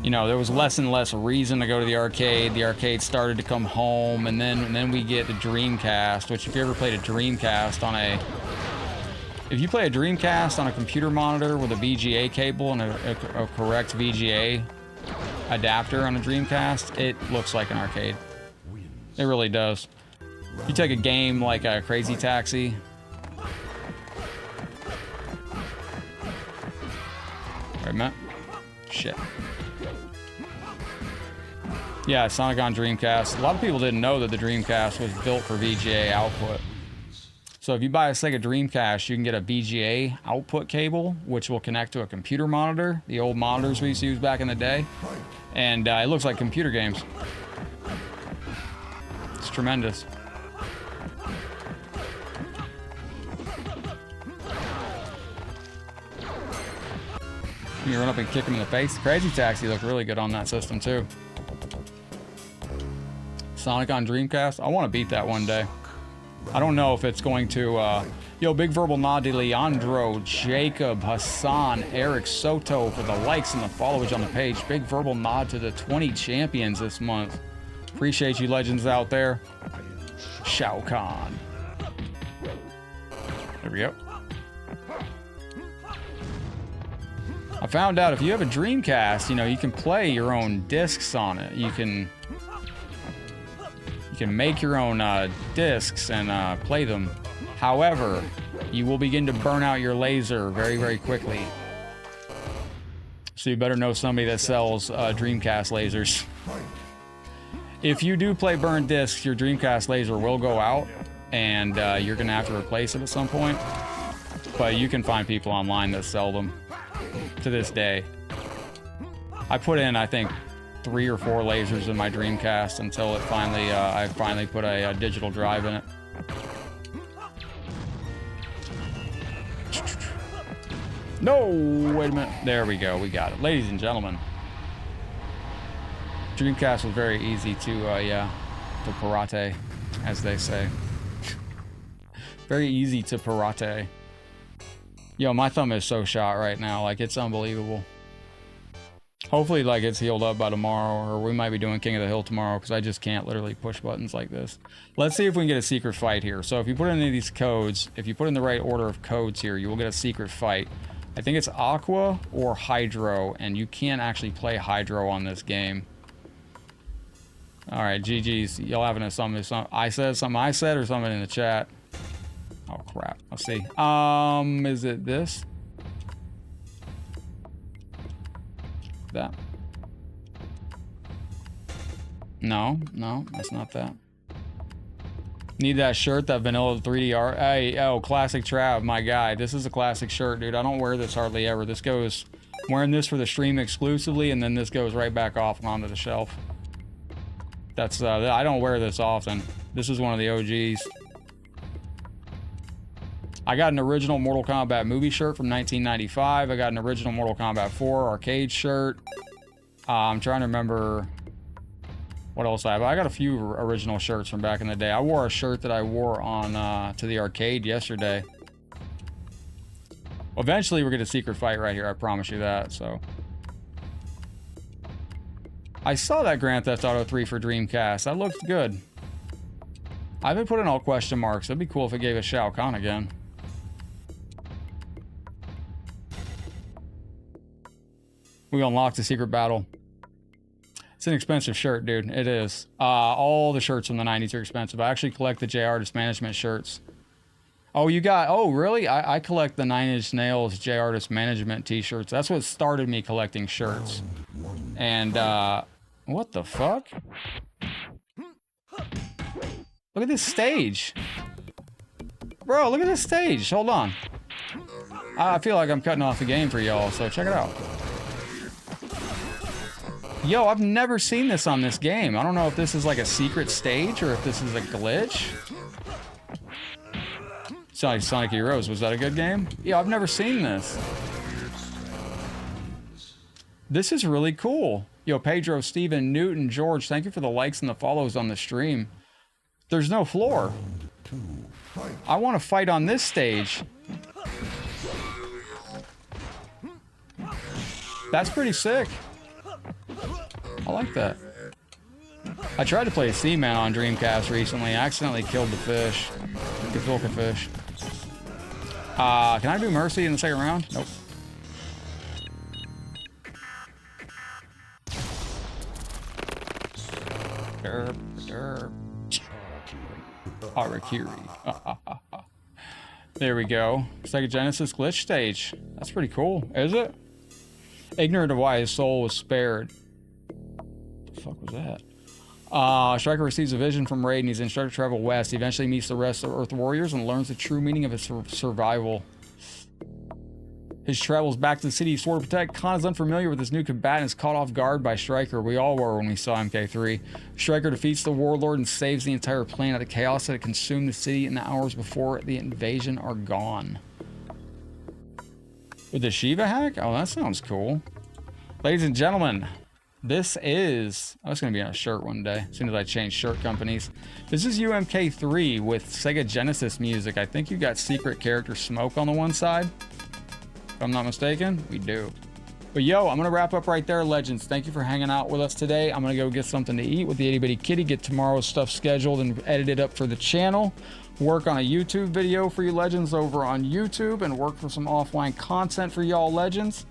you know, there was less and less reason to go to the arcade. The arcade started to come home, and then we get the Dreamcast, which if you ever played a Dreamcast on a, if you play a Dreamcast on a computer monitor with a VGA cable and a correct VGA adapter on a Dreamcast, it looks like an arcade. It really does. You take a game like a Crazy Taxi. Wait a minute. Shit. Yeah, Sonic on Dreamcast. A lot of people didn't know that the Dreamcast was built for VGA output. So if you buy a Sega Dreamcast, you can get a VGA output cable, which will connect to a computer monitor, the old monitors we used to use back in the day. And it looks like computer games. It's tremendous. You run up and kick him in the face. Crazy Taxi looked really good on that system too. Sonic on Dreamcast. I want to beat that one day. I don't know if it's going to... Yo, big verbal nod to Leandro, Jacob, Hassan, Eric Soto for the likes and the followers on the page. Big verbal nod to the 20 champions this month. Appreciate you legends out there. Shao Kahn. There we go. I found out if you have a Dreamcast, you know, you can play your own discs on it. You can make your own discs and play them. However, you will begin to burn out your laser very, very quickly. So you better know somebody that sells Dreamcast lasers. If you do play burned discs, your Dreamcast laser will go out, and you're gonna have to replace it at some point. But you can find people online that sell them to this day. I put in, I think, 3 or 4 lasers in my Dreamcast until it finally, I finally put a digital drive in it. No, wait a minute. There we go. We got it. Ladies and gentlemen, Dreamcast was very easy to, to pirate, as they say. Very easy to pirate. Yo, my thumb is so shot right now. Like, it's unbelievable. Hopefully, like, it's healed up by tomorrow, or we might be doing King of the Hill tomorrow, because I just can't literally push buttons like this. Let's see if we can get a secret fight here. So if you put in any of these codes, if you put in the right order of codes here, you will get a secret fight. I think it's Aqua or Hydro, and you can't actually play Hydro on this game. All right, GG's. Y'all having something I said, something I said, or something in the chat? Oh, crap. Let's see. Is it this? That? No, that's not that. Need that shirt, that vanilla 3D art. Hey, oh, classic Trav, my guy. This is a classic shirt, dude. I don't wear this hardly ever. This goes, I'm wearing this for the stream exclusively, and then this goes right back off and onto the shelf. That's, I don't wear this often. This is one of the OGs. I got an original Mortal Kombat movie shirt from 1995. I got an original Mortal Kombat 4 arcade shirt. I'm trying to remember. What else I have? I got a few original shirts from back in the day. I wore a shirt that I wore on to the arcade yesterday. Eventually, we're gonna secret fight right here. I promise you that. So, I saw that Grand Theft Auto 3 for Dreamcast. That looked good. I've been putting all question marks. It'd be cool if it gave us Shao Kahn again. We unlocked the secret battle. It's an expensive shirt, dude. It is. All the shirts from the 90s are expensive. I actually collect the J Artist Management shirts. Oh, you got... Oh, really? I collect the 9 Inch Nails J Artist Management t-shirts. That's what started me collecting shirts. And, what the fuck? Look at this stage. Bro, look at this stage. Hold on. I feel like I'm cutting off the game for y'all, so check it out. Yo, I've never seen this on this game. I don't know if this is like a secret stage or if this is a glitch. Sonic Heroes, was that a good game? Yeah, I've never seen this. This is really cool. Yo, Pedro, Steven, Newton, George, thank you for the likes and the follows on the stream. There's no floor. I want to fight on this stage. That's pretty sick. I like that. I tried to play Seaman on Dreamcast recently. I accidentally killed the fish. The Vilka fish. Can I do Mercy in the second round? Nope. Harakiri. There we go. Sega Genesis glitch stage. That's pretty cool, is it? Ignorant of why his soul was spared. What the fuck was that? Striker receives a vision from Raiden. He's instructed to travel west. He eventually meets the rest of Earth Warriors and learns the true meaning of his survival. His travels back to the city he's sworn to protect. Kahn is unfamiliar with this new combatant and is caught off guard by Striker. We all were when we saw MK3. Striker defeats the warlord and saves the entire planet. The chaos that had consumed the city in the hours before the invasion are gone. With the Shiva hack? Oh, that sounds cool. Ladies and gentlemen, this is... I was going to be on a shirt one day, as soon as I change shirt companies. This is UMK3 with Sega Genesis music. I think you got secret character Smoke on the one side. If I'm not mistaken, we do. But yo, I'm going to wrap up right there, Legends. Thank you for hanging out with us today. I'm going to go get something to eat with the Itty Bitty Kitty, get tomorrow's stuff scheduled and edited up for the channel. Work on a YouTube video for you Legends over on YouTube and work for some offline content for y'all Legends.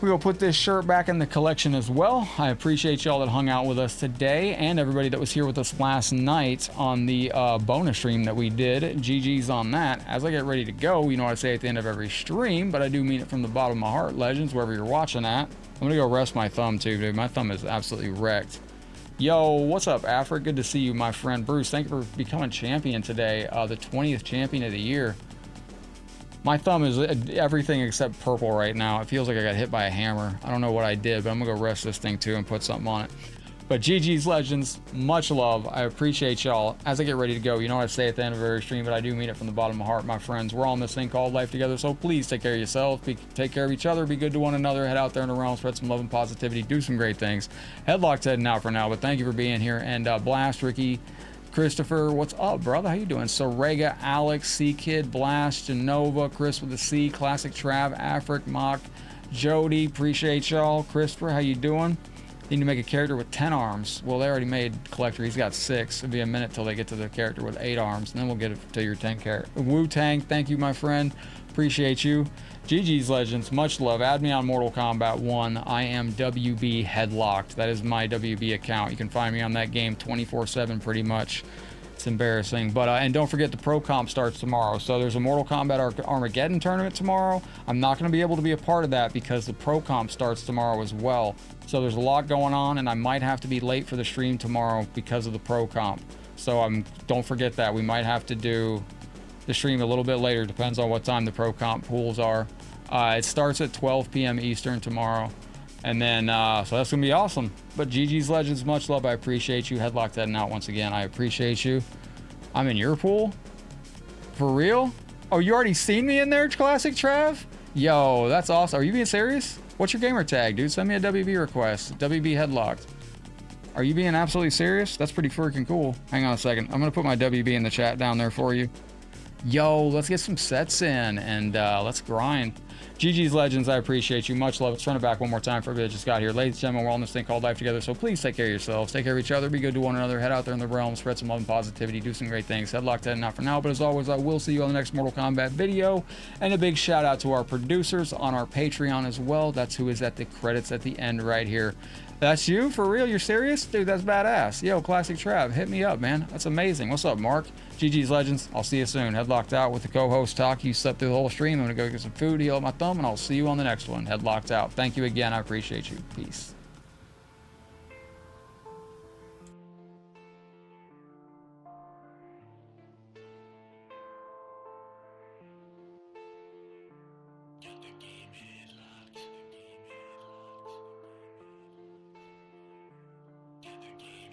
We'll put this shirt back in the collection as well. I appreciate y'all that hung out with us today and everybody that was here with us last night on the bonus stream that we did. GG's on that. As I get ready to go, you know what I say at the end of every stream, but I do mean it from the bottom of my heart, Legends, wherever you're watching at. I'm gonna go rest my thumb too, dude. My thumb is absolutely wrecked. Yo, what's up, Afrik? Good to see you, my friend. Bruce, thank you for becoming champion today. The 20th champion of the year. My thumb is everything except purple right now. It feels like I got hit by a hammer. I don't know what I did, but I'm gonna go rest this thing too and put something on it. But GG's Legends, much love. I appreciate y'all. As I get ready to go, you know what I say at the end of every stream, but I do mean it from the bottom of my heart, my friends. We're all in this thing called life together, so please take care of yourself, take care of each other, be good to one another, head out there in the realm, spread some love and positivity, do some great things. Headlock's heading out for now, but thank you for being here. And Blast, Ricky, Christopher, what's up, brother? How you doing? Sorega, Alex, C-Kid, Blast, Genova, Chris with a C, Classic Trav, Afric, Mock, Jody, appreciate y'all. Christopher, how you doing? Need to make a character with 10 arms. Well, they already made Collector. He's got 6. It'll be a minute till they get to the character with 8 arms, and then we'll get it to your 10 character. Wu-Tang, thank you, my friend. Appreciate you. GG's Legends, much love. Add me on Mortal Kombat 1. I am WB Headlocked. That is my WB account. You can find me on that game 24/7 pretty much. It's embarrassing. But and don't forget the Pro Comp starts tomorrow. So there's a Mortal Kombat Armageddon tournament tomorrow. I'm not going to be able to be a part of that because the Pro Comp starts tomorrow as well. So there's a lot going on, and I might have to be late for the stream tomorrow because of the Pro Comp. So don't forget that. We might have to do the stream a little bit later. Depends on what time the Pro Comp pools are. It starts at 12 p.m. Eastern tomorrow. And then, so that's going to be awesome. But GG's Legends, much love. I appreciate you. Headlocked heading out once again. I appreciate you. I'm in your pool? For real? Oh, you already seen me in there, Classic Trav? Yo, that's awesome. Are you being serious? What's your gamer tag, dude? Send me a WB request. WB Headlocked. Are you being absolutely serious? That's pretty freaking cool. Hang on a second. I'm going to put my WB in the chat down there for you. Yo, let's get some sets in and let's grind. GG's Legends, I appreciate you. Much love. Let's run it back one more time for a bit. Just got here. Ladies and gentlemen, we're all in this thing called life together, so please take care of yourselves. Take care of each other. Be good to one another. Head out there in the realm. Spread some love and positivity. Do some great things. Headlock to head not for now, but as always, I will see you on the next Mortal Kombat video. And a big shout out to our producers on our Patreon as well. That's who is at the credits at the end right here. That's you? For real? You're serious? Dude, that's badass. Yo, Classic Trav, hit me up, man. That's amazing. What's up, Mark? GG's Legends. I'll see you soon. Headlocked out with the co-host Talk. You slept through the whole stream. I'm going to go get some food, heal up my thumb, and I'll see you on the next one. Headlocked out. Thank you again. I appreciate you. Peace. Get the game